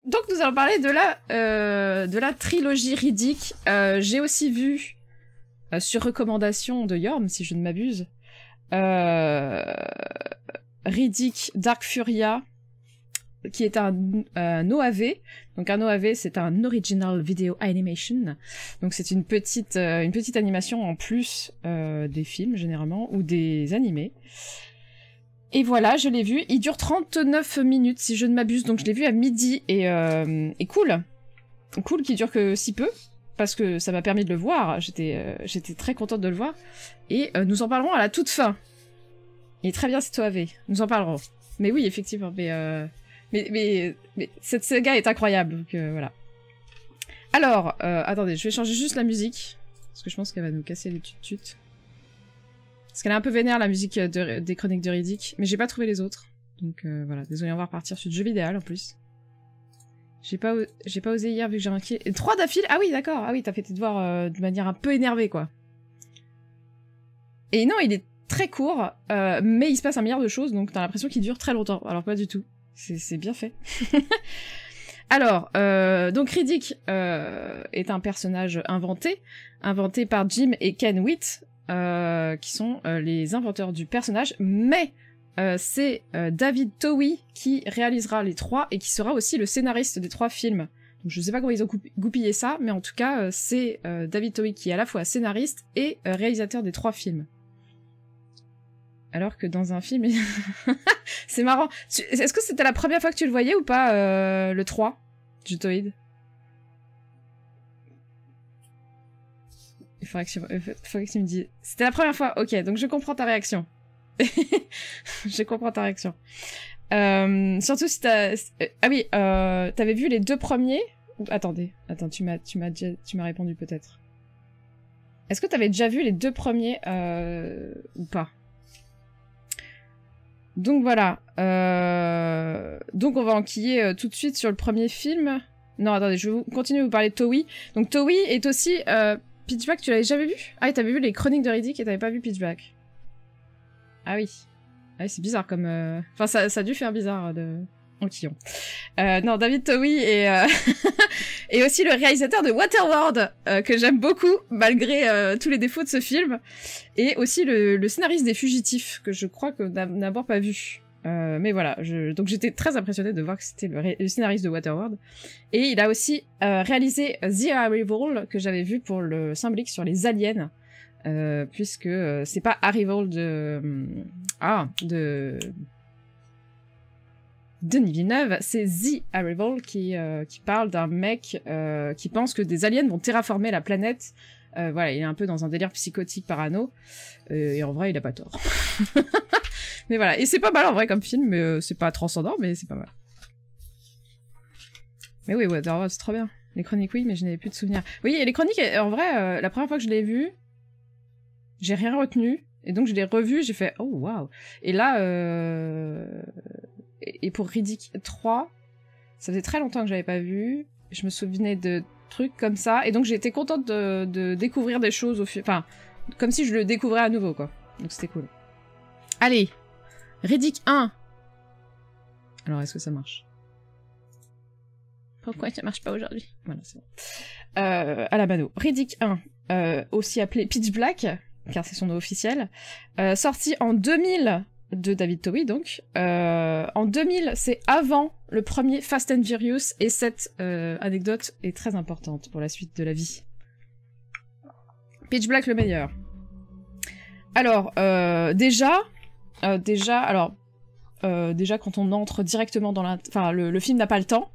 Donc nous allons parler de la trilogie Riddick. J'ai aussi vu, sur recommandation de Yorm, si je ne m'abuse, Riddick Dark Furia, qui est un OAV. Donc un OAV, c'est un Original Video Animation. Donc c'est une petite animation en plus des films, généralement, ou des animés. Et voilà, je l'ai vu. Il dure 39 minutes, si je ne m'abuse. Donc je l'ai vu à midi. Et cool. Cool qu'il dure que si peu. Parce que ça m'a permis de le voir. J'étais très contente de le voir. Et nous en parlerons à la toute fin. Il est très bien cet OAV. Nous en parlerons. Mais oui, effectivement. Mais cette saga est incroyable. Donc voilà. Alors, attendez, je vais changer juste la musique. Parce que je pense qu'elle va nous casser les tut-tut. Parce qu'elle est un peu vénère, la musique des chroniques de Riddick, mais j'ai pas trouvé les autres. Donc voilà, désolé, on va repartir sur le jeu vidéo en plus. J'ai pas osé hier vu que j'ai manqué... 3 d'affilée. Ah oui, d'accord. Ah oui, t'as fait tes devoirs de manière un peu énervée, quoi. Et non, il est très court, mais il se passe un milliard de choses, donc t'as l'impression qu'il dure très longtemps. Alors pas du tout. C'est bien fait. Alors, donc Riddick est un personnage inventé par Jim et Ken Witt, qui sont les inventeurs du personnage, mais c'est David Towie qui réalisera les 3 et qui sera aussi le scénariste des 3 films. Donc je sais pas comment ils ont goupillé ça, mais en tout cas c'est David Towie qui est à la fois scénariste et réalisateur des 3 films. Alors que dans un film... c'est marrant. Est-ce que c'était la première fois que tu le voyais ou pas, le 3, Jutoid? Il faudrait que tu me dises. C'était la première fois. Ok, donc je comprends ta réaction. Je comprends ta réaction. Surtout si t'as... ah oui, t'avais vu les 2 premiers? Attendez, tu m'as répondu peut-être. Est-ce que t'avais déjà vu les 2 premiers ou pas? Donc voilà. Donc on va enquiller tout de suite sur le premier film. Non, attendez, je vais continuer à vous parler de Towie. Donc Towie est aussi... Pitchback, tu l'avais jamais vu? Ah, et t'avais vu les chroniques de Riddick et t'avais pas vu Pitchback. Ah oui. Ah oui, c'est bizarre comme... Enfin, ça a dû faire bizarre de... Enquillon. Non, David Towie est aussi le réalisateur de Waterworld, que j'aime beaucoup, malgré tous les défauts de ce film. Et aussi le scénariste des Fugitifs, que je crois que n'avoir pas vu. Mais voilà, donc j'étais très impressionnée de voir que c'était le scénariste de Waterworld. Et il a aussi réalisé The Arrival, que j'avais vu pour le symbolique sur les aliens, puisque c'est pas Arrival de Denis Villeneuve, c'est The Arrival qui parle d'un mec qui pense que des aliens vont terraformer la planète. Voilà, il est un peu dans un délire psychotique parano, et en vrai il a pas tort. Mais voilà, et c'est pas mal en vrai comme film, mais c'est pas transcendant, mais c'est pas mal. Mais oui, Waterworld, c'est trop bien. Les chroniques, oui, mais je n'avais plus de souvenirs. Oui, et les chroniques, en vrai, la première fois que je l'ai vu, j'ai rien retenu, et donc je l'ai revu, j'ai fait « Oh, waouh !» Et là, et pour Riddick 3, ça faisait très longtemps que j'avais pas vu, je me souvenais de trucs comme ça, et donc j'ai été contente de découvrir des choses au fil... Enfin, comme si je le découvrais à nouveau, quoi. Donc c'était cool. Allez, Riddick 1. Alors, est-ce que ça marche? Pourquoi ça marche pas aujourd'hui? Voilà, c'est bon. À la mano. Riddick 1, aussi appelé Pitch Black, car c'est son nom officiel, sorti en 2000 de David Towie, donc. En 2000, c'est avant le premier Fast and Furious, et cette anecdote est très importante pour la suite de la vie. Pitch Black le meilleur. Alors, déjà, quand on entre directement dans la... Enfin, le film n'a pas le temps.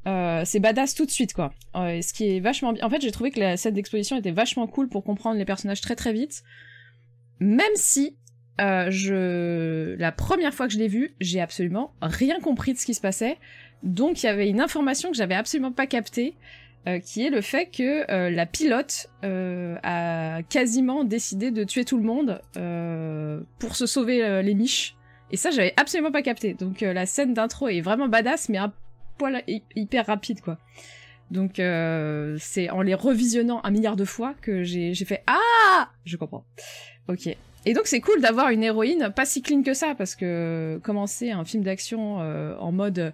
C'est badass tout de suite, quoi. Ce qui est vachement bien. En fait, j'ai trouvé que la scène d'exposition était vachement cool pour comprendre les personnages très très vite. Même si, la première fois que je l'ai vu, j'ai absolument rien compris de ce qui se passait. Donc, il y avait une information que j'avais absolument pas captée, qui est le fait que la pilote a quasiment décidé de tuer tout le monde pour se sauver les miches. Et ça, j'avais absolument pas capté. Donc la scène d'intro est vraiment badass, mais un poil hyper rapide, quoi. Donc c'est en les revisionnant un milliard de fois que j'ai fait « Ah !» Je comprends. Ok. Et donc c'est cool d'avoir une héroïne pas si clean que ça, parce que commencer un film d'action en mode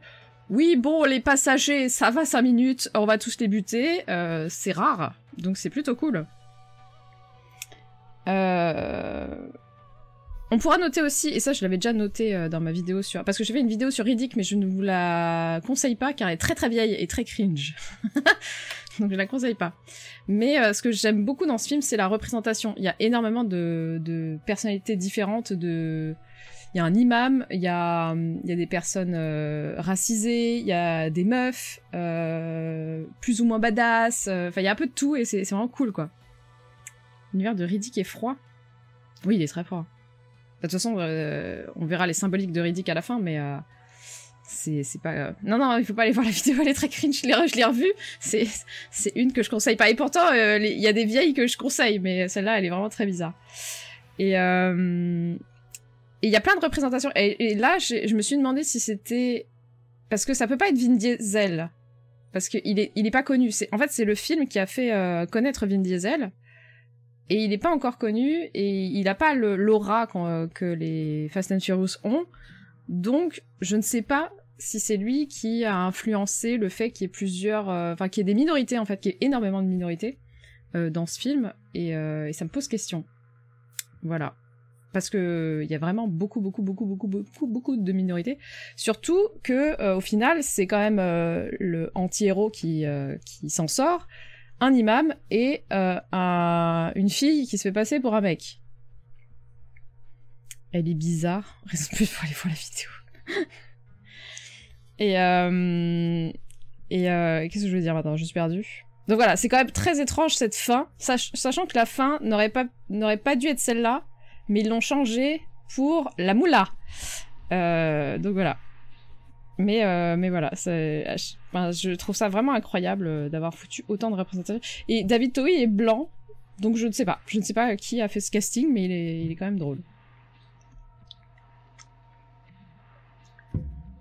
Oui, bon, les passagers, ça va 5 minutes, on va tous les buter, c'est rare, donc c'est plutôt cool. On pourra noter aussi, et ça je l'avais déjà noté dans ma vidéo sur... Parce que j'ai fait une vidéo sur Riddick, mais je ne vous la conseille pas, car elle est très très vieille et très cringe. Donc je la conseille pas. Mais ce que j'aime beaucoup dans ce film, c'est la représentation. Il y a énormément de personnalités différentes, Il y a un imam, il y a des personnes racisées, il y a des meufs, plus ou moins badass, enfin il y a un peu de tout, et c'est vraiment cool, quoi. L'univers de Riddick est froid. Oui, il est très froid. De toute façon, on verra les symboliques de Riddick à la fin, mais c'est pas... Non, il faut pas aller voir la vidéo, elle est très cringe, je l'ai revue, c'est une que je conseille pas. Et pourtant, il y a des vieilles que je conseille, mais celle-là, elle est vraiment très bizarre. Et il y a plein de représentations. Et là, je me suis demandé si c'était... Parce que ça peut pas être Vin Diesel, parce qu'il est pas connu. En fait, c'est le film qui a fait connaître Vin Diesel, et il n'est pas encore connu, et il n'a pas l'aura que les Fast and Furious ont. Donc, je ne sais pas si c'est lui qui a influencé le fait qu'il y ait plusieurs... Enfin, qu'il y ait des minorités, en fait, qu'il y ait énormément de minorités dans ce film, et ça me pose question. Voilà. Parce que il y a vraiment beaucoup de minorités. Surtout que, au final, c'est quand même le anti-héros qui s'en sort, un imam et une fille qui se fait passer pour un mec. Elle est bizarre. Raison plus pour aller voir la vidéo. Qu'est-ce que je veux dire maintenant? Je suis perdue. Donc voilà, c'est quand même très étrange cette fin, sachant que la fin n'aurait pas dû être celle-là, mais ils l'ont changée pour la moula. Donc voilà. Mais voilà, je trouve ça vraiment incroyable d'avoir foutu autant de représentations. Et David Towie est blanc, donc je ne sais pas. Je ne sais pas qui a fait ce casting, mais il est quand même drôle.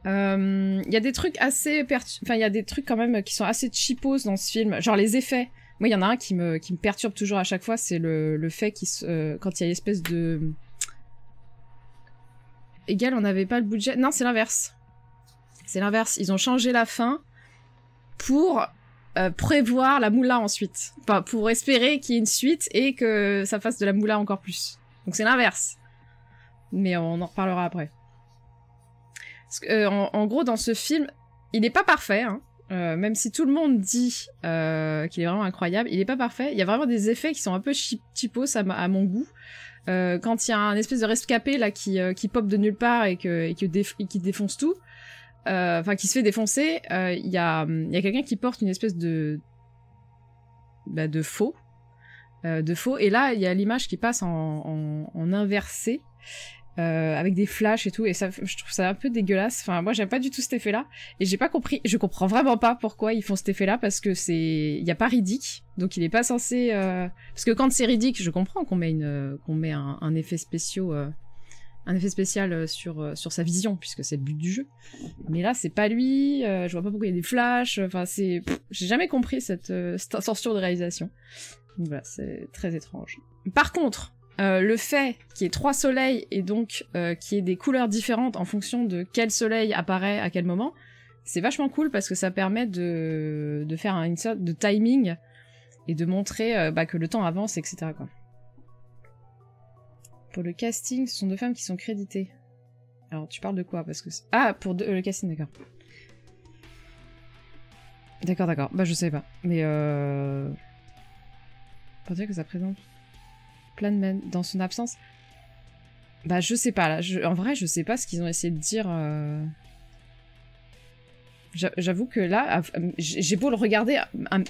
Il y a des trucs assez il y a des trucs quand même qui sont assez cheapos dans ce film, genre les effets. Moi, il y en a un qui me perturbe toujours à chaque fois, c'est le fait quand il y a l'espèce de... Égal, on n'avait pas le budget. Non, c'est l'inverse. C'est l'inverse. Ils ont changé la fin pour prévoir la moula ensuite. Enfin, pour espérer qu'il y ait une suite et que ça fasse de la moula encore plus. Donc c'est l'inverse. Mais on en reparlera après. Parce que, en gros, dans ce film, il n'est pas parfait, hein. Même si tout le monde dit qu'il est vraiment incroyable, il est pas parfait. Il y a vraiment des effets qui sont un peu cheapos à mon goût. Quand il y a un espèce de rescapé là qui pop de nulle part et qui défonce tout, enfin qui se fait défoncer, il y a quelqu'un qui porte une espèce de faux, et là il y a l'image qui passe en inversé. Avec des flashs et tout, et ça, je trouve ça un peu dégueulasse. Enfin, moi, j'aime pas du tout cet effet-là, et j'ai pas compris, je comprends vraiment pas pourquoi ils font cet effet-là, parce que il y a pas Riddick, donc il est pas censé, parce que quand c'est Riddick, je comprends qu'on met un effet spécial sur sa vision, puisque c'est le but du jeu. Mais là, c'est pas lui, je vois pas pourquoi il y a des flashs, enfin, j'ai jamais compris cette censure de réalisation. Donc voilà, c'est très étrange. Par contre, le fait qu'il y ait 3 soleils et donc qu'il y ait des couleurs différentes en fonction de quel soleil apparaît à quel moment, c'est vachement cool parce que ça permet de faire une sorte de timing et de montrer que le temps avance, etc. quoi. Pour le casting, ce sont 2 femmes qui sont créditées. Alors tu parles de quoi? Parce que pour le casting, d'accord. D'accord. Bah je sais pas. Mais pour dire que ça présente plein de men dans son absence. Bah je sais pas là, en vrai je sais pas ce qu'ils ont essayé de dire. J'avoue que là, j'ai beau le regarder,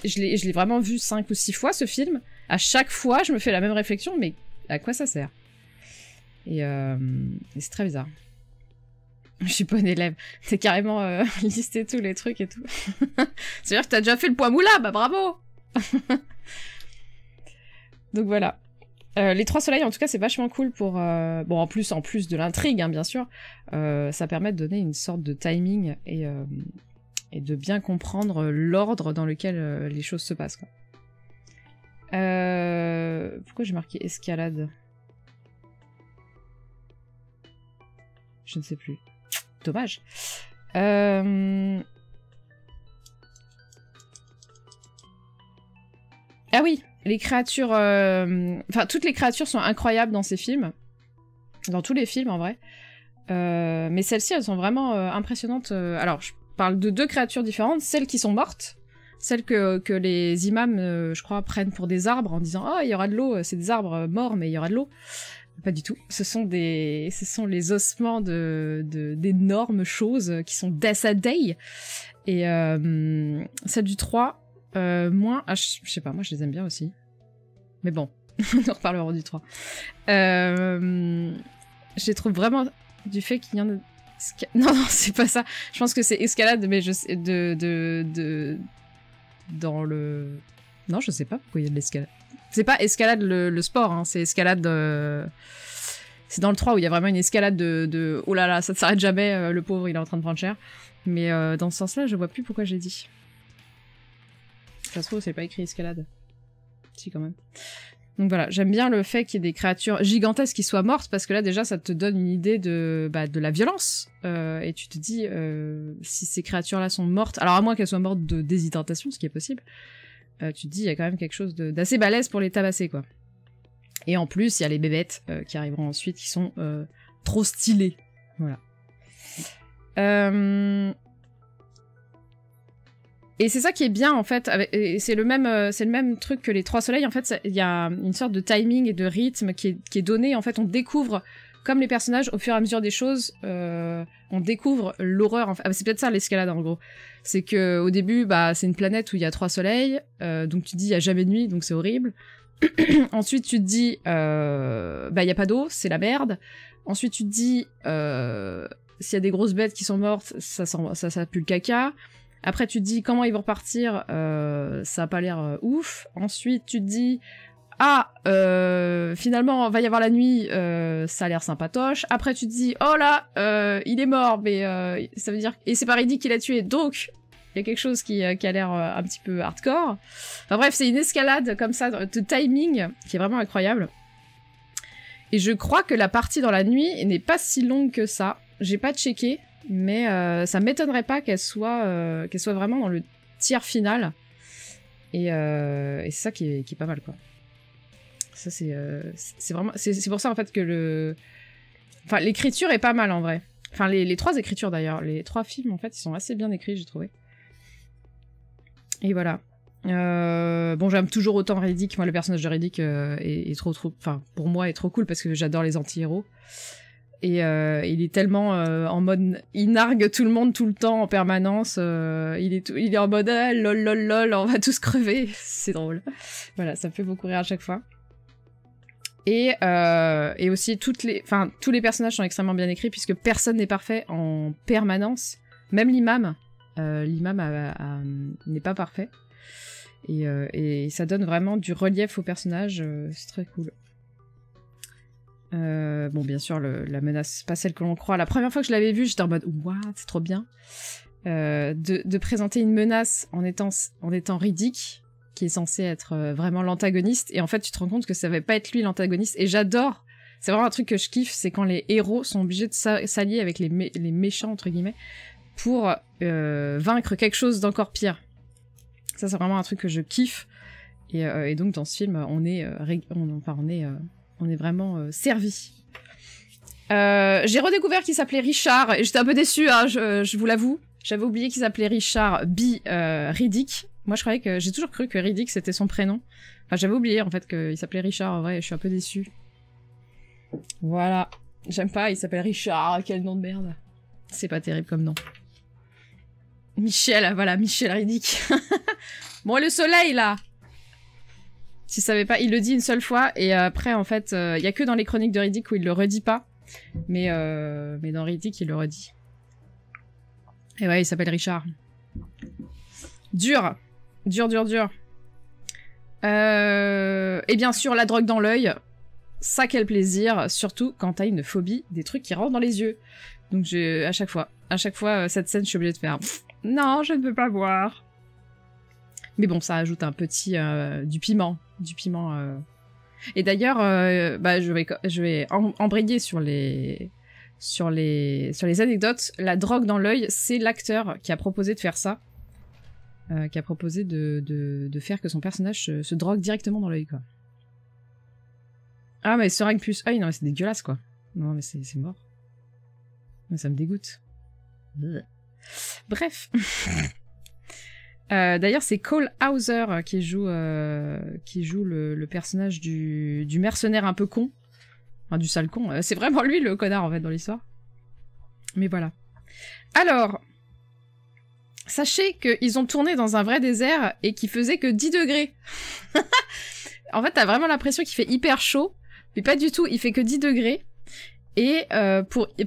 je l'ai vraiment vu 5 ou 6 fois ce film, à chaque fois je me fais la même réflexion, mais à quoi ça sert? Et c'est très bizarre. Je suis pas une élève, t'es carrément listé tous les trucs et tout. C'est-à-dire que t'as déjà fait le poids moula, bah bravo. Donc voilà. Les 3 soleils, en tout cas, c'est vachement cool pour... Bon, en plus de l'intrigue, hein, bien sûr, ça permet de donner une sorte de timing et de bien comprendre l'ordre dans lequel les choses se passent, quoi. Pourquoi j'ai marqué escalade? Je ne sais plus. Dommage. Ah oui, les créatures... Enfin, toutes les créatures sont incroyables dans ces films. Dans tous les films, en vrai. Mais celles-ci, elles sont vraiment impressionnantes. Alors, je parle de 2 créatures différentes. Celles qui sont mortes. Celles que les imams, je crois, prennent pour des arbres en disant « Oh, il y aura de l'eau, c'est des arbres morts, mais il y aura de l'eau. » Pas du tout. Ce sont les ossements d'énormes choses qui sont Death a Day. Et celle du 3, moins... Ah, je sais pas, moi je les aime bien aussi. Mais bon, on en reparlera du 3. Je les trouve vraiment du fait qu'il y en a... Non, c'est pas ça. Je pense que c'est escalade, mais je sais... Dans le... Non, je sais pas pourquoi il y a de l'escalade. C'est pas escalade le sport, hein, c'est escalade... C'est dans le 3 où il y a vraiment une escalade de... Oh là là, ça ne s'arrête jamais, le pauvre, il est en train de prendre cher. Mais dans ce sens-là, je vois plus pourquoi j'ai dit. Ça se trouve, c'est pas écrit escalade. Si, quand même. Donc voilà, j'aime bien le fait qu'il y ait des créatures gigantesques qui soient mortes, parce que là, déjà, ça te donne une idée de la violence. Et tu te dis, si ces créatures-là sont mortes... Alors, à moins qu'elles soient mortes de déshydratation, ce qui est possible, tu te dis, il y a quand même quelque chose d'assez balèze pour les tabasser, quoi. Et en plus, il y a les bébêtes qui arriveront ensuite, qui sont trop stylées. Voilà. Et c'est ça qui est bien, en fait. C'est le même truc que les 3 soleils. En fait, il y a une sorte de timing et de rythme qui est donné. En fait, on découvre, comme les personnages, au fur et à mesure des choses, on découvre l'horreur. Enfin, c'est peut-être ça, l'escalade, en gros. C'est que au début, bah, c'est une planète où il y a 3 soleils. Donc tu te dis, il n'y a jamais de nuit, donc c'est horrible. Ensuite, tu te dis, bah, il n'y a pas d'eau, c'est la merde. Ensuite, tu te dis, s'il y a des grosses bêtes qui sont mortes, ça pue le caca. Après, tu te dis, comment ils vont repartir, ça a pas l'air ouf. Ensuite, tu te dis, finalement, va y avoir la nuit, ça a l'air sympatoche. Après, tu te dis, oh là, il est mort, mais ça veut dire... Et c'est pas Riddick qui l'a tué, donc... Il y a quelque chose qui a l'air un petit peu hardcore. Enfin bref, c'est une escalade comme ça, de timing, qui est vraiment incroyable. Et je crois que la partie dans la nuit n'est pas si longue que ça. J'ai pas checké, mais ça m'étonnerait pas qu'elle soit vraiment dans le tiers final. Et c'est ça qui est pas mal, quoi. Ça, c'est vraiment... C'est pour ça, en fait, que Enfin, l'écriture est pas mal, en vrai. Enfin, les 3 écritures, d'ailleurs. Les 3 films, en fait, ils sont assez bien écrits, j'ai trouvé. Et voilà. Bon, j'aime toujours autant Riddick. Moi, le personnage de Riddick est trop... Enfin, pour moi, est trop cool parce que j'adore les anti-héros. Et il est tellement en mode... Il nargue tout le monde tout le temps, en permanence. Il est en mode ah, lol, lol, lol, on va tous crever. C'est drôle. Voilà, ça me fait beaucoup rire à chaque fois. Et aussi, tous les personnages sont extrêmement bien écrits puisque personne n'est parfait en permanence. Même l'imam. L'imam n'est pas parfait. Et ça donne vraiment du relief au personnage. C'est très cool. Bon, bien sûr, la menace, pas celle que l'on croit. La première fois que je l'avais vue, j'étais en mode « What, c'est trop bien !» de présenter une menace en étant Riddick, qui est censé être vraiment l'antagoniste, et en fait, tu te rends compte que ça va pas être lui l'antagoniste, et j'adore. C'est vraiment un truc que je kiffe, c'est quand les héros sont obligés de s'allier avec les méchants, entre guillemets, pour vaincre quelque chose d'encore pire. Ça, c'est vraiment un truc que je kiffe. Et donc, dans ce film, on est vraiment servi. J'ai redécouvert qu'il s'appelait Richard, et j'étais un peu déçue, hein, je vous l'avoue. J'avais oublié qu'il s'appelait Richard Riddick. Moi, j'ai toujours cru que Riddick, c'était son prénom. Enfin, j'avais oublié, en fait, qu'il s'appelait Richard. En vrai, je suis un peu déçue. Voilà. J'aime pas, il s'appelle Richard. Quel nom de merde. C'est pas terrible comme nom. Michel, voilà, Michel Riddick. Bon, le soleil, là. Si tu savais pas, il le dit une seule fois, et après, en fait, il y a que dans les chroniques de Riddick où il le redit pas. Mais dans Riddick, il le redit. Et ouais, il s'appelle Richard. Dur. Dur. Et bien sûr, la drogue dans l'œil. Ça, quel plaisir. Surtout quand t'as une phobie des trucs qui rentrent dans les yeux. Donc, à chaque fois, cette scène, je suis obligée de faire... Non, je ne peux pas voir. Mais bon, ça ajoute un petit... du piment. Et d'ailleurs, je vais embrayer sur les sur les anecdotes, la drogue dans l'œil, c'est l'acteur qui a proposé de faire ça. Qui a proposé de faire que son personnage se drogue directement dans l'œil, quoi. Ah, mais seringue plus œil, non, mais c'est dégueulasse, quoi. Non, mais c'est mort. Mais ça me dégoûte. Bref. D'ailleurs, c'est Cole Hauser qui joue le personnage du mercenaire un peu con. Enfin, du sale con. C'est vraiment lui le connard, en fait, dans l'histoire. Mais voilà. Alors, sachez qu'ils ont tourné dans un vrai désert et qu'il faisait que 10 degrés. En fait, t'as vraiment l'impression qu'il fait hyper chaud, mais pas du tout, il fait que 10 degrés. Et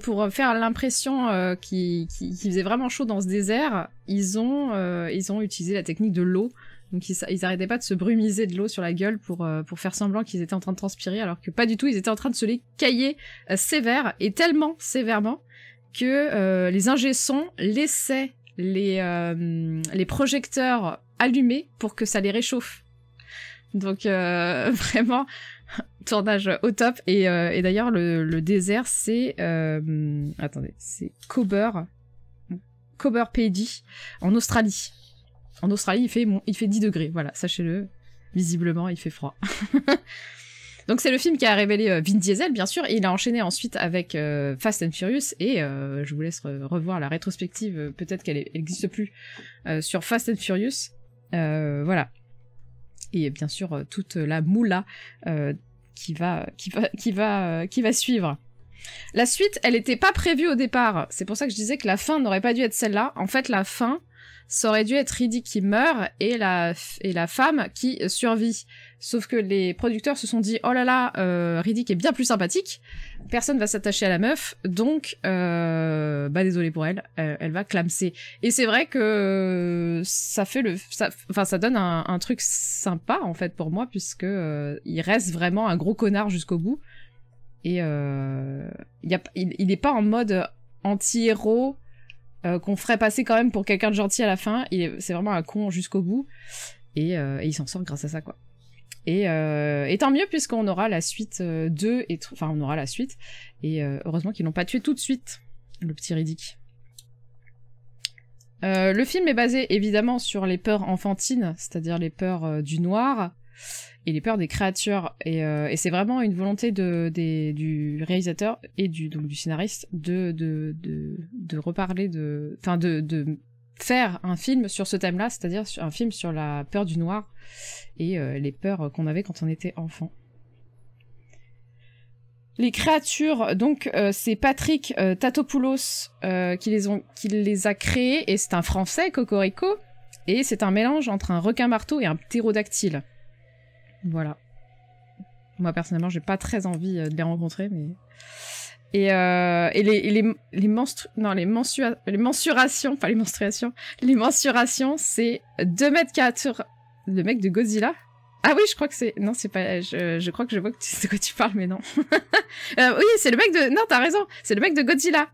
pour faire l'impression qu'il faisait vraiment chaud dans ce désert, ils ont utilisé la technique de l'eau. Donc ils arrêtaient pas de se brumiser de l'eau sur la gueule pour faire semblant qu'ils étaient en train de transpirer, alors que pas du tout, ils étaient en train de se les cailler sévère, et tellement sévèrement que les ingé-sons laissaient les projecteurs allumés pour que ça les réchauffe. Donc vraiment tournage au top. Et d'ailleurs le désert c'est attendez, c'est Cobber Pedy en Australie. En Australie il fait 10 degrés, voilà, sachez-le. Visiblement il fait froid. Donc c'est le film qui a révélé Vin Diesel, bien sûr, et il a enchaîné ensuite avec Fast and Furious, et je vous laisse revoir la rétrospective, peut-être qu'elle n'existe plus, sur Fast and Furious. Voilà. Et bien sûr, toute la moula qui va suivre. La suite, elle n'était pas prévue au départ. C'est pour ça que je disais que la fin n'aurait pas dû être celle-là. En fait, la fin, ça aurait dû être Riddick qui meurt et la femme qui survit. Sauf que les producteurs se sont dit « Oh là là, Riddick est bien plus sympathique, personne va s'attacher à la meuf, donc désolé pour elle, elle va clamser. » Et c'est vrai que ça donne un truc sympa en fait pour moi, puisque il reste vraiment un gros connard jusqu'au bout. Et il est pas en mode anti-héros qu'on ferait passer quand même pour quelqu'un de gentil à la fin. C'est vraiment un con jusqu'au bout, et il s'en sort grâce à ça, quoi. Et tant mieux, puisqu'on aura la suite 2, on aura la suite, et heureusement qu'ils l'ont pas tué tout de suite, le petit Riddick. Le film est basé évidemment sur les peurs enfantines, c'est-à-dire les peurs du noir et les peurs des créatures, et c'est vraiment une volonté du réalisateur et du scénariste de reparler de faire un film sur ce thème-là, c'est-à-dire un film sur la peur du noir et les peurs qu'on avait quand on était enfant. Les créatures, donc c'est Patrick Tatopoulos qui les a créées, et c'est un Français, Cocorico, et c'est un mélange entre un requin-marteau et un ptérodactyle. Voilà. Moi personnellement, j'ai pas très envie de les rencontrer, mais... Et les mensurations, pas les menstruations, les mensurations, c'est 2m4. Le mec de Godzilla? Ah oui, je crois que c'est... Non, c'est pas... Je crois que je vois de quoi tu parles, mais non. Oui, c'est le mec de... Non, t'as raison, c'est le mec de Godzilla.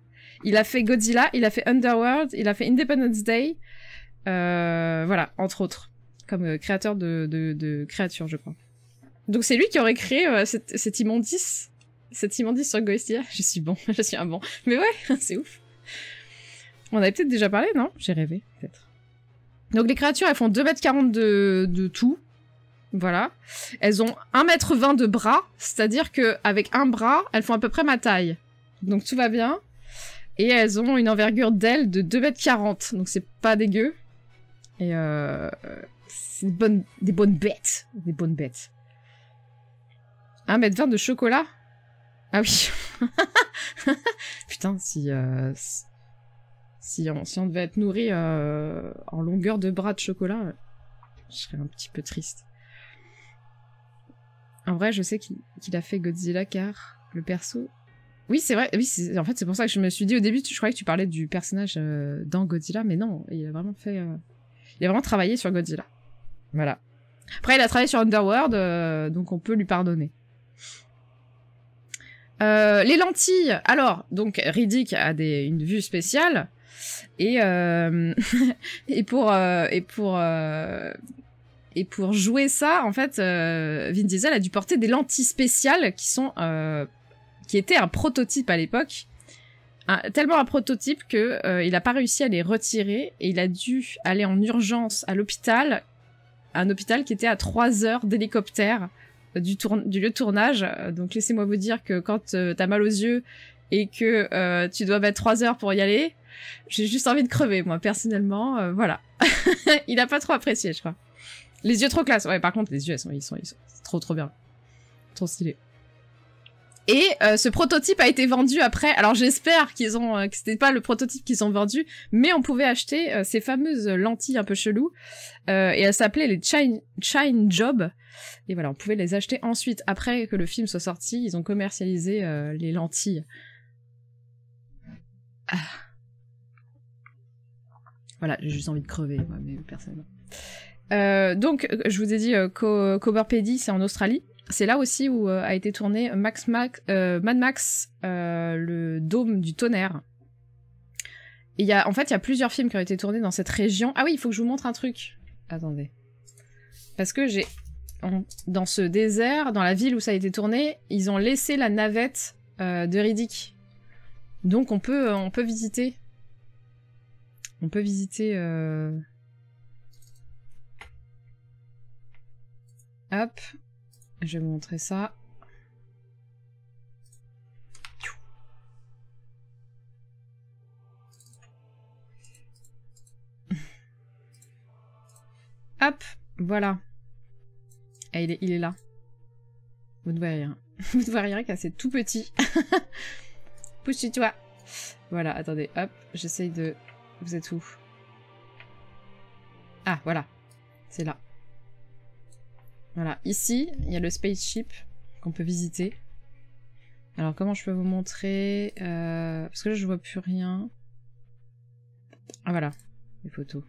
Il a fait Godzilla, il a fait Underworld, il a fait Independence Day. Voilà, entre autres. Comme créateur de créatures, je crois. Donc c'est lui qui aurait créé cette immondice. Cette immondice sur Godzilla. Je suis un bon. Mais ouais, c'est ouf. On avait peut-être déjà parlé, non? J'ai rêvé, peut-être. Donc les créatures, elles font 2m40 de tout. Voilà. Elles ont 1m20 de bras, c'est-à-dire qu'avec un bras, elles font à peu près ma taille. Donc tout va bien. Et elles ont une envergure d'aile de 2m40, donc c'est pas dégueu. Et c'est des bonnes bêtes. Des bonnes bêtes. 1m20 de chocolat? Ah oui. Putain, si on devait être nourri en longueur de bras de chocolat, je serais un petit peu triste. En vrai, je sais qu'il a fait Godzilla, car le perso... Oui, c'est vrai. Oui, en fait, c'est pour ça que je me suis dit au début, je croyais que tu parlais du personnage dans Godzilla, mais non, il a vraiment fait... Il a vraiment travaillé sur Godzilla. Voilà. Après, il a travaillé sur Underworld, donc on peut lui pardonner. Les lentilles. Alors, donc Riddick a une vue spéciale, et pour jouer ça, en fait, Vin Diesel a dû porter des lentilles spéciales qui étaient un prototype à l'époque, tellement un prototype que il a pas réussi à les retirer et il a dû aller en urgence à l'hôpital, un hôpital qui était à 3 heures d'hélicoptère du lieu de tournage. Donc laissez-moi vous dire que quand t'as mal aux yeux et que tu dois mettre 3 heures pour y aller, j'ai juste envie de crever, moi, personnellement. Voilà. Il a pas trop apprécié, je crois. Les yeux trop classe. Ouais, par contre, les yeux, ils sont trop bien. Trop stylé. Et ce prototype a été vendu après. Alors j'espère que c'était pas le prototype qu'ils ont vendu, mais on pouvait acheter ces fameuses lentilles un peu cheloues. Et elles s'appelaient les Shine Job. Et voilà, on pouvait les acheter ensuite. Après que le film soit sorti, ils ont commercialisé les lentilles. Ah. Voilà, j'ai juste envie de crever, moi, mais personnellement. Donc, je vous ai dit, Cooperpedy, c'est en Australie. C'est là aussi où a été tourné Mad Max, le dôme du tonnerre. Et en fait, il y a plusieurs films qui ont été tournés dans cette région. Ah oui, il faut que je vous montre un truc. Attendez. Parce que dans ce désert, dans la ville où ça a été tourné, ils ont laissé la navette de Riddick. Donc on peut visiter. On peut visiter... Hop. Je vais vous montrer ça. Hop, voilà. Et il est là. Vous ne voyez rien. Vous ne voyez rien car c'est tout petit. Pousse-toi. Voilà, attendez, hop, j'essaye de... Vous êtes où? Ah, voilà. C'est là. Voilà, ici, il y a le spaceship qu'on peut visiter. Alors, comment je peux vous montrer parce que là, je vois plus rien. Ah, voilà, les photos.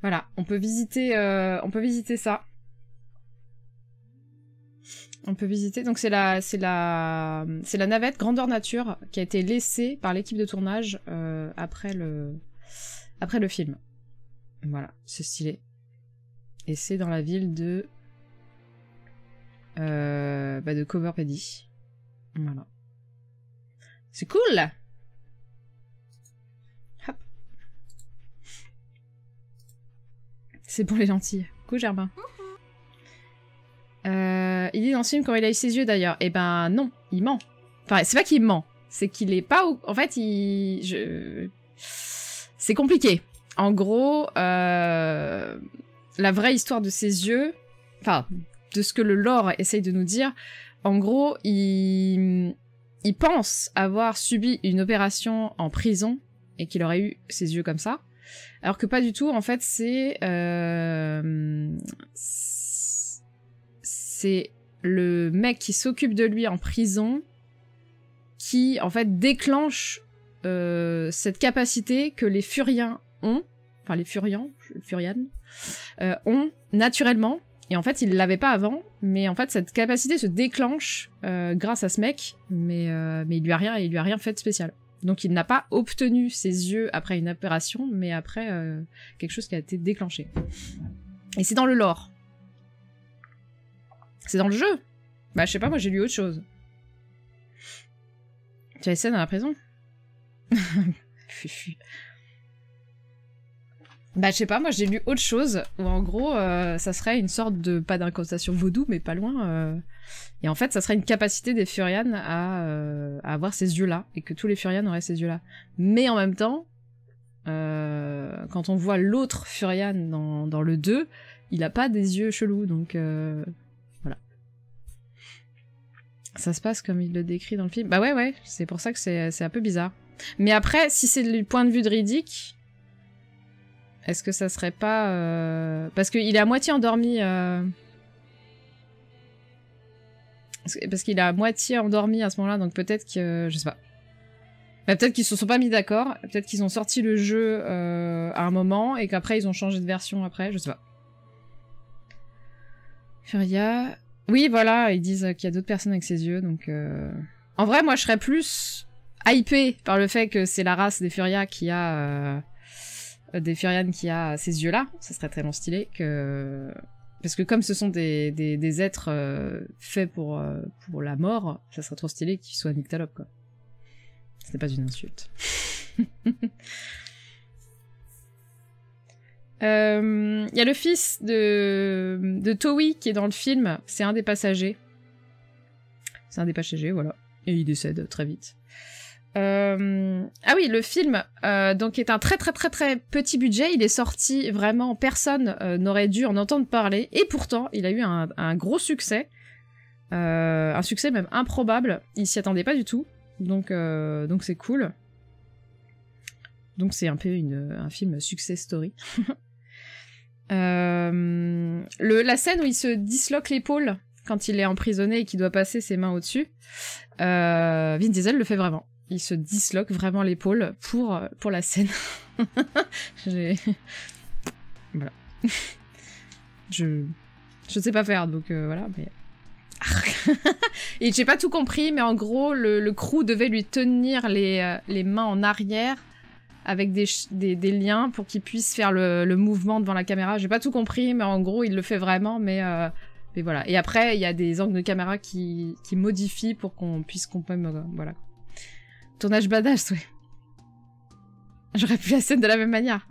Voilà, on peut visiter ça. On peut visiter, donc c'est la navette grandeur nature qui a été laissée par l'équipe de tournage après le film. Voilà, c'est stylé. Et c'est dans la ville de Cooperpedy. Voilà. C'est cool! Hop. C'est pour les lentilles. Coucou Germain. Il dit dans ce film quand il a eu ses yeux d'ailleurs. Eh ben non, il ment. Enfin, c'est pas qu'il ment, c'est qu'il est pas... En fait, c'est compliqué. En gros, la vraie histoire de ses yeux, enfin, de ce que le lore essaye de nous dire, en gros, il pense avoir subi une opération en prison et qu'il aurait eu ses yeux comme ça. Alors que pas du tout, en fait, c'est le mec qui s'occupe de lui en prison qui, en fait, déclenche cette capacité que les Furians ont, enfin les Furians ont naturellement, et en fait, ils l'avaient pas avant, mais en fait, cette capacité se déclenche grâce à ce mec, mais il lui a rien fait de spécial. Donc il n'a pas obtenu ses yeux après une opération, mais après quelque chose qui a été déclenché. Et c'est dans le lore. C'est dans le jeu. Bah je sais pas, moi j'ai lu autre chose. Tu as essayé dans la prison? Bah je sais pas, moi j'ai lu autre chose, où en gros ça serait une sorte de, pas d'incantation vaudou, mais pas loin, et en fait ça serait une capacité des Furians à avoir ces yeux-là, et que tous les Furians auraient ces yeux-là. Mais en même temps, quand on voit l'autre Furian dans le 2, il a pas des yeux chelous, donc voilà. Ça se passe comme il le décrit dans le film. Bah ouais, c'est pour ça que c'est un peu bizarre. Mais après, si c'est du point de vue de Riddick... Est-ce que ça serait pas... Parce qu'il est à moitié endormi... Parce qu'il est à moitié endormi à ce moment-là, donc peut-être que... je sais pas. Bah, peut-être qu'ils se sont pas mis d'accord, peut-être qu'ils ont sorti le jeu à un moment, et qu'après ils ont changé de version après, je sais pas. Furia... Oui, voilà, ils disent qu'il y a d'autres personnes avec ses yeux, donc... En vrai, moi je serais plus hypée par le fait que c'est la race des Furia qui a... des Furian qui a ces yeux-là, ça serait très stylé que... Parce que comme ce sont des êtres faits pour la mort, ça serait trop stylé qu'ils soient nyctalopes, quoi. Ce n'est pas une insulte. Il y a le fils de Toei qui est dans le film, c'est un des passagers. C'est un des passagers, voilà. Et il décède très vite. Ah oui, le film, donc est un très petit budget, il est sorti vraiment, personne n'aurait dû en entendre parler, et pourtant il a eu un gros succès, un succès même improbable, il s'y attendait pas du tout, donc c'est cool. Donc c'est un peu un film success story. La scène où il se disloque l'épaule quand il est emprisonné et qu'il doit passer ses mains au-dessus, Vin Diesel le fait vraiment. Il se disloque vraiment l'épaule pour la scène. Voilà. Je sais pas faire, donc voilà, mais... Et j'ai pas tout compris, mais en gros, le crew devait lui tenir les mains en arrière avec des liens pour qu'il puisse faire le mouvement devant la caméra. J'ai pas tout compris, mais en gros, il le fait vraiment, mais voilà. Et après, il y a des angles de caméra qui modifient pour qu'on puisse comprendre, voilà. Tournage badass, ouais. J'aurais pu la scène de la même manière.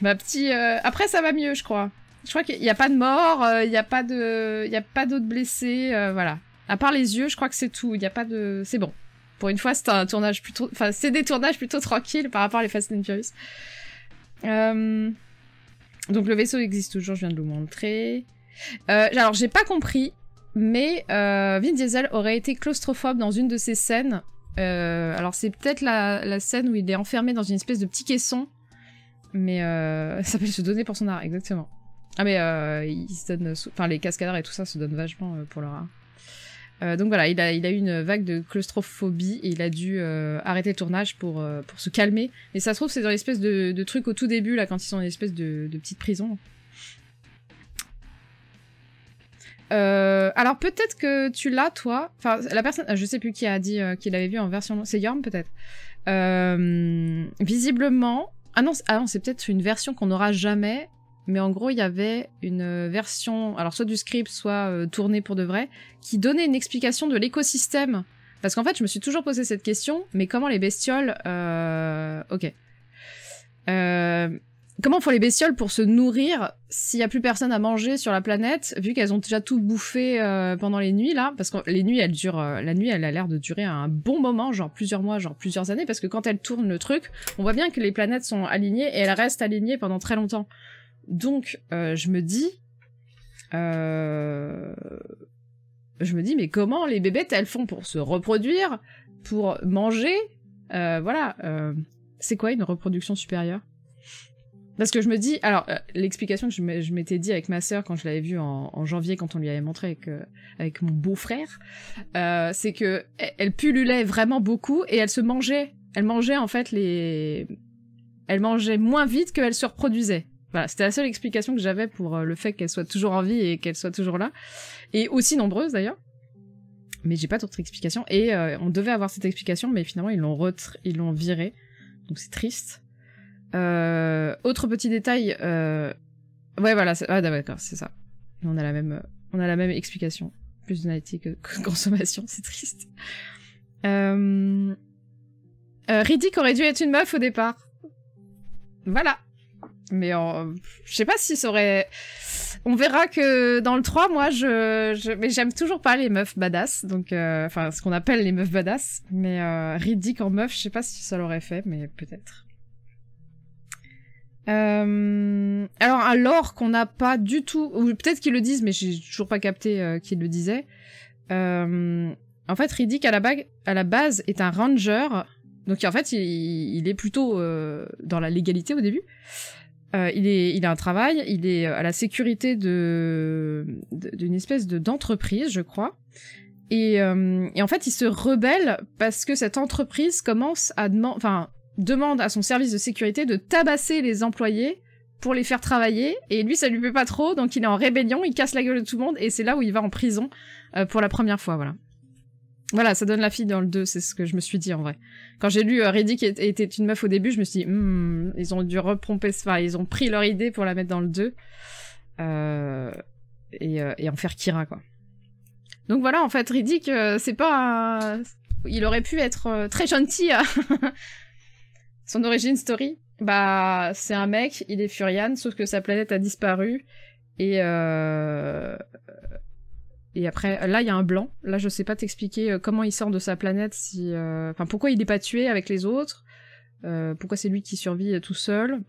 Ma petite... Après, ça va mieux, je crois. Je crois qu'il n'y a pas de mort, il n'y a pas d'autres blessés, voilà. À part les yeux, je crois que c'est tout. Il n'y a pas de... C'est bon. Pour une fois, c'est un tournage plutôt... Enfin, c'est des tournages plutôt tranquilles par rapport à les Fast and Furious. Donc le vaisseau existe toujours, je viens de vous montrer. Alors, j'ai pas compris, mais Vin Diesel aurait été claustrophobe dans une de ces scènes. Alors, c'est peut-être la scène où il est enfermé dans une espèce de petit caisson. Mais ça s'appelle se donner pour son art, exactement. Ah mais il se donne... Enfin, les cascadeurs et tout ça se donnent vachement pour leur art. Donc voilà, il a eu une vague de claustrophobie et il a dû arrêter le tournage pour se calmer. Et ça se trouve, c'est dans l'espèce de truc au tout début, là, quand ils sont dans une espèce de petite prison. Alors peut-être que tu l'as, toi. Enfin, la personne... Je sais plus qui a dit qu'il l'avait vu en version... C'est Yorm, peut-être. Visiblement... Ah non, c'est peut-être une version qu'on n'aura jamais... Mais en gros, il y avait une version, alors soit du script, soit tournée pour de vrai, qui donnait une explication de l'écosystème. Parce qu'en fait, je me suis toujours posé cette question, mais comment les bestioles... Ok. Comment font les bestioles pour se nourrir s'il n'y a plus personne à manger sur la planète, vu qu'elles ont déjà tout bouffé pendant les nuits, là? Parce que les nuits, elles durent... la nuit, elle a l'air de durer un bon moment, genre plusieurs mois, genre plusieurs années, parce que quand elles tournent le truc, on voit bien que les planètes sont alignées, et elles restent alignées pendant très longtemps. Donc, je me dis, mais comment les bébêtes, elles font pour se reproduire, pour manger, voilà. C'est quoi une reproduction supérieure? Parce que je me dis, alors, l'explication que je m'étais dit avec ma sœur quand je l'avais vue en janvier, quand on lui avait montré avec mon beau-frère, c'est que elle pullulait vraiment beaucoup et elle se mangeait. Elle mangeait, en fait, elle mangeait moins vite qu'elle se reproduisait. Voilà, c'était la seule explication que j'avais pour le fait qu'elle soit toujours en vie et qu'elle soit toujours là. Et aussi nombreuse, d'ailleurs. Mais j'ai pas d'autre explication. Et on devait avoir cette explication, mais finalement, ils l'ont virée. Donc c'est triste. Autre petit détail... Ouais, voilà. Ah, d'accord, c'est ça. On a la même explication. Plus d'analytique que consommation, c'est triste. Riddick aurait dû être une meuf au départ. Voilà. Mais je sais pas si ça aurait... On verra que dans le 3, moi, mais j'aime toujours pas les meufs badass, donc... Enfin, ce qu'on appelle les meufs badass. Mais Riddick en meuf, je sais pas si ça l'aurait fait, mais peut-être. Alors, un lore qu'on n'a pas du tout... Ou peut-être qu'ils le disent, mais j'ai toujours pas capté qu'ils le disaient. En fait, Riddick, à la base, est un ranger. Donc, en fait, il est plutôt dans la légalité au début. Il a un travail, il est à la sécurité d'une espèce d'entreprise, je crois. Et en fait, il se rebelle parce que cette entreprise commence à demande à son service de sécurité de tabasser les employés pour les faire travailler. Et lui, ça lui plaît pas trop, donc il est en rébellion, il casse la gueule de tout le monde, et c'est là où il va en prison pour la première fois, voilà. Voilà, ça donne la fille dans le 2, c'est ce que je me suis dit en vrai. Quand j'ai lu Riddick était une meuf au début, je me suis dit, ils ont dû ils ont pris leur idée pour la mettre dans le 2. Et en faire Kira, quoi. Donc voilà, en fait, Riddick, c'est pas il aurait pu être très gentil. Son origin story, bah c'est un mec, il est Furian, sauf que sa planète a disparu et après là il y a un blanc. Là je sais pas t'expliquer comment il sort de sa planète, si enfin pourquoi il est pas tué avec les autres, pourquoi c'est lui qui survit tout seul.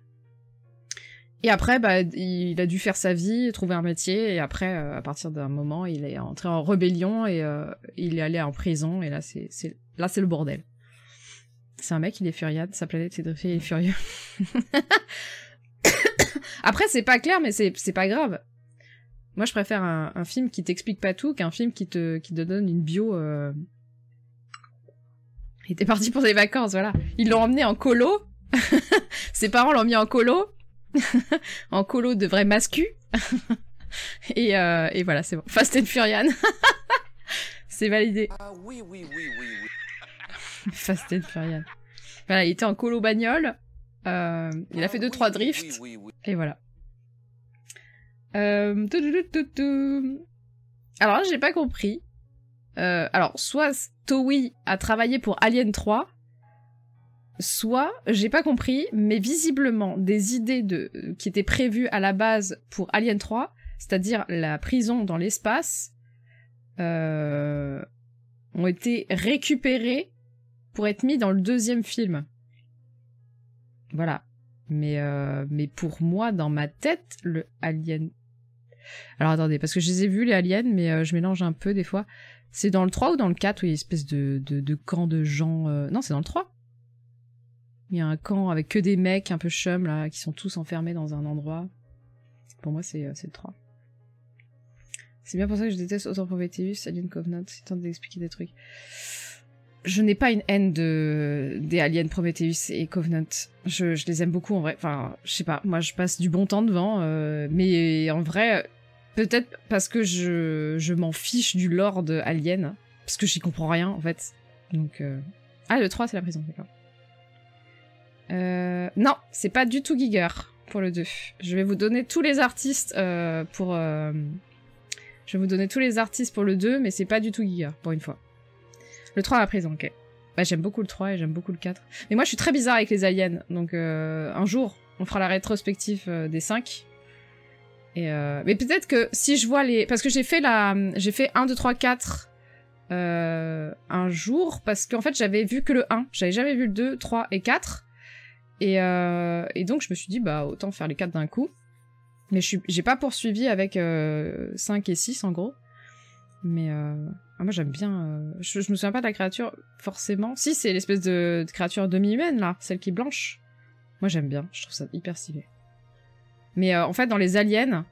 Et après, bah, il a dû faire sa vie, trouver un métier, et après, à partir d'un moment, il est entré en rébellion, et il est allé en prison, et là, c'est le bordel. C'est un mec, il est furieux, sa planète s'est driftée, il est furieux. Après, c'est pas clair, mais c'est pas grave. Moi, je préfère un film qui t'explique pas tout, qu'un film qui te donne une bio... Il était parti pour des vacances, voilà. Ils l'ont emmené en colo. Ses parents l'ont mis en colo. En colo de vrai mascu. et voilà, c'est bon. Fast and Furious. C'est validé. Ah oui. Fast and Furious. Voilà, il était en colo bagnole. Il a fait 2-3 drifts. Oui. Et voilà. Alors là, j'ai pas compris. Alors, soit Toei a travaillé pour Alien 3, soit, j'ai pas compris, mais visiblement, des idées qui étaient prévues à la base pour Alien 3, c'est-à-dire la prison dans l'espace, ont été récupérées pour être mis dans le deuxième film. Voilà. Mais pour moi, dans ma tête, le Alien... Alors attendez, parce que je les ai vus, les aliens, mais je mélange un peu des fois. C'est dans le 3 ou dans le 4 où il y a une espèce de camp de gens... Non, c'est dans le 3. Il y a un camp avec que des mecs un peu chums, là, qui sont tous enfermés dans un endroit. Pour moi, c'est le 3. C'est bien pour ça que je déteste autant Prometheus, Alien Covenant, c'est temps d'expliquer des trucs. Je n'ai pas une haine des Aliens Prometheus et Covenant. Je les aime beaucoup, en vrai. Enfin, je sais pas, moi, je passe du bon temps devant, mais en vrai... Peut-être parce que je m'en fiche du lore de Alien, parce que j'y comprends rien, en fait. Donc, Ah, le 3, c'est la prison, d'accord. Non, c'est pas du tout Giger, pour le 2. Je vais vous donner tous les artistes Je vais vous donner tous les artistes pour le 2, mais c'est pas du tout Giger, pour une fois. Le 3, la prison, ok. Bah, j'aime beaucoup le 3 et j'aime beaucoup le 4. Mais moi, je suis très bizarre avec les aliens, donc un jour, on fera la rétrospective des 5. Mais peut-être que si je vois les... Parce que j'ai fait 1, 2, 3, 4 un jour, parce qu'en fait j'avais vu que le 1, j'avais jamais vu le 2, 3 et 4, et donc je me suis dit bah autant faire les 4 d'un coup, mais j'ai pas poursuivi avec 5 et 6 en gros, mais moi j'aime bien... Je me souviens pas de la créature forcément, si c'est l'espèce de créature demi-humaine là, celle qui est blanche, moi j'aime bien, je trouve ça hyper stylé. Mais en fait, dans les aliens,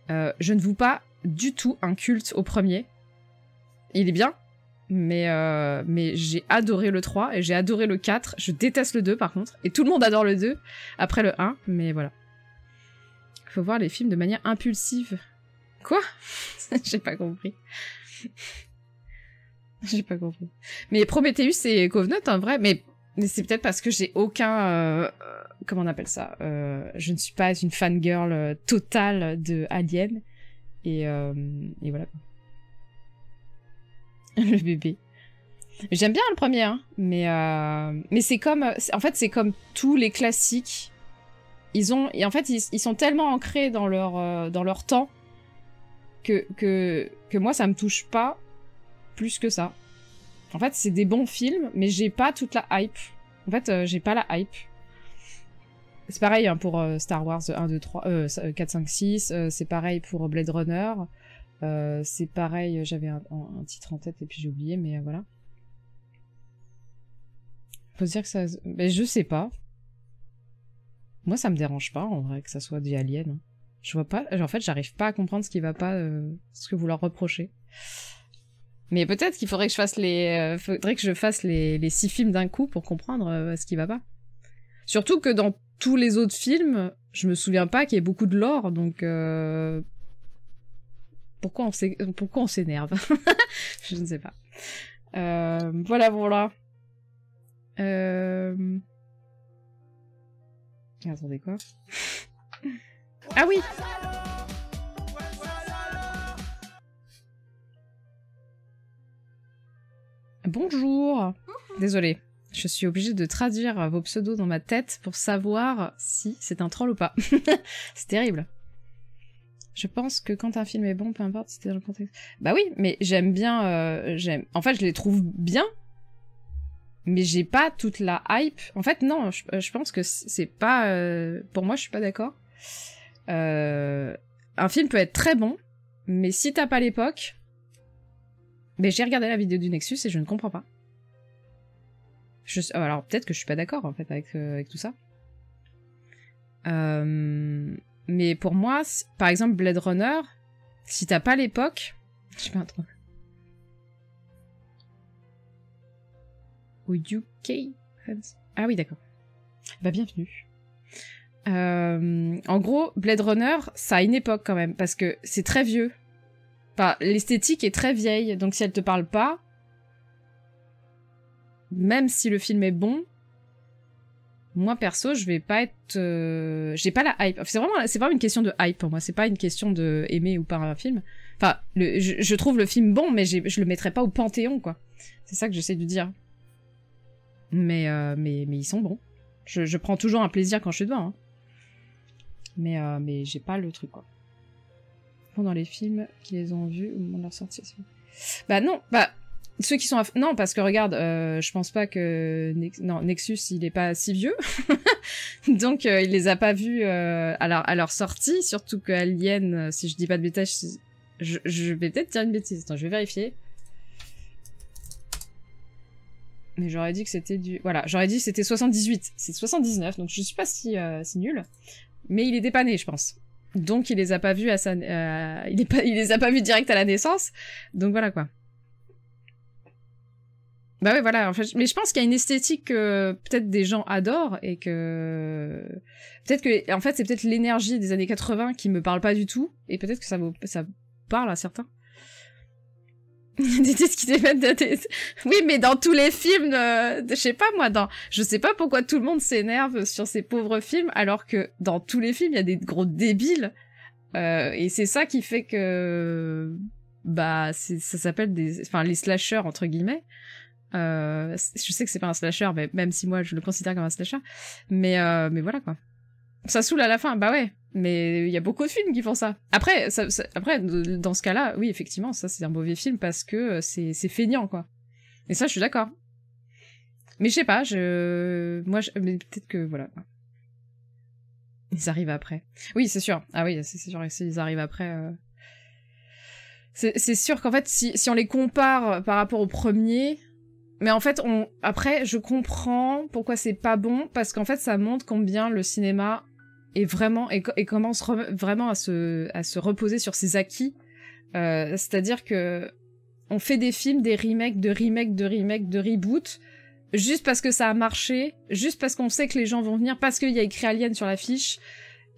je ne voue pas du tout un culte au premier. Il est bien, mais j'ai adoré le 3 et j'ai adoré le 4. Je déteste le 2 par contre. Et tout le monde adore le 2 après le 1, mais voilà. Il faut voir les films de manière impulsive. Quoi? J'ai pas compris. J'ai pas compris. Mais Prometheus et Covenant en vrai, mais c'est peut-être parce que j'ai aucun... comment on appelle ça, je ne suis pas une fangirl totale de Alien. Et voilà. Le bébé. J'aime bien le premier, hein, mais c'est comme... En fait, c'est comme tous les classiques. Et en fait, ils sont tellement ancrés dans leur temps que moi, ça me touche pas plus que ça. En fait, c'est des bons films, mais j'ai pas toute la hype. En fait, j'ai pas la hype. C'est pareil hein, pour Star Wars 1, 2, 3, 4, 5, 6. C'est pareil pour Blade Runner. C'est pareil, j'avais un titre en tête et puis j'ai oublié, mais voilà. Faut se dire que ça... Mais je sais pas. Moi, ça me dérange pas, en vrai, que ça soit des aliens. Je vois pas... En fait, j'arrive pas à comprendre ce qui va pas... ce que vous leur reprochez. Mais peut-être qu'il faudrait que je fasse les 6 films d'un coup pour comprendre ce qui va pas. Surtout que dans tous les autres films, je me souviens pas qu'il y ait beaucoup de lore, donc pourquoi on s'énerve? Je ne sais pas. Voilà. Attendez, quoi? Ah oui! Bonjour. Désolée, je suis obligée de traduire vos pseudos dans ma tête pour savoir si c'est un troll ou pas. C'est terrible. Je pense que quand un film est bon, peu importe si c'était dans le contexte... Bah oui, mais j'aime bien... En fait, je les trouve bien, mais j'ai pas toute la hype. En fait, non, je pense que c'est pas... Pour moi, je suis pas d'accord. Un film peut être très bon, mais si t'as pas l'époque... Mais j'ai regardé la vidéo du Nexus et je ne comprends pas. Alors, peut-être que je suis pas d'accord, en fait, avec tout ça. Mais pour moi, par exemple, Blade Runner, si t'as pas l'époque... Je sais pas un truc. Au UK? Ah oui, d'accord. Bah, bienvenue. En gros, Blade Runner, ça a une époque quand même, parce que c'est très vieux. Enfin, l'esthétique est très vieille, donc si elle te parle pas, même si le film est bon, moi perso, je vais pas être... j'ai pas la hype. C'est vraiment une question de hype pour moi, c'est pas une question de aimer ou pas un film. Enfin, je trouve le film bon, mais je le mettrais pas au panthéon, quoi. C'est ça que j'essaie de dire. Mais ils sont bons. Je prends toujours un plaisir quand je suis devant, hein. Mais j'ai pas le truc, quoi. Dans les films qui les ont vus au moment de leur sortie. Bah non, bah ceux qui sont... Non, parce que regarde, je pense pas que... Non, Nexus, il est pas si vieux. Donc, il les a pas vus à leur sortie, surtout que Alien, si je dis pas de bêtises, je vais peut-être dire une bêtise. Attends, je vais vérifier. Mais j'aurais dit que c'était du... Voilà, j'aurais dit que c'était 78. C'est 79, donc je suis pas si nulle. Mais il est dépanné, je pense. Donc il les a pas vus à sa... il les a pas vus direct à la naissance. Donc voilà, quoi. Bah ouais, voilà. En fait, mais je pense qu'il y a une esthétique que peut-être des gens adorent et que... Peut-être que... En fait, c'est peut-être l'énergie des années 80 qui me parle pas du tout. Et peut-être que ça parle à certains. Des titres qui démettent de tête. Oui, mais dans tous les films, je sais pas moi, je sais pas pourquoi tout le monde s'énerve sur ces pauvres films, alors que dans tous les films, il y a des gros débiles, et c'est ça qui fait que, bah, ça s'appelle les slashers, entre guillemets. Je sais que c'est pas un slasher, mais même si moi je le considère comme un slasher, mais voilà, quoi. Ça saoule à la fin, bah ouais. Mais il y a beaucoup de films qui font ça. Après, dans ce cas-là, oui, effectivement, ça c'est un mauvais film parce que c'est feignant, quoi. Et ça, je suis d'accord. Mais je sais pas, mais peut-être que, voilà. Ils arrivent après. Oui, c'est sûr. Ah oui, c'est sûr, ils arrivent après. C'est sûr qu'en fait, si on les compare par rapport au premier... Mais en fait, après, je comprends pourquoi c'est pas bon, parce qu'en fait, ça montre combien le cinéma est vraiment, et commence vraiment à se reposer sur ses acquis. C'est-à-dire que on fait des films, des remakes, de reboots, juste parce que ça a marché, juste parce qu'on sait que les gens vont venir, parce qu'il y a écrit Alien sur l'affiche,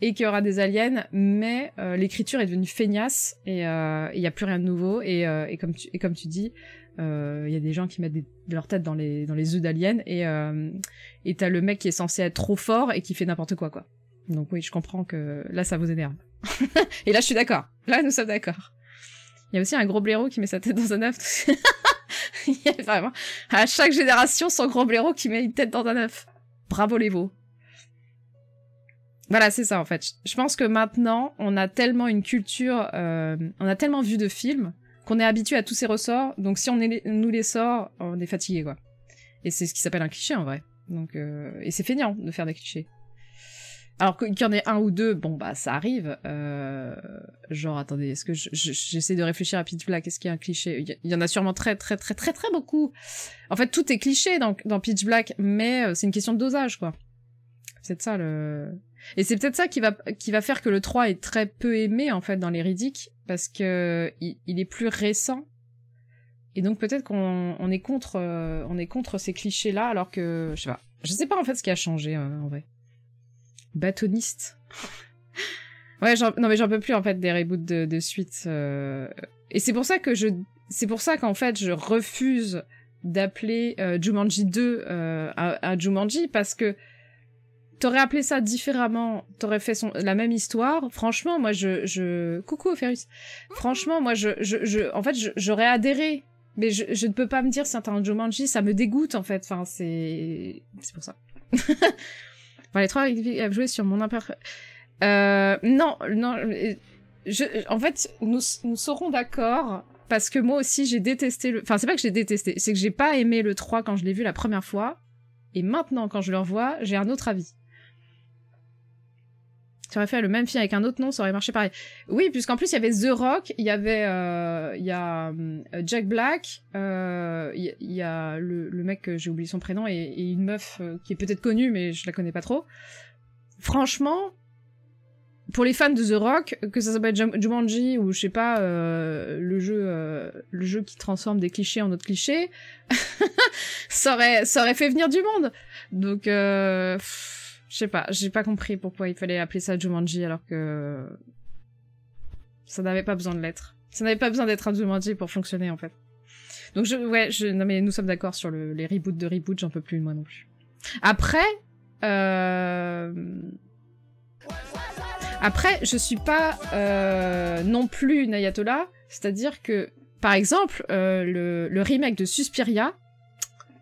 et qu'il y aura des aliens, mais l'écriture est devenue feignasse, et il y a plus rien de nouveau, et comme tu dis, il y a des gens qui mettent leur tête dans les œufs d'aliens, et t'as le mec qui est censé être trop fort et qui fait n'importe quoi. Donc oui, je comprends que là, ça vous énerve. Et là, je suis d'accord. Là, nous sommes d'accord. Il y a aussi un gros blaireau qui met sa tête dans un œuf. Il y a vraiment... À chaque génération, son gros blaireau qui met une tête dans un œuf. Bravo les veaux. Voilà, c'est ça, en fait. Je pense que maintenant, on a tellement une culture... on a tellement vu de films qu'on est habitué à tous ces ressorts. Donc si nous les sort, on est fatigué, quoi. Et c'est ce qui s'appelle un cliché, en vrai. Donc, et c'est feignant de faire des clichés. Alors qu'il y en ait un ou deux, bon bah ça arrive. Genre attendez, est-ce que j'essaie de réfléchir à Pitch Black, est-ce qu'il y a un cliché? Il y en a sûrement très beaucoup. En fait tout est cliché dans Pitch Black, mais c'est une question de dosage, quoi. C'est ça et c'est peut-être ça qui va faire que le 3 est très peu aimé en fait dans les Riddick, parce que il est plus récent. Et donc peut-être qu'on est contre ces clichés là, alors que je sais pas en fait ce qui a changé en vrai. Bâtonniste. Ouais, non mais j'en peux plus en fait des reboots de suite. Et c'est pour ça qu'en fait je refuse d'appeler Jumanji 2 un Jumanji, parce que t'aurais appelé ça différemment, t'aurais fait la même histoire. Franchement, moi coucou Ferus. Franchement, moi en fait j'aurais adhéré Mais je ne peux pas me dire c'est un Jumanji, ça me dégoûte en fait. Enfin, c'est pour ça. Enfin, les 3 à jouer sur mon non, en fait, nous serons d'accord, parce que moi aussi, j'ai détesté le... Enfin, c'est pas que j'ai détesté, c'est que j'ai pas aimé le 3 quand je l'ai vu la première fois, et maintenant, quand je le revois, j'ai un autre avis. Tu aurais fait le même film avec un autre nom, ça aurait marché pareil. Oui, puisqu'en plus, il y avait The Rock, il y avait... il y a Jack Black, il y a le mec, j'ai oublié son prénom, et une meuf qui est peut-être connue, mais je la connais pas trop. Franchement... Pour les fans de The Rock, que ça s'appelle Jumanji ou je sais pas, le jeu qui transforme des clichés en autres clichés, ça aurait fait venir du monde. Donc, je sais pas, j'ai pas compris pourquoi il fallait appeler ça Jumanji alors que ça n'avait pas besoin de l'être. Ça n'avait pas besoin d'être un Jumanji pour fonctionner en fait. Donc non mais nous sommes d'accord sur les reboots de reboot, j'en peux plus moi non plus. Après, je suis pas non plus une ayatollah, c'est-à-dire que, par exemple, le remake de Suspiria,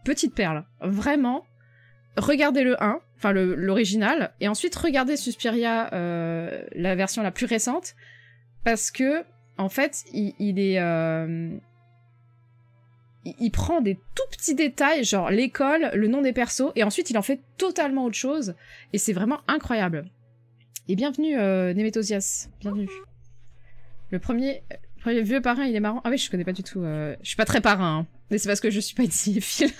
petite perle, vraiment, regardez le 1, enfin l'original, et ensuite regardez Suspiria, la version la plus récente, parce que, en fait, il prend des tout petits détails, genre l'école, le nom des persos, et ensuite il en fait totalement autre chose, et c'est vraiment incroyable. Et bienvenue, Nemetosias. Bienvenue. Le premier vieux parrain, il est marrant. Ah oui, je connais pas du tout. Je suis pas très parrain, hein. Mais c'est parce que je suis pas une cinéphile.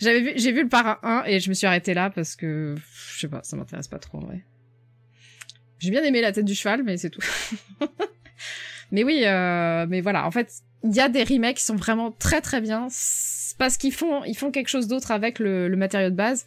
J'ai vu le parrain 1 et je me suis arrêtée là parce que... Je sais pas, ça m'intéresse pas trop, en vrai. J'ai bien aimé la tête du cheval, mais c'est tout. Mais oui, mais voilà. En fait, il y a des remakes qui sont vraiment très très bien. Parce qu'ils font quelque chose d'autre avec le matériau de base.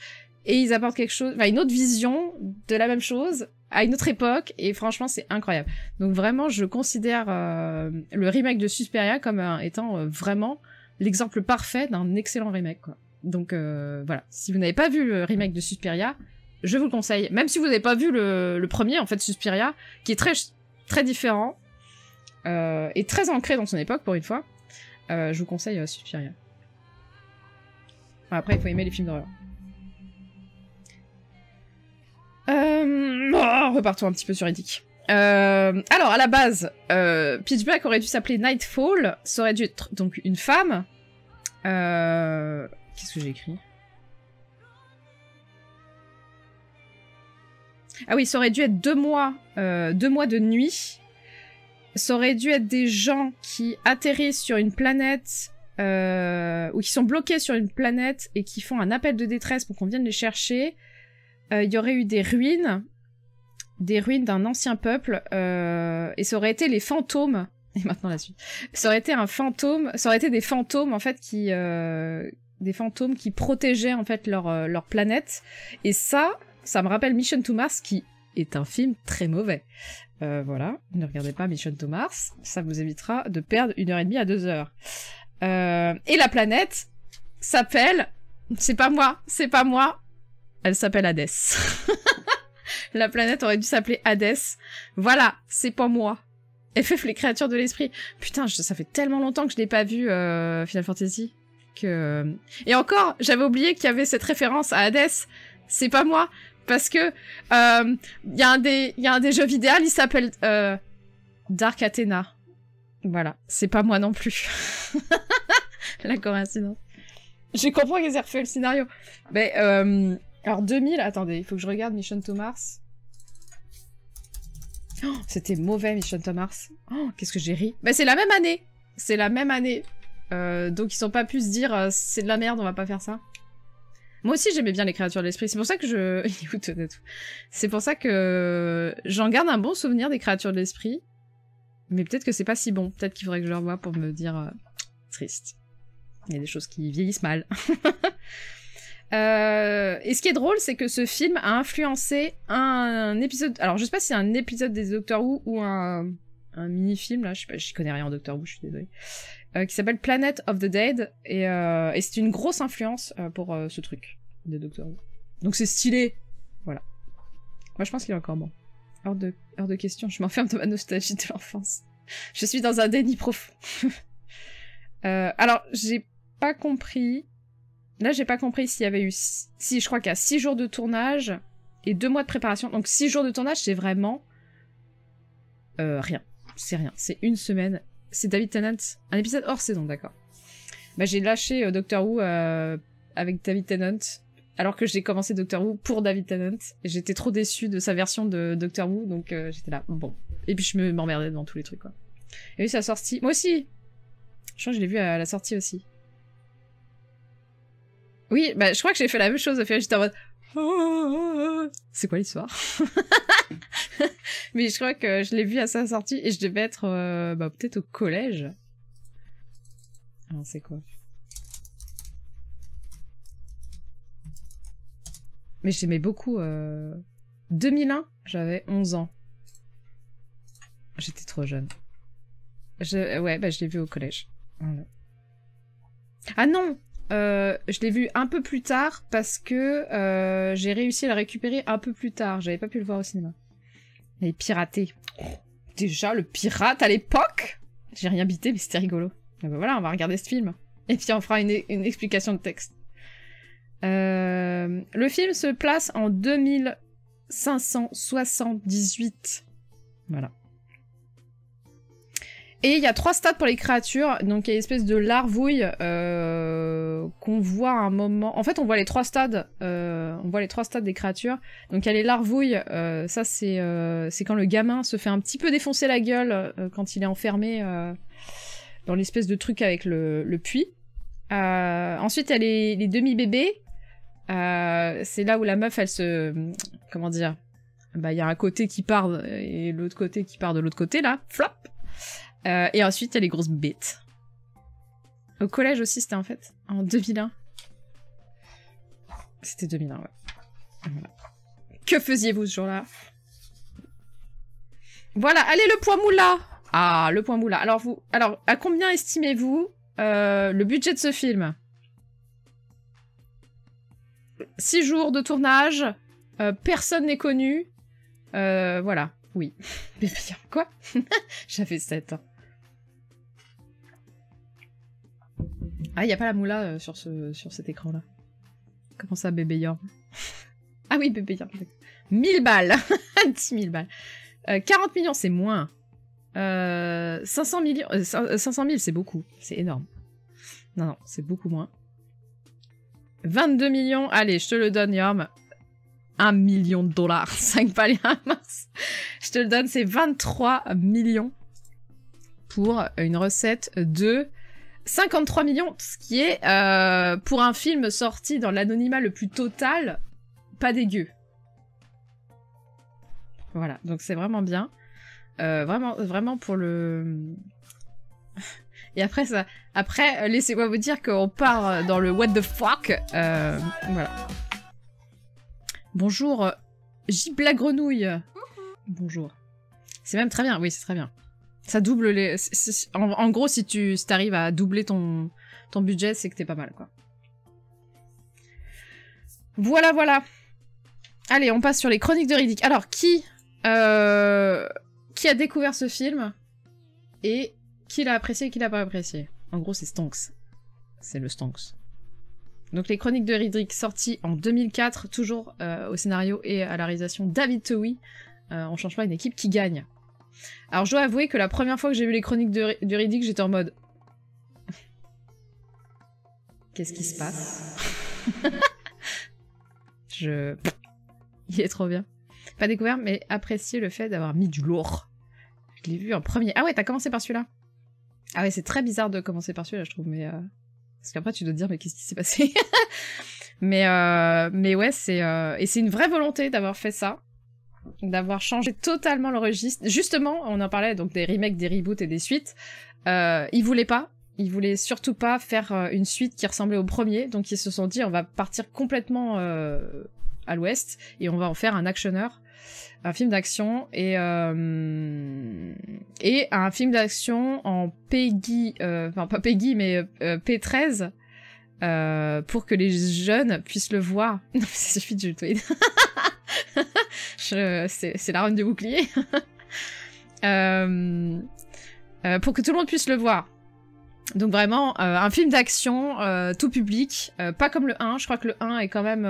Et ils apportent quelque chose, enfin une autre vision de la même chose à une autre époque, et franchement c'est incroyable. Donc vraiment je considère le remake de Suspiria comme étant vraiment l'exemple parfait d'un excellent remake, quoi. Donc voilà, si vous n'avez pas vu le remake de Suspiria, je vous le conseille. Même si vous n'avez pas vu le premier, en fait, Suspiria, qui est très, très différent, et très ancré dans son époque, pour une fois, je vous conseille Suspiria. Après, il faut aimer les films d'horreur. Repartons un petit peu sur Eddick. Alors, à la base, Pitch Black aurait dû s'appeler Nightfall, ça aurait dû être donc une femme. Qu'est-ce que j'ai écrit? Ah oui, ça aurait dû être 2 mois de nuit. Ça aurait dû être des gens qui atterrissent sur une planète, ou qui sont bloqués sur une planète et qui font un appel de détresse pour qu'on vienne les chercher. Il y aurait eu des ruines d'un ancien peuple, et ça aurait été les fantômes. Et maintenant la suite. Ça aurait été un fantôme, ça aurait été des fantômes en fait qui protégeaient en fait leur planète. Et ça me rappelle Mission to Mars, qui est un film très mauvais. Voilà, ne regardez pas Mission to Mars, ça vous évitera de perdre 1h30 à 2h. Et la planète s'appelle, c'est pas moi, elle s'appelle Hadès. La planète aurait dû s'appeler Hadès. Voilà, c'est pas moi. FF les créatures de l'esprit. Putain, ça fait tellement longtemps que je l'ai pas vu Final Fantasy que... Et encore, j'avais oublié qu'il y avait cette référence à Hadès. C'est pas moi, parce que y a un des jeux vidéo, il s'appelle Dark Athena. Voilà, c'est pas moi non plus. La coïncidence. Je comprends qu'ils aient refait le scénario. Mais alors 2000, attendez, il faut que je regarde Mission to Mars. Oh, c'était mauvais Mission to Mars. Oh, qu'est-ce que j'ai ri. Bah c'est la même année. C'est la même année. Donc ils sont pas pu se dire c'est de la merde, on va pas faire ça. Moi aussi j'aimais bien les créatures de l'esprit. C'est pour ça que c'est pour ça que j'en garde un bon souvenir des créatures de l'esprit. Mais peut-être que c'est pas si bon. Peut-être qu'il faudrait que je le revoie pour me dire triste. Il y a des choses qui vieillissent mal. Et ce qui est drôle, c'est que ce film a influencé un épisode... Alors, je sais pas si c'est un épisode des Doctor Who ou un mini-film, là, je sais pas, j'y connais rien en Doctor Who, je suis désolée, qui s'appelle Planet of the Dead, et c'est une grosse influence pour ce truc de Doctor Who. Donc c'est stylé, voilà. Moi, je pense qu'il est encore bon. Hors de question, je m'enferme dans ma nostalgie de l'enfance. Je suis dans un déni profond. Alors, j'ai pas compris... Là, j'ai pas compris s'il y avait eu... Si, je crois qu'il y a 6 jours de tournage et 2 mois de préparation. Donc 6 jours de tournage, c'est vraiment... rien. C'est rien. C'est une semaine. C'est David Tennant. Un épisode hors saison, d'accord. Bah, j'ai lâché Doctor Who avec David Tennant, alors que j'ai commencé Doctor Who pour David Tennant. Et j'étais trop déçue de sa version de Doctor Who, donc j'étais là, bon. Et puis je m'emmerdais devant tous les trucs, quoi. Et oui, ça a sorti... Moi aussi. Je crois que je l'ai vu à la sortie aussi. Oui, bah je crois que j'ai fait la même chose. J'étais en mode... C'est quoi l'histoire? Mais je crois que je l'ai vu à sa sortie et je devais être bah, peut-être au collège. Alors c'est quoi? Mais j'aimais beaucoup... 2001, j'avais 11 ans. J'étais trop jeune. Ouais, bah je l'ai vu au collège. Voilà. Ah non! Je l'ai vu un peu plus tard parce que j'ai réussi à le récupérer un peu plus tard. J'avais pas pu le voir au cinéma. Il est piraté. Déjà, le pirate à l'époque? J'ai rien bité, mais c'était rigolo. Et ben voilà, on va regarder ce film. Et puis on fera une explication de texte. Le film se place en 2578. Voilà. Et il y a 3 stades pour les créatures. Donc il y a une espèce de larvouille qu'on voit à un moment. En fait, on voit les 3 stades. On voit les 3 stades des créatures. Donc il y a les larvouilles. Ça, c'est quand le gamin se fait un petit peu défoncer la gueule quand il est enfermé dans l'espèce de truc avec le puits. Ensuite, il y a les demi-bébés. C'est là où la meuf, elle se... Comment dire? Bah, il y a un côté qui part et l'autre côté qui part de l'autre côté, là. Flop! Et ensuite, il y a les grosses bêtes. Au collège aussi, c'était en fait en 2001. C'était 2001, ouais. Voilà. Que faisiez-vous ce jour-là? Voilà, allez, le point moula! Ah, le point moula. Alors, à combien estimez-vous le budget de ce film? 6 jours de tournage, personne n'est connu. Voilà, oui. Bébé Young, quoi? J'avais 7 ans. Ah, il n'y a pas la moula sur cet écran-là. Comment ça, Bébé Young? Ah oui, Bébé Young. 1000 balles. 10 000 balles. 40 millions, c'est moins. 500 millions... 500 000, c'est beaucoup. C'est énorme. Non, c'est beaucoup moins. 22 millions, allez, je te le donne, Yorm. 1 million de dollars. 5 paliers, mince. Je te le donne, c'est 23 millions pour une recette de 53 millions, ce qui est, pour un film sorti dans l'anonymat le plus total, pas dégueu. Voilà, donc c'est vraiment bien. Vraiment pour le... Et après, laissez-moi vous dire qu'on part dans le what the fuck. Voilà. Bonjour, Gibla Grenouille. Bonjour. C'est même très bien, oui, c'est très bien. Ça double les... En gros, si t'arrives à doubler ton budget, c'est que t'es pas mal, quoi. Voilà, voilà. Allez, on passe sur les chroniques de Riddick. Alors, qui a découvert ce film et qui l'a apprécié et qui l'a pas apprécié? En gros, c'est Stonks. C'est le Stonks. Donc les chroniques de Riddick, sorties en 2004, toujours au scénario et à la réalisation David Towie. On change pas, une équipe qui gagne. Alors je dois avouer que la première fois que j'ai vu les chroniques de Riddick, j'étais en mode... Qu'est-ce qui se passe? Il est trop bien. Pas découvert, mais apprécié le fait d'avoir mis du lourd. Je l'ai vu en premier. Ah ouais, t'as commencé par celui-là? Ah ouais, c'est très bizarre de commencer par celui-là, je trouve, mais... Parce qu'après, tu dois te dire, mais qu'est-ce qui s'est passé? mais ouais, c'est... Et c'est une vraie volonté d'avoir fait ça. D'avoir changé totalement le registre. Justement, on en parlait, donc des remakes, des reboots et des suites. Ils voulaient pas. Ils voulaient surtout pas faire une suite qui ressemblait au premier. Donc ils se sont dit, on va partir complètement à l'ouest et on va en faire un actionneur. Un film d'action et un film d'action en Peggy, enfin pas Peggy mais P13 pour que les jeunes puissent le voir. Non, c'est suffit de Jules Tweed. C'est la reine du bouclier. pour que tout le monde puisse le voir. Donc vraiment, un film d'action, tout public, pas comme le 1, je crois que le 1 est quand même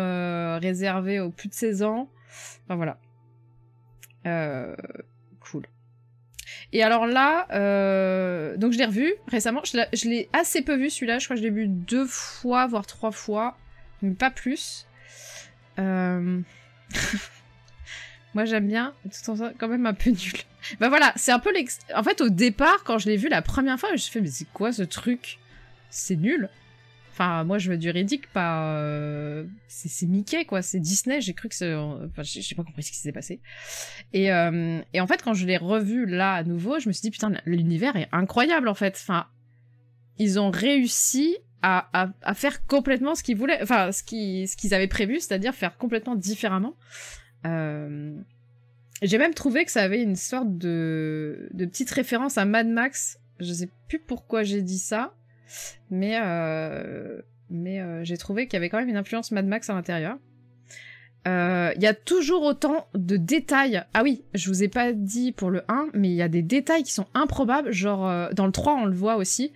réservé aux plus de 16 ans. Enfin voilà. Cool. Et alors là, donc je l'ai revu récemment, je l'ai assez peu vu celui-là, je crois que je l'ai vu 2 fois, voire 3 fois, mais pas plus. Moi j'aime bien, tout en ça, quand même un peu nul. Bah voilà, c'est un peu en fait au départ, quand je l'ai vu la première fois, je me suis fait mais c'est quoi ce truc? C'est nul. Enfin, moi je veux du Riddick, pas... C'est Mickey quoi, c'est Disney, j'ai cru que c'est... Enfin, j'ai pas compris ce qui s'était passé. Et en fait, quand je l'ai revu là à nouveau, je me suis dit putain, l'univers est incroyable en fait. Enfin, ils ont réussi à faire complètement ce qu'ils voulaient, enfin ce qu'ils avaient prévu, c'est-à-dire faire complètement différemment. J'ai même trouvé que ça avait une sorte de petite référence à Mad Max. Je sais plus pourquoi j'ai dit ça, mais j'ai trouvé qu'il y avait quand même une influence Mad Max à l'intérieur. Il y a toujours autant de détails. Ah oui, je vous ai pas dit pour le 1, mais il y a des détails qui sont improbables, genre dans le 3 on le voit aussi.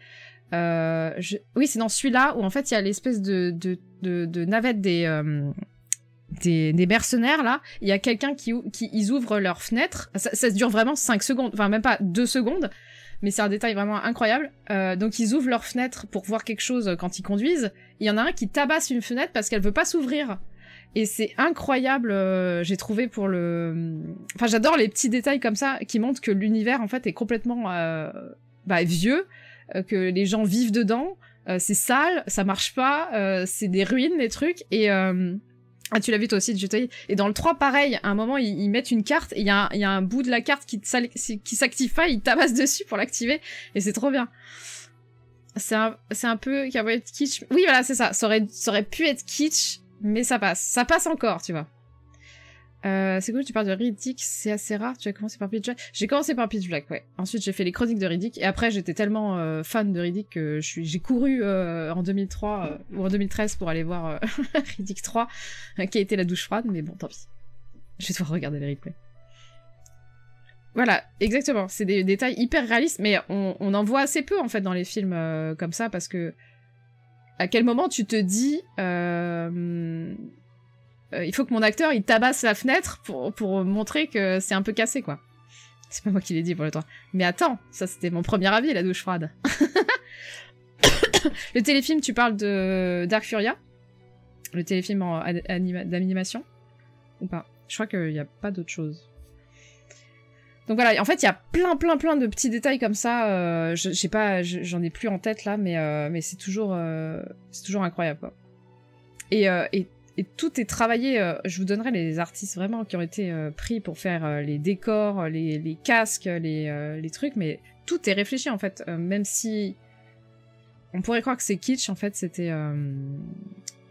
Oui, c'est dans celui-là où en fait il y a l'espèce de navette des mercenaires là, il y a quelqu'un qui ils ouvrent leur fenêtre, ça dure vraiment 5 secondes, enfin même pas 2 secondes, mais c'est un détail vraiment incroyable. Donc ils ouvrent leur fenêtre pour voir quelque chose quand ils conduisent, il y en a un qui tabasse une fenêtre parce qu'elle veut pas s'ouvrir. Et c'est incroyable, j'ai trouvé pour le... Enfin j'adore les petits détails comme ça qui montrent que l'univers en fait est complètement vieux, que les gens vivent dedans, c'est sale, ça marche pas, c'est des ruines les trucs, et... Ah, tu l'as vu toi aussi, et dans le 3, pareil, à un moment, ils mettent une carte, et il y a un bout de la carte qui s'active pas, ils tabassent dessus pour l'activer, et c'est trop bien. C'est un peu qui va être kitsch. Oui, voilà, c'est ça. Ça aurait pu être kitsch, mais ça passe. Ça passe encore, tu vois. C'est cool, tu parles de Riddick, c'est assez rare. Tu as commencé par Pitch Black. J'ai commencé par Pitch Black, ouais. Ensuite, j'ai fait les chroniques de Riddick, et après, j'étais tellement fan de Riddick que j'ai couru en 2003 ou en 2013 pour aller voir Riddick 3, qui a été la douche froide, mais bon, tant pis. Je vais devoir regarder les replays. Voilà, exactement. C'est des détails hyper réalistes, mais on en voit assez peu, en fait, dans les films comme ça, parce que à quel moment tu te dis... il faut que mon acteur, il tabasse la fenêtre pour montrer que c'est un peu cassé, quoi. C'est pas moi qui l'ai dit pour le temps. Mais attends, ça c'était mon premier avis, la douche froide. Le téléfilm, tu parles de Dark Furia? Le téléfilm d'animation? Ou pas? Je crois qu'il n'y a pas d'autre chose. Donc voilà, en fait, il y a plein de petits détails comme ça. J'en ai plus en tête là, mais c'est toujours incroyable, quoi. Et tout est travaillé, je vous donnerai les artistes vraiment qui ont été pris pour faire les décors, les casques, les trucs, mais tout est réfléchi en fait, même si on pourrait croire que c'est kitsch, en fait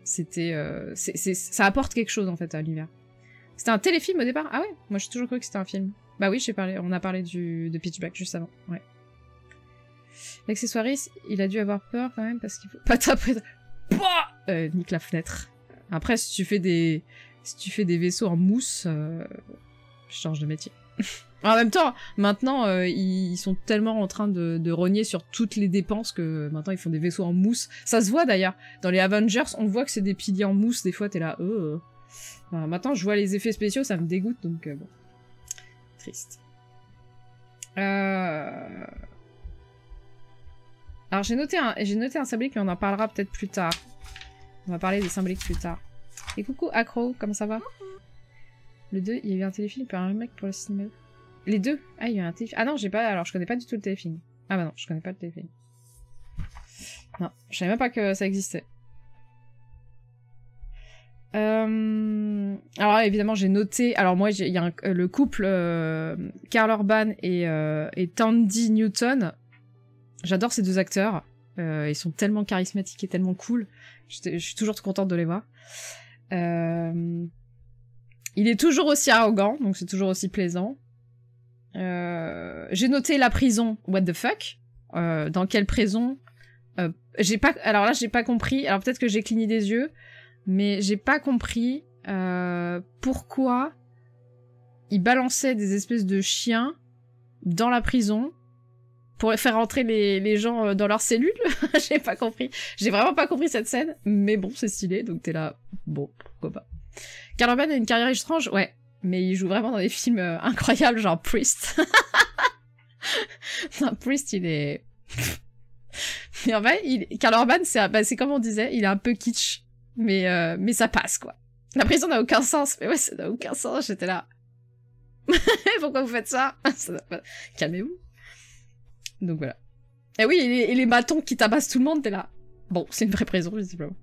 ça apporte quelque chose en fait à l'univers. C'était un téléfilm au départ? Ah ouais, moi j'ai toujours cru que c'était un film. Bah oui, on a parlé de Pitch Black juste avant, ouais. L'accessoiriste, il a dû avoir peur quand même parce qu'il faut pas taper... nique la fenêtre. Après, si tu fais des vaisseaux en mousse, je change de métier. En même temps, maintenant, ils sont tellement en train de rogner sur toutes les dépenses que maintenant ils font des vaisseaux en mousse. Ça se voit d'ailleurs. Dans les Avengers, on voit que c'est des piliers en mousse. Des fois, t'es là, Enfin, maintenant, je vois les effets spéciaux, ça me dégoûte, donc bon. Triste. Alors, j'ai noté un symbolique, mais on en parlera peut-être plus tard. On va parler des symboliques plus tard. Et coucou Acro, comment ça va? Le 2, il y a eu un téléfilm et un remake pour le cinéma. Les deux? Ah, il y a eu un téléfilm. Ah non, alors je connais pas du tout le téléfilm. Ah bah non, je connais pas le téléfilm. Non, je savais même pas que ça existait. Alors évidemment, j'ai noté... Alors moi, il y a le couple Karl Urban et Tandy Newton. J'adore ces deux acteurs. Ils sont tellement charismatiques et tellement cool. Je suis toujours contente de les voir. Il est toujours aussi arrogant, donc c'est toujours aussi plaisant. J'ai noté la prison. What the fuck? Dans quelle prison? Alors là, j'ai pas compris. Alors peut-être que j'ai cligné des yeux, mais j'ai pas compris pourquoi ils balançaient des espèces de chiens dans la prison pour faire rentrer les gens dans leurs cellules. J'ai pas compris. J'ai vraiment pas compris cette scène, mais bon, c'est stylé, donc t'es là, bon, pourquoi pas. Karl Urban a une carrière étrange, ouais, mais il joue vraiment dans des films incroyables, genre Priest. Non, Priest, il est... Mais en fait, Karl Urban, c'est comme on disait, il est un peu kitsch, mais ça passe, quoi. La prison n'a aucun sens, mais ouais, ça n'a aucun sens, j'étais là. Pourquoi vous faites ça, pas... Calmez-vous. Donc voilà. Et oui, et les bâtons qui tabassent tout le monde, t'es là. Bon, c'est une vraie prison, visiblement.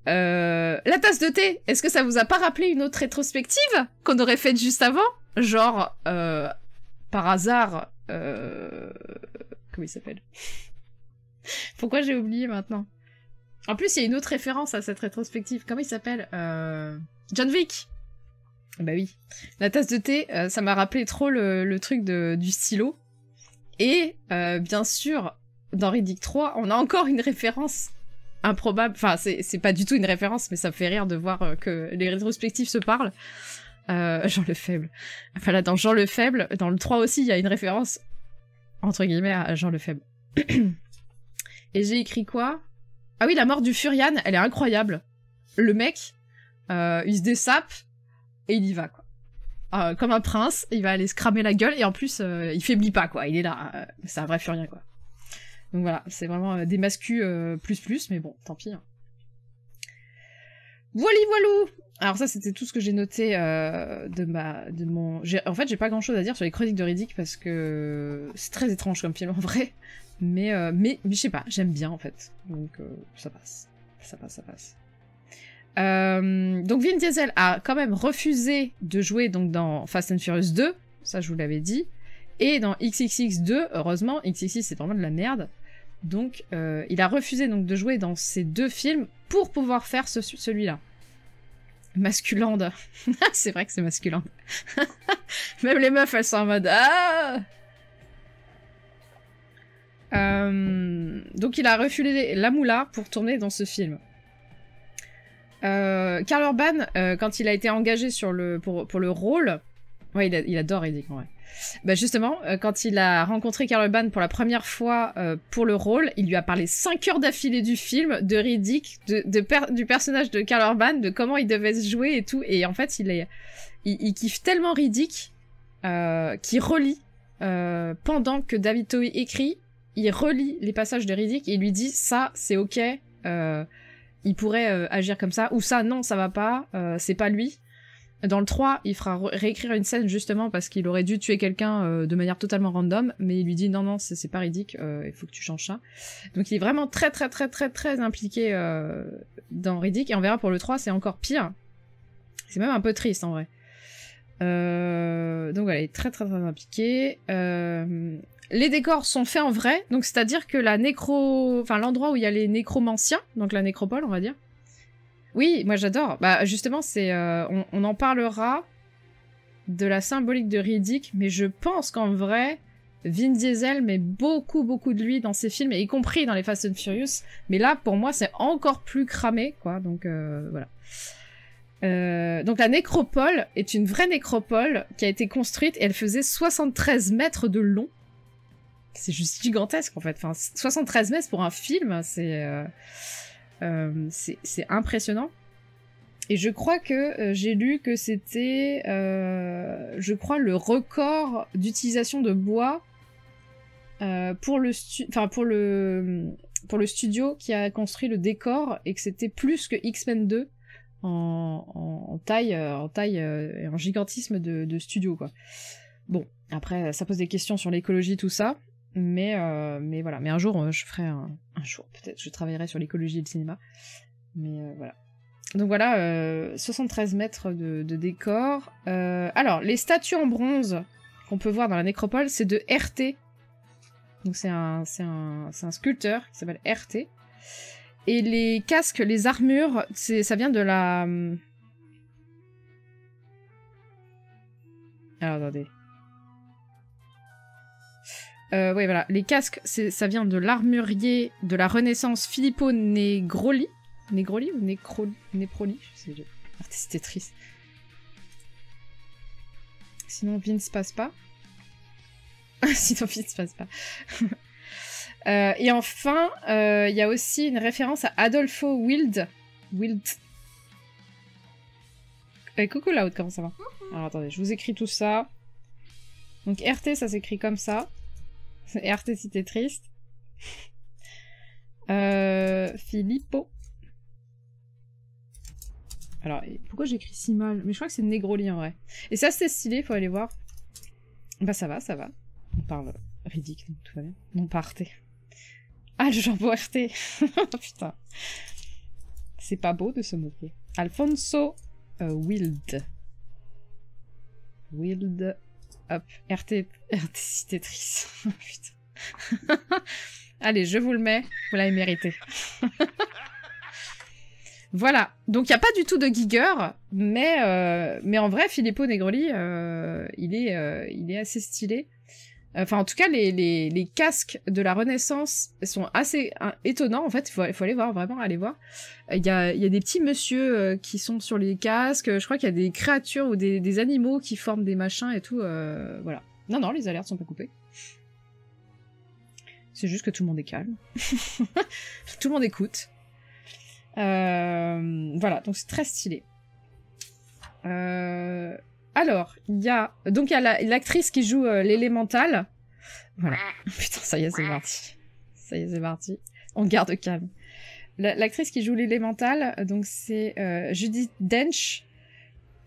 La tasse de thé, est-ce que ça vous a pas rappelé une autre rétrospective qu'on aurait faite juste avant? Genre, par hasard... Comment il s'appelle? Pourquoi j'ai oublié maintenant? En plus, il y a une autre référence à cette rétrospective. Comment il s'appelle? John Wick. Bah oui. La tasse de thé, ça m'a rappelé trop le truc du stylo. Et, bien sûr, dans Riddick 3, on a encore une référence improbable. Enfin, c'est pas du tout une référence, mais ça me fait rire de voir que les rétrospectives se parlent. Jean Lefaible. Enfin là, dans Jean Lefaible, dans le 3 aussi, il y a une référence, entre guillemets, à Jean Lefaible. Et j'ai écrit quoi? Ah oui, la mort du Furian, elle est incroyable. Le mec, il se dessape, et il y va, quoi. Comme un prince, il va aller se cramer la gueule, et en plus, il faiblit pas, quoi. Il est là, c'est un vrai Furien, quoi. Donc voilà, c'est vraiment des mascus plus, mais bon, tant pis. Hein. Voilou. Alors ça, c'était tout ce que j'ai noté de mon... En fait, j'ai pas grand-chose à dire sur les chroniques de Riddick parce que c'est très étrange comme film en vrai. Mais je sais pas, j'aime bien en fait. Donc ça passe. Ça passe. Donc Vin Diesel a quand même refusé de jouer donc dans Fast and Furious 2. Ça, je vous l'avais dit. Et dans XXX 2, heureusement, XXX c'est vraiment de la merde. Donc il a refusé donc de jouer dans ces deux films pour pouvoir faire celui-là. Masculande. C'est vrai que c'est masculin. Même les meufs, elles sont en mode ah. Donc il a refusé la moula pour tourner dans ce film. Karl Urban, quand il a été engagé pour le rôle, ouais, il adore Riddick, ouais. Bah justement, quand il a rencontré Karl Urban pour la première fois pour le rôle, il lui a parlé 5 heures d'affilée du film, de Riddick, du personnage de Karl Urban, de comment il devait se jouer et tout. Et en fait, il kiffe tellement Riddick qu'il relit, pendant que David Towie écrit, il relit les passages de Riddick et il lui dit « ça, c'est ok, il pourrait agir comme ça » ou « ça, non, ça va pas, c'est pas lui ». Dans le 3, il fera réécrire une scène justement parce qu'il aurait dû tuer quelqu'un de manière totalement random, mais il lui dit non, c'est pas Riddick, il faut que tu changes ça. Donc il est vraiment très impliqué dans Riddick, et on verra pour le 3, c'est encore pire. C'est même un peu triste en vrai. Donc voilà, il est très impliqué. Les décors sont faits en vrai, donc c'est-à-dire que l'endroit où il y a les nécromanciens, donc la nécropole on va dire, oui, moi j'adore. Bah justement, on en parlera de la symbolique de Riddick, mais je pense qu'en vrai, Vin Diesel met beaucoup de lui dans ses films, y compris dans les Fast and Furious. Mais là, pour moi, c'est encore plus cramé, quoi. Donc voilà. Donc la nécropole est une vraie nécropole qui a été construite et elle faisait 73 mètres de long. C'est juste gigantesque en fait. Enfin, 73 mètres pour un film, c'est impressionnant. Et je crois que j'ai lu que c'était, je crois, le record d'utilisation de bois pour le studio qui a construit le décor, et que c'était plus que X-Men 2 en taille et en gigantisme de studio, quoi. Bon, après, ça pose des questions sur l'écologie, tout ça. Mais voilà, mais un jour je ferai un jour, peut-être je travaillerai sur l'écologie et le cinéma, mais voilà. Donc voilà, 73 mètres de décor. Alors, les statues en bronze qu'on peut voir dans la nécropole, c'est de RT. Donc c'est un sculpteur qui s'appelle RT. Et les casques, les armures, ça vient de la... Alors attendez. Oui, voilà. Les casques, ça vient de l'armurier de la Renaissance Filippo Negroli. Negroli ou Neproli? Je sais, c'était triste. Sinon, Vince passe pas. Sinon, il se passe pas. Et enfin, il y a aussi une référence à Adolfo Wild. Coucou Loud, comment ça va? Alors attendez, je vous écris tout ça. Donc RT, ça s'écrit comme ça. RT si t'es triste. Filippo. Alors, pourquoi j'écris si mal? Mais je crois que c'est Negroli en vrai. Et ça, c'est stylé, faut aller voir. Bah ça va, ça va. On parle ridicule, donc tout va bien. Non, pas RT. Ah, le jambon RT. Putain. C'est pas beau de se moquer. Alfonso Wild. Wild. Hop. RT si t'es triste. Putain. Allez, je vous le mets. Vous l'avez mérité. Voilà. Donc, il n'y a pas du tout de Giger, mais en vrai, Filippo Negroli, il est assez stylé. Enfin, en tout cas, les casques de la Renaissance sont assez étonnants. En fait, il faut aller voir, vraiment, aller voir. Il y a des petits monsieur qui sont sur les casques. Je crois qu'il y a des créatures ou des animaux qui forment des machins et tout. Voilà. Non, les alertes sont pas coupées. C'est juste que tout le monde est calme. Tout le monde écoute. Voilà, donc c'est très stylé. Alors, il y a l'actrice qui joue l'élémental. Voilà. Putain, ça y est, c'est parti. Ça y est, c'est parti. On garde calme. L'actrice qui joue l'élémental, donc c'est Judi Dench.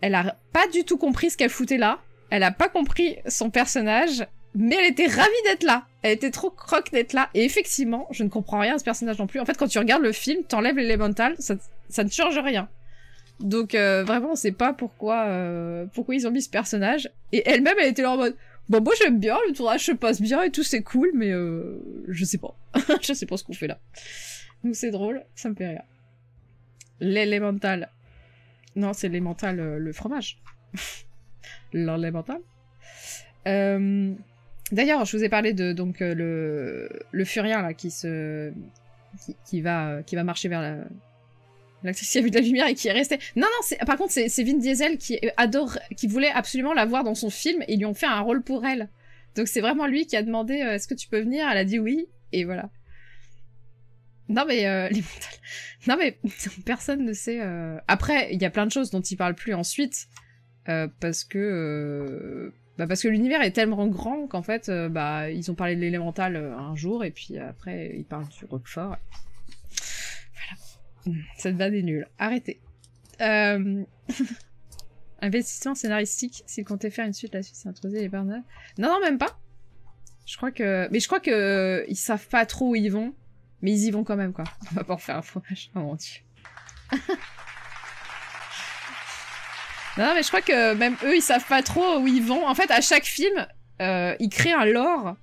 Elle a pas du tout compris ce qu'elle foutait là. Elle a pas compris son personnage, mais elle était ravie d'être là. Elle était trop croque d'être là. Et effectivement, je ne comprends rien à ce personnage non plus. En fait, quand tu regardes le film, t'enlèves l'élémental, ça ne change rien. Donc vraiment, on sait pas pourquoi ils ont mis ce personnage. Et elle-même, elle était là en mode bon, moi j'aime bien, le tournage se passe bien et tout, c'est cool, mais je sais pas. Je sais pas ce qu'on fait là. Donc c'est drôle, ça me fait rire. L'élémental. Non, c'est l'élémental, le fromage. L'élémental. D'ailleurs, je vous ai parlé de donc le furien là qui va marcher vers l'actrice qui a vu de la lumière et qui est restée. Non, par contre, c'est Vin Diesel qui voulait absolument la voir dans son film et ils lui ont fait un rôle pour elle. Donc c'est vraiment lui qui a demandé est-ce que tu peux venir? Elle a dit oui et voilà. Non mais les mentales. Non mais personne ne sait. Après, il y a plein de choses dont il parle plus ensuite parce que l'univers est tellement grand qu'en fait, ils ont parlé de l'élémental un jour et puis après ils parlent du Roquefort. Cette vanne est nulle. Arrêtez. Investissement scénaristique. S'il comptait faire une suite, la suite c'est introduit les barnages. Non, même pas. Je crois que ils savent pas trop où ils vont, mais ils y vont quand même, quoi. On va pas en faire un fromage. Oh mon dieu. Non, mais je crois que même eux, ils savent pas trop où ils vont. En fait, à chaque film, ils créent un lore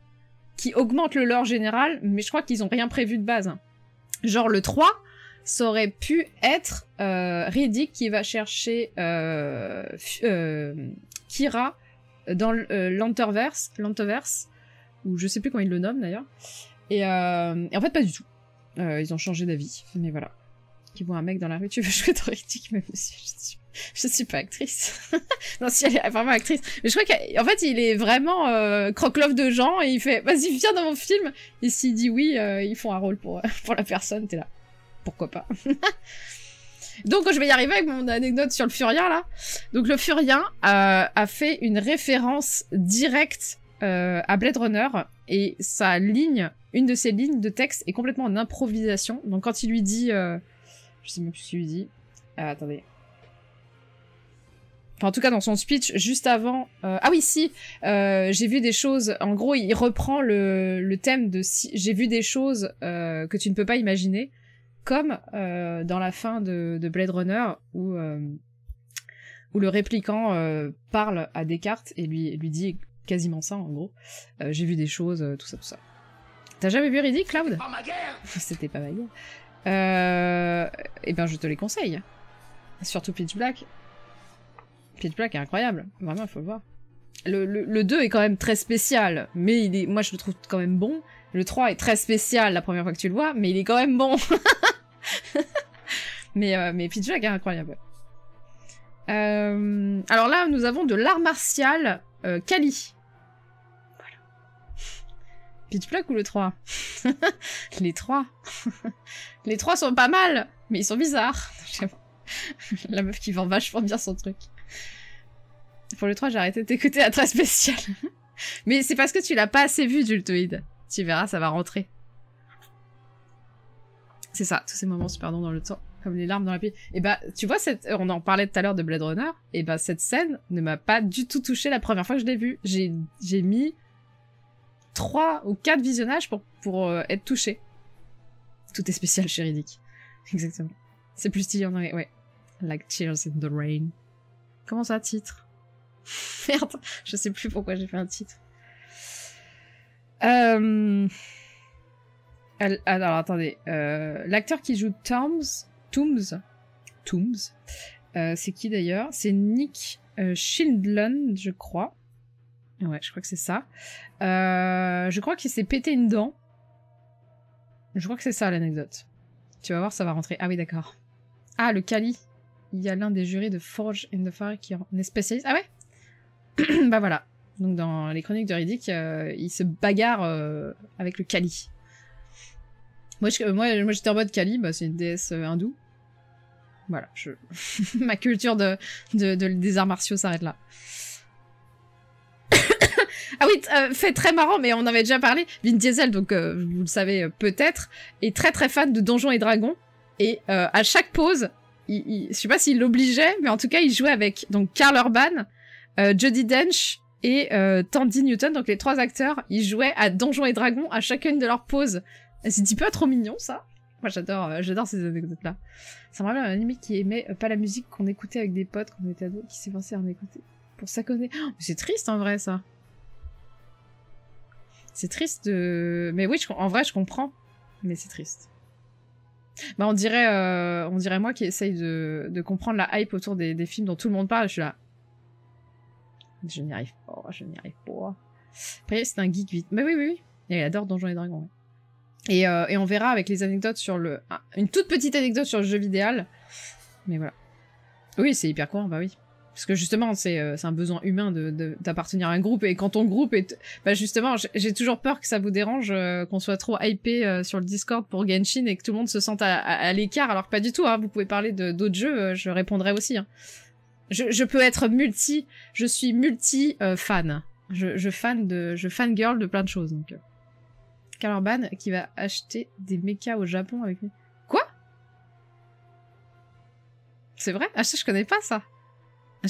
qui augmente le lore général, mais je crois qu'ils ont rien prévu de base. Genre le 3, ça aurait pu être Riddick qui va chercher Kira dans l'Anterverse, ou je sais plus comment ils le nomment d'ailleurs. Et en fait, pas du tout. Ils ont changé d'avis, mais voilà. Qui voit un mec dans la rue, tu veux jouer dans Riddick, même si je suis pas actrice. Non, si elle est vraiment actrice. Mais je crois qu'en fait, il est vraiment croque-love de gens et il fait « Vas-y, viens dans mon film !» Et s'il dit oui, ils font un rôle pour la personne, t'es là. Pourquoi pas. Donc je vais y arriver avec mon anecdote sur le Furien là. Donc le Furien a fait une référence directe à Blade Runner et une de ses lignes de texte est complètement en improvisation. Donc quand il lui dit, je sais même plus ce qu'il lui dit. Attendez. Enfin, en tout cas dans son speech juste avant. Ah oui si, j'ai vu des choses. En gros il reprend le thème de j'ai vu des choses que tu ne peux pas imaginer. Comme dans la fin de Blade Runner, où le répliquant parle à Descartes et lui dit quasiment ça, en gros. J'ai vu des choses, tout ça. T'as jamais vu Riddick, Cloud? C'était pas ma gueule. Eh ben, je te les conseille. Surtout Pitch Black. Pitch Black est incroyable. Vraiment, il faut le voir. Le 2 est quand même très spécial, mais moi je le trouve quand même bon. Le 3 est très spécial la première fois que tu le vois, mais il est quand même bon. mais Pitch Black est incroyable. Alors là, nous avons de l'art martial Kali. Voilà. Pitch Black ou le 3? Les 3. Les 3 sont pas mal, mais ils sont bizarres. La meuf qui vend vachement bien son truc. Pour le 3, j'ai arrêté de t'écouter à très spécial. Mais c'est parce que tu l'as pas assez vu, Jultoid. Tu verras, ça va rentrer. C'est ça, tous ces moments se perdent dans le temps, comme les larmes dans la pluie. Et bah, tu vois, on en parlait tout à l'heure de Blade Runner, et bah cette scène ne m'a pas du tout touchée la première fois que je l'ai vue. J'ai mis 3 ou 4 visionnages pour être touchée. Tout est spécial chez Riddick. Exactement. C'est plus stylé en anglais, ouais. Like Tears in the Rain. Comment ça, titre? Merde, je sais plus pourquoi j'ai fait un titre. Alors, attendez. L'acteur qui joue Tooms, c'est qui d'ailleurs? C'est Nick Schindlund, je crois. Ouais, je crois que c'est ça. Je crois qu'il s'est pété une dent. Je crois que c'est ça l'anecdote. Tu vas voir, ça va rentrer. Ah oui, d'accord. Ah, le Kali. Il y a l'un des jurys de Forge in the Fire qui en est spécialiste. Ah ouais. Bah voilà. Donc dans les chroniques de Riddick, il se bagarre avec le Kali. Moi j'étais en mode Kali, bah c'est une déesse hindoue. Voilà, ma culture des arts martiaux s'arrête là. Ah oui, fait très marrant, mais on en avait déjà parlé. Vin Diesel, donc vous le savez peut-être, est très très fan de Donjons et Dragons. Et à chaque pause, je sais pas s'il l'obligeait, mais en tout cas il jouait avec donc Karl Urban, Judi Dench et Tandy Newton, donc les 3 acteurs, ils jouaient à Donjons et Dragons à chacune de leurs pauses. C'est un petit peu trop mignon ça. Moi j'adore ces anecdotes là. Ça me rappelle un anime qui aimait pas la musique qu'on écoutait avec des potes quand on était ados, qui s'est pensé à en écouter. Pour s'accorder. Oh, c'est triste en vrai ça. C'est triste de... Mais oui, en vrai je comprends. Mais c'est triste. Bah on dirait moi qui essaye de comprendre la hype autour des films dont tout le monde parle, je suis là. Je n'y arrive pas, je n'y arrive pas. Après c'est un geek vite. Mais oui. Il adore Donjons et Dragons. Ouais. Et on verra avec les anecdotes sur une toute petite anecdote sur le jeu vidéo. Mais voilà. Oui, c'est hyper courant, bah oui. Parce que justement, c'est un besoin humain d'appartenir à un groupe, et quand ton groupe est... Bah justement, j'ai toujours peur que ça vous dérange, qu'on soit trop hypé sur le Discord pour Genshin et que tout le monde se sente à l'écart, alors que pas du tout, hein, vous pouvez parler d'autres jeux, je répondrai aussi. Hein. Je peux être je suis multi-fan. Je fangirl de plein de choses, donc... Karl Urban qui va acheter des mechas au Japon avec lui. Quoi? C'est vrai? Ah, je connais pas ça.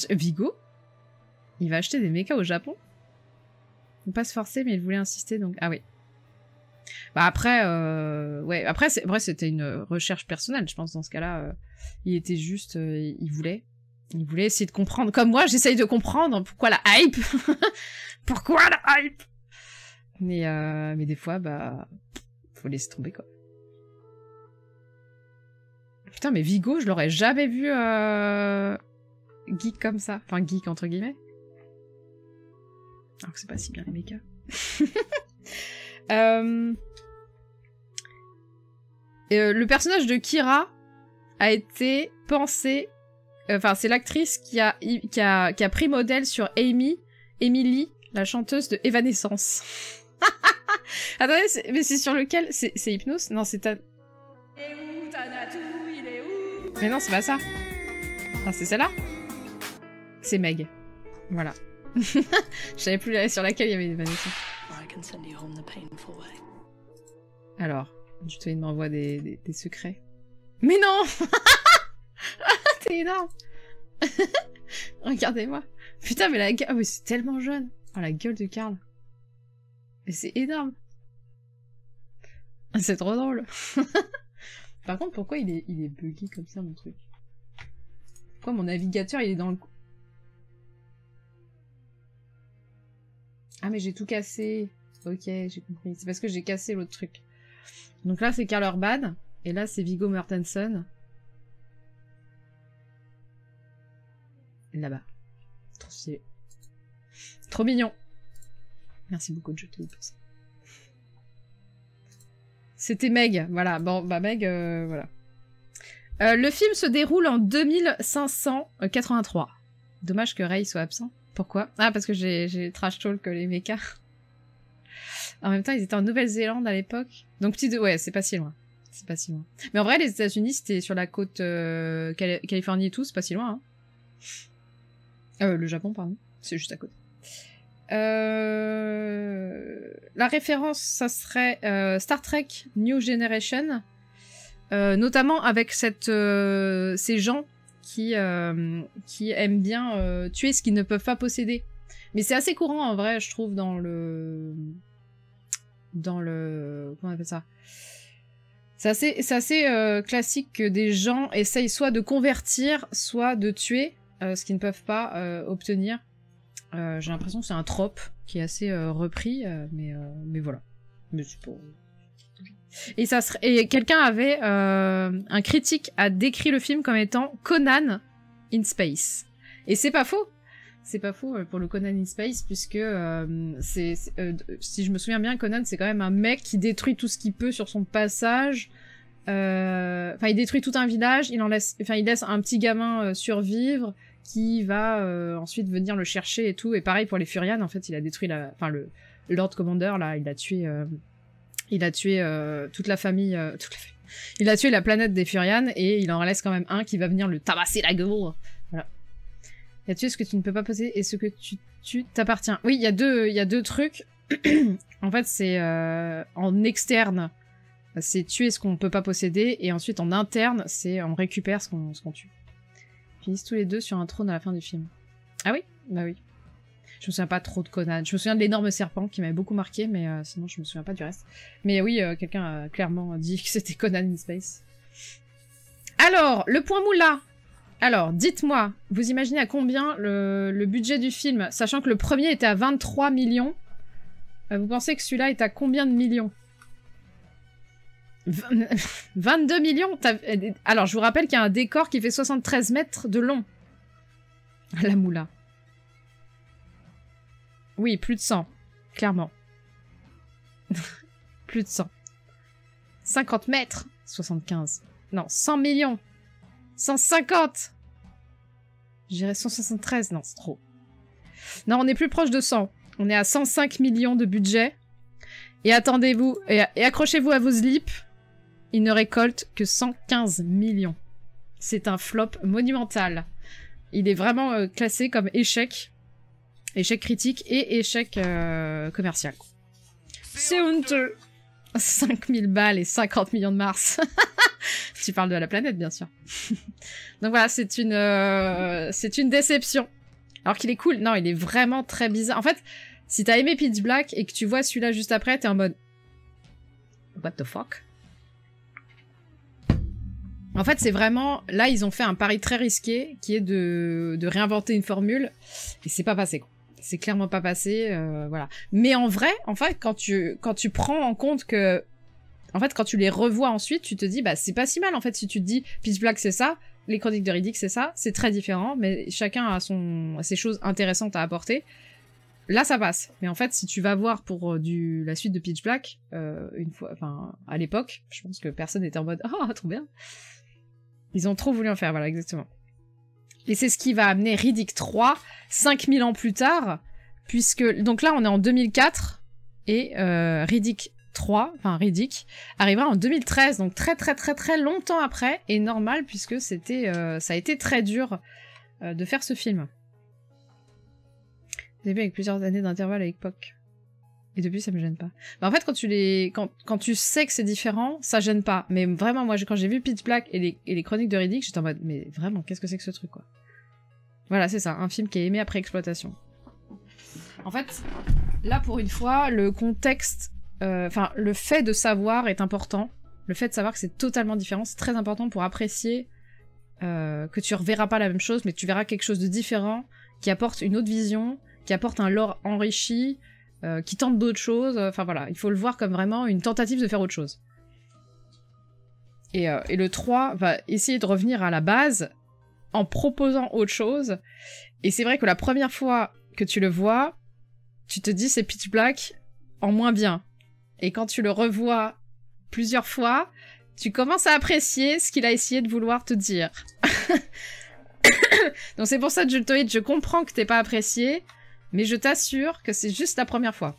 Vigo? Il va acheter des mechas au Japon? Faut pas se forcer, mais il voulait insister, donc... Ah oui. Bah après, ouais, après c'était une recherche personnelle, je pense, dans ce cas-là. Il était juste... il voulait essayer de comprendre. Comme moi, j'essaye de comprendre pourquoi la hype. Pourquoi la hype? Mais des fois, bah... faut laisser tomber, quoi. Putain, mais Vigo, je l'aurais jamais vu... geek comme ça. Enfin, geek entre guillemets. Alors que c'est pas si bien les mechas. Le personnage de Kira a été pensé... Enfin, c'est l'actrice qui a pris modèle sur Emily, la chanteuse de Evanescence. Attendez, mais c'est sur lequel? C'est Hypnose? Non, c'est Mais non, c'est pas ça. Ah, c'est celle-là? C'est Meg. Voilà. Je savais plus sur laquelle il y avait des Evanescence. Alors, Jultoid m'envoie des secrets. Mais non. T'es énorme. Regardez-moi. Putain, mais la gueule... Oh, mais c'est tellement jeune. Oh, la gueule de Karl. Mais c'est énorme. C'est trop drôle. Par contre, pourquoi il est buggy comme ça, mon truc? Pourquoi mon navigateur, il est dans le... Ah, mais j'ai tout cassé. Ok, j'ai compris. C'est parce que j'ai cassé l'autre truc. Donc là, c'est Karl Urban. Et là, c'est Viggo Mortensen. Là-bas. Trop stylé. Trop mignon. Merci beaucoup de Jultoid pour ça. C'était Meg, voilà. Bon, bah Meg, voilà. Le film se déroule en 2583. Dommage que Rey soit absent. Pourquoi? Ah, parce que j'ai trash talk les mechas. En même temps, ils étaient en Nouvelle-Zélande à l'époque. Donc, ouais, c'est pas si loin. C'est pas si loin. Mais en vrai, les États-Unis, c'était sur la côte Californie et tout, c'est pas si loin. Hein. Le Japon, pardon. C'est juste à côté. La référence, ça serait Star Trek New Generation. Notamment avec ces gens qui aiment bien tuer ce qu'ils ne peuvent pas posséder. Mais c'est assez courant, en vrai, je trouve, dans le... Comment on appelle ça? C'est assez classique que des gens essayent soit de convertir, soit de tuer ce qu'ils ne peuvent pas obtenir. J'ai l'impression que c'est un trope qui est assez repris, mais voilà. Mais c'est pas... Et quelqu'un avait... un critique a décrit le film comme étant Conan in Space. Et c'est pas faux. C'est pas faux pour le Conan in Space, puisque si je me souviens bien, Conan, c'est quand même un mec qui détruit tout ce qu'il peut sur son passage. Enfin, il détruit tout un village, il laisse un petit gamin survivre, qui va ensuite venir le chercher et tout. Et pareil pour les Furian, en fait, il a détruit le Lord Commander, là, il a tué toute la famille. Il a tué la planète des Furian, et il en laisse quand même un qui va venir le tabasser la gueule. Voilà. Il a tué ce que tu ne peux pas posséder et ce que tu t'appartiens. Oui, il y a deux trucs. En fait, c'est en externe, c'est tuer ce qu'on peut pas posséder, et ensuite en interne, c'est on récupère ce qu'on tue. Ils finissent tous les deux sur un trône à la fin du film. Ah oui? Bah oui. Je me souviens pas trop de Conan. Je me souviens de l'énorme serpent qui m'avait beaucoup marqué, mais sinon je me souviens pas du reste. Mais oui, quelqu'un a clairement dit que c'était Conan in Space. Alors, le point moula. Alors, dites-moi, vous imaginez à combien le budget du film, sachant que le premier était à 23 millions, vous pensez que celui-là est à combien de millions? 22 millions. Alors, je vous rappelle qu'il y a un décor qui fait 73 mètres de long. La moula. Oui, plus de 100, clairement. Plus de 100. 50 mètres, 75. Non, 100 millions. 150. Je dirais 173, non, c'est trop. Non, on est plus proche de 100. On est à 105 millions de budget. Et attendez-vous, et accrochez-vous à vos slips. Il ne récolte que 115 millions. C'est un flop monumental. Il est vraiment classé comme échec. Échec critique et échec commercial. C'est honteux. 5000 balles et 50 millions de Mars. Tu parles de la planète, bien sûr. Donc voilà, c'est une déception. Alors qu'il est cool. Non, il est vraiment très bizarre. En fait, si t'as aimé Pitch Black et que tu vois celui-là juste après, t'es en mode... What the fuck? En fait, c'est vraiment... Là, ils ont fait un pari très risqué, qui est de réinventer une formule. Et c'est pas passé, quoi. C'est clairement pas passé, voilà. Mais en vrai, en fait, quand tu prends en compte que... En fait, quand tu les revois ensuite, tu te dis, bah, c'est pas si mal, en fait, si tu te dis, Pitch Black, c'est ça, les Chroniques de Riddick, c'est ça, c'est très différent, mais chacun a ses choses intéressantes à apporter. Là, ça passe. Mais en fait, si tu vas voir pour la suite de Pitch Black, à l'époque, je pense que personne n'était en mode, oh, trop bien. Ils ont trop voulu en faire, voilà, exactement. Et c'est ce qui va amener Riddick 3, 5000 ans plus tard, puisque... Donc là, on est en 2004, et Riddick 3, enfin Riddick, arrivera en 2013, donc très très très très longtemps après, et normal, puisque ça a été très dur de faire ce film. Au début, avec plusieurs années d'intervalle à l'époque. Et depuis, ça me gêne pas. Bah, en fait, quand tu sais que c'est différent, ça gêne pas. Mais vraiment, moi, quand j'ai vu Pitch Black et les Chroniques de Riddick, j'étais en mode, mais vraiment, qu'est-ce que c'est que ce truc, quoi? Voilà, c'est ça, un film qui est aimé après exploitation. En fait, là, pour une fois, le contexte, le fait de savoir est important. Le fait de savoir que c'est totalement différent, c'est très important pour apprécier que tu reverras pas la même chose, mais tu verras quelque chose de différent, qui apporte une autre vision, qui apporte un lore enrichi, qui tente d'autres choses, enfin voilà, il faut le voir comme vraiment une tentative de faire autre chose. Et le 3 va essayer de revenir à la base en proposant autre chose, et c'est vrai que la première fois que tu le vois, tu te dis c'est Pitch Black en moins bien. Et quand tu le revois plusieurs fois, tu commences à apprécier ce qu'il a essayé de vouloir te dire. Donc c'est pour ça, Jultoid, je comprends que t'aies pas apprécié, mais je t'assure que c'est juste la première fois.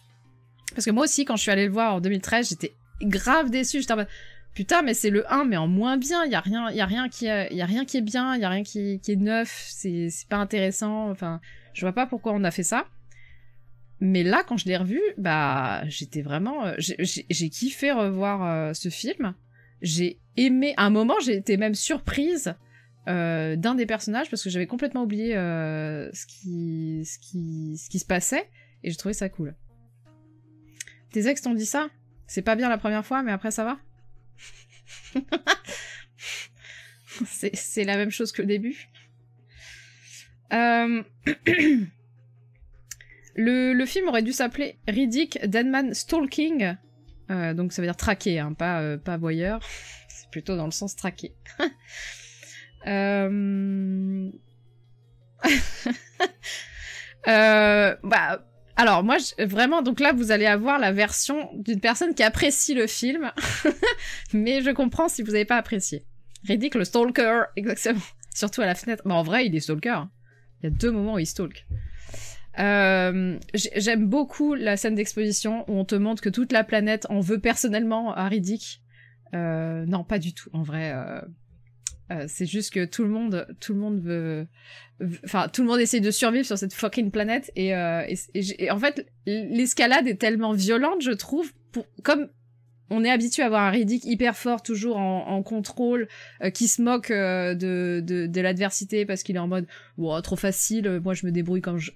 Parce que moi aussi, quand je suis allée le voir en 2013, j'étais grave déçue. J'étais en mode, putain, mais c'est le 1, mais en moins bien. Y a rien qui est bien, y a rien qui est neuf. C'est pas intéressant. Enfin, je vois pas pourquoi on a fait ça. Mais là, quand je l'ai revu, bah, j'étais vraiment... j'ai kiffé revoir ce film. J'ai aimé... À un moment, j'ai été même surprise d'un des personnages, parce que j'avais complètement oublié ce qui se passait, et j'ai trouvé ça cool. Tes ex t'ont dit ça? C'est pas bien la première fois, mais après ça va? C'est la même chose que le début. Le film aurait dû s'appeler Riddick Deadman Stalking. Donc ça veut dire traquer, hein, pas voyeur. C'est plutôt dans le sens traquer. Bah, alors moi, vraiment, donc là, vous allez avoir la version d'une personne qui apprécie le film. Mais je comprends si vous n'avez pas apprécié. Riddick le stalker, exactement. Surtout à la fenêtre. Mais en vrai, il est stalker. Hein. Il y a 2 moments où il stalk. J'aime beaucoup la scène d'exposition où on te montre que toute la planète en veut personnellement à Riddick. Non, pas du tout. En vrai, c'est juste que tout le monde veut... Enfin, tout le monde essaie de survivre sur cette fucking planète. Et en fait, l'escalade est tellement violente, je trouve, comme... On est habitué à avoir un Riddick hyper fort, toujours en contrôle, qui se moque de l'adversité parce qu'il est en mode wow, trop facile, moi je me débrouille quand je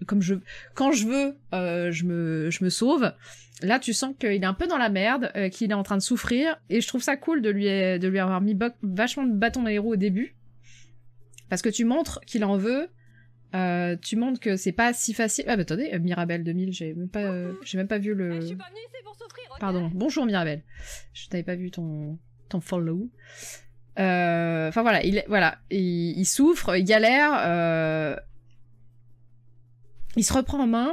veux, je me sauve. Là, tu sens qu'il est un peu dans la merde, qu'il est en train de souffrir, et je trouve ça cool de lui avoir mis vachement de bâton dans les roues au début, parce que tu montres qu'il en veut. Tu montres que c'est pas si facile. Ah bah attendez, Mirabelle 2000, j'ai même pas vu le... Pardon, bonjour Mirabelle. Je t'avais pas vu ton follow. Enfin voilà, il souffre, il galère, il se reprend en main.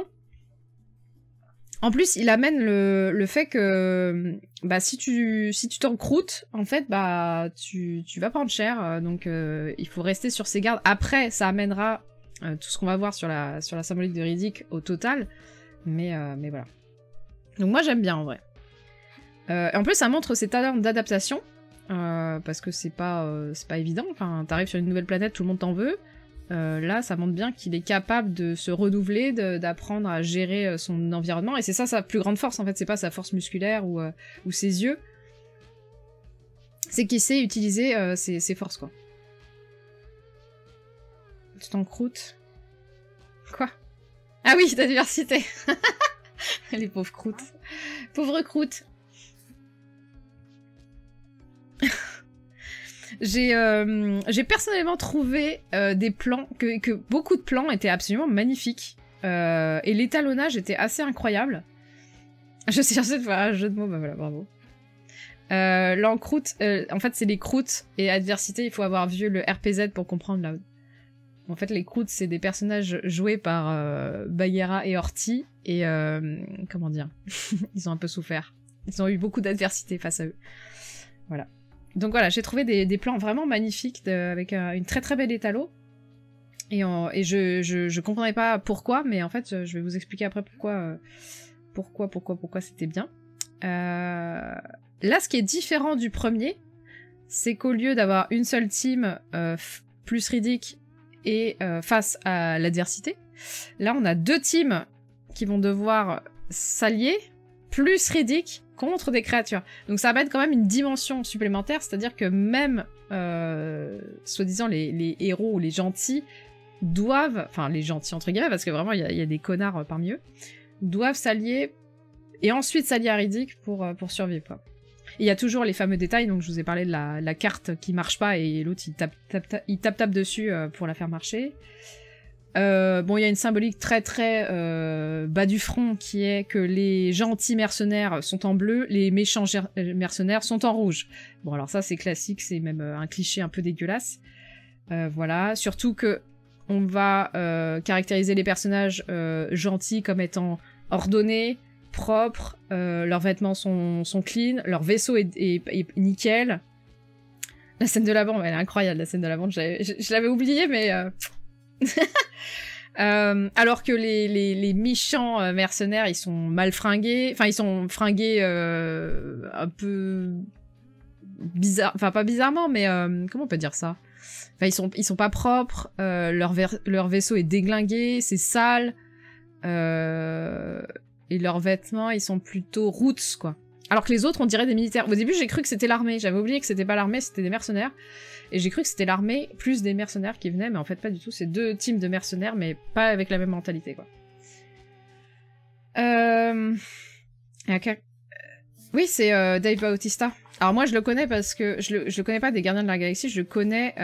En plus, il amène le fait que bah si tu t'encroutes, en fait, bah tu vas prendre cher, donc il faut rester sur ses gardes. Après, ça amènera tout ce qu'on va voir sur la symbolique de Riddick au total, mais voilà. Donc moi j'aime bien en vrai. En plus ça montre ses talents d'adaptation, parce que c'est pas évident, enfin t'arrives sur une nouvelle planète, tout le monde t'en veut. Là ça montre bien qu'il est capable de se renouveler, d'apprendre à gérer son environnement, et c'est ça sa plus grande force en fait, c'est pas sa force musculaire ou ses yeux, c'est qu'il sait utiliser ses forces quoi. Tu t'encroutes. Quoi? Ah oui, ta diversité. Les pauvres croûtes. Pauvres croûtes. J'ai personnellement trouvé des plans, que beaucoup de plans étaient absolument magnifiques. Et l'étalonnage était assez incroyable. Je cherchais de faire un jeu de mots, bah voilà, bravo. L'encroute, en fait c'est les croûtes, et adversité, il faut avoir vu le RPZ pour comprendre là. En fait, les croûtes, c'est des personnages joués par Bagheera et Horty, et comment dire, ils ont un peu souffert. Ils ont eu beaucoup d'adversité face à eux. Voilà. Donc voilà, j'ai trouvé des plans vraiment magnifiques, avec une très très belle étalo. Et je comprenais pas pourquoi, mais en fait, je vais vous expliquer après pourquoi c'était bien. Là, ce qui est différent du premier, c'est qu'au lieu d'avoir une seule team plus Riddick et face à l'adversité, là on a 2 teams qui vont devoir s'allier, plus Riddick contre des créatures. Donc ça amène quand même une dimension supplémentaire, c'est-à-dire que même, soi-disant, les héros ou les gentils doivent, enfin les gentils entre guillemets, parce que vraiment il y a des connards parmi eux, doivent s'allier, et ensuite s'allier à Riddick pour survivre, quoi. Il y a toujours les fameux détails, donc je vous ai parlé de la carte qui marche pas et l'autre il tape dessus pour la faire marcher. Bon, il y a une symbolique très très bas du front qui est que les gentils mercenaires sont en bleu, les méchants mercenaires sont en rouge. Bon, alors ça c'est classique, c'est même un cliché un peu dégueulasse. Voilà, surtout que on va caractériser les personnages gentils comme étant ordonnés, propres, leurs vêtements sont clean, leur vaisseau est nickel. La scène de la bande, elle est incroyable, la scène de la bande, je l'avais oubliée, mais... Alors que les méchants mercenaires, ils sont mal fringués. Enfin, ils sont fringués un peu bizarre. Enfin, pas bizarrement, mais comment on peut dire ça? Enfin, ils sont pas propres. Leur vaisseau est déglingué, c'est sale. Et leurs vêtements, ils sont plutôt roots, quoi. Alors que les autres, on dirait des militaires. Au début, j'ai cru que c'était l'armée. J'avais oublié que c'était pas l'armée, c'était des mercenaires. Et j'ai cru que c'était l'armée plus des mercenaires qui venaient, mais en fait pas du tout. C'est 2 teams de mercenaires, mais pas avec la même mentalité, quoi. Oui, c'est Dave Bautista. Alors moi, je le connais parce que... Je le connais pas des Gardiens de la Galaxie, je le connais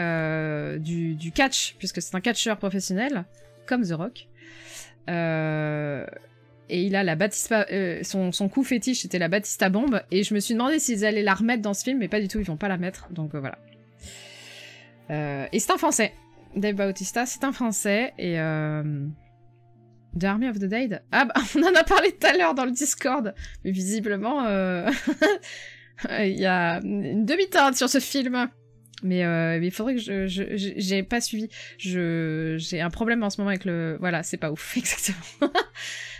du catch, puisque c'est un catcheur professionnel, comme The Rock. Et il a la Batista... son coup fétiche, c'était la Batista bombe, et je me suis demandé s'ils allaient la remettre dans ce film, mais pas du tout, ils vont pas la mettre, donc voilà. Et c'est un Français. Dave Bautista, c'est un Français, et... The Army of the Dead. Ah bah, on en a parlé tout à l'heure dans le Discord, mais visiblement, il y a une demi-teinte sur ce film. Mais il faudrait que j'ai pas suivi. J'ai un problème en ce moment avec le... Voilà, c'est pas ouf, exactement.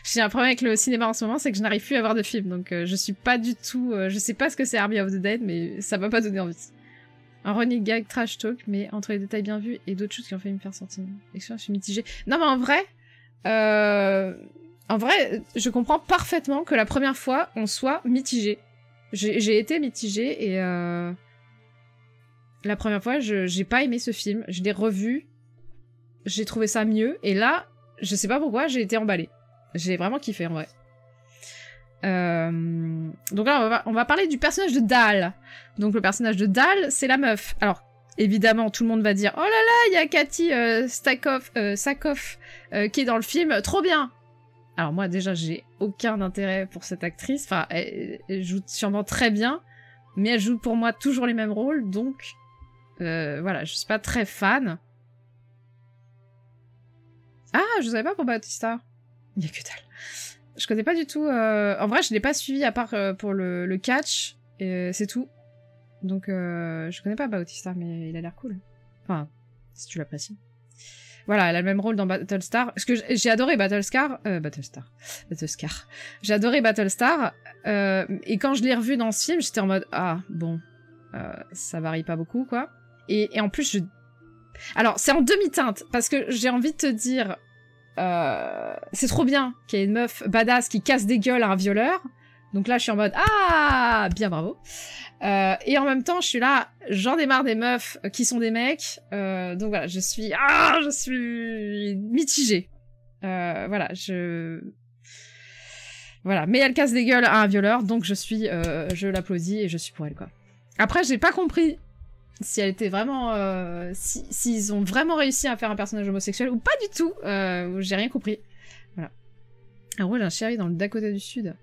J'ai un problème avec le cinéma en ce moment, c'est que je n'arrive plus à voir de films, donc je suis pas du tout... je sais pas ce que c'est Army of the Dead, mais ça m'a pas donné envie. Un running gag trash talk, mais entre les détails bien vus et d'autres choses qui ont fait me faire sentir... Je suis mitigée. Non mais en vrai, je comprends parfaitement que la première fois, on soit mitigé. J'ai été mitigée et... La première fois, j'ai pas aimé ce film. Je l'ai revu. J'ai trouvé ça mieux. Et là, je sais pas pourquoi, j'ai été emballée. J'ai vraiment kiffé, en vrai. Donc là, on va parler du personnage de Dal. Donc le personnage de Dal, c'est la meuf. Alors, évidemment, tout le monde va dire « Oh là là, il y a Cathy Sackhoff qui est dans le film. Trop bien !» Alors moi, déjà, j'ai aucun intérêt pour cette actrice. Enfin, elle joue sûrement très bien. Mais elle joue pour moi toujours les mêmes rôles, donc... voilà, je suis pas très fan. Ah, je savais pas pour Bautista. Il y a que dalle. Je connais pas du tout... En vrai, je l'ai pas suivi à part pour le catch, et c'est tout. Donc, je connais pas Bautista, mais il a l'air cool. Enfin, si tu l'apprécies. Voilà, elle a le même rôle dans Battlestar. Parce que j'ai adoré Battlestar. J'ai adoré Battlestar. Et quand je l'ai revu dans ce film, j'étais en mode... Ah, bon... ça varie pas beaucoup, quoi. Et en plus, alors, c'est en demi-teinte, parce que j'ai envie de te dire... c'est trop bien qu'il y ait une meuf badass qui casse des gueules à un violeur. Donc là, je suis en mode... Ah, bien, bravo. Et en même temps, je suis là... J'en ai marre des meufs qui sont des mecs. Donc voilà, je suis mitigée. Voilà, Voilà, mais elle casse des gueules à un violeur, donc je l'applaudis et je suis pour elle, quoi. Après, j'ai pas compris si elle était vraiment... s'ils ont vraiment réussi à faire un personnage homosexuel ou pas du tout. J'ai rien compris. Voilà. Un rôle d'un chéri dans le Dakota du Sud.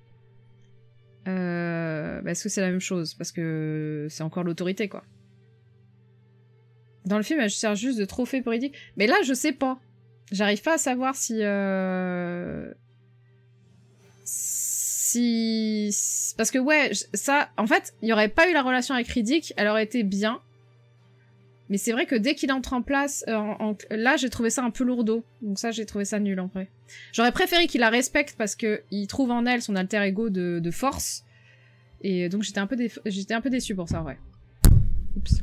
Est-ce que c'est la même chose? Parce que c'est encore l'autorité, quoi. Dans le film, elle sert juste de trophée politique. Mais là, je sais pas. J'arrive pas à savoir si... Parce que ouais, ça... En fait, il n'y aurait pas eu la relation avec Riddick, elle aurait été bien. Mais c'est vrai que dès qu'il entre en place... Là, j'ai trouvé ça un peu lourdeau. Donc ça, j'ai trouvé ça nul, en vrai. J'aurais préféré qu'il la respecte parce qu'il trouve en elle son alter ego de force. Et donc j'étais un peu déçue pour ça, ouais. Oups.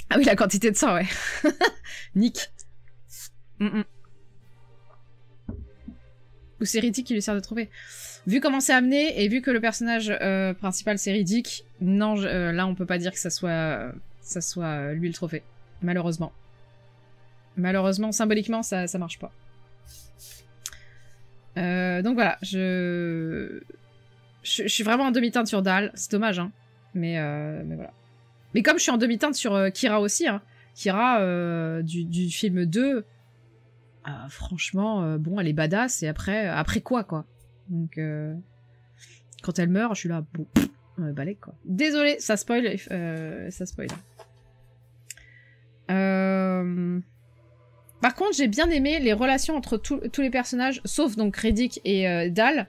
Ah oui, la quantité de sang, ouais. Nick. Ou c'est Riddick qui lui sert de trouver. Vu comment c'est amené, et vu que le personnage principal c'est Riddick, non, là on peut pas dire que ça soit lui le trophée. Malheureusement. Malheureusement, symboliquement, ça marche pas. Donc voilà, je suis vraiment en demi-teinte sur Dal, c'est dommage, hein. Mais voilà. Mais comme je suis en demi-teinte sur Kira aussi, hein. Kira du film 2... franchement, bon, elle est badass, et après quoi, quoi. Donc, quand elle meurt, je suis là, bon, balèque, quoi. Désolée, ça spoil, ça spoil. Par contre, j'ai bien aimé les relations entre tous les personnages, sauf donc Riddick et Dal,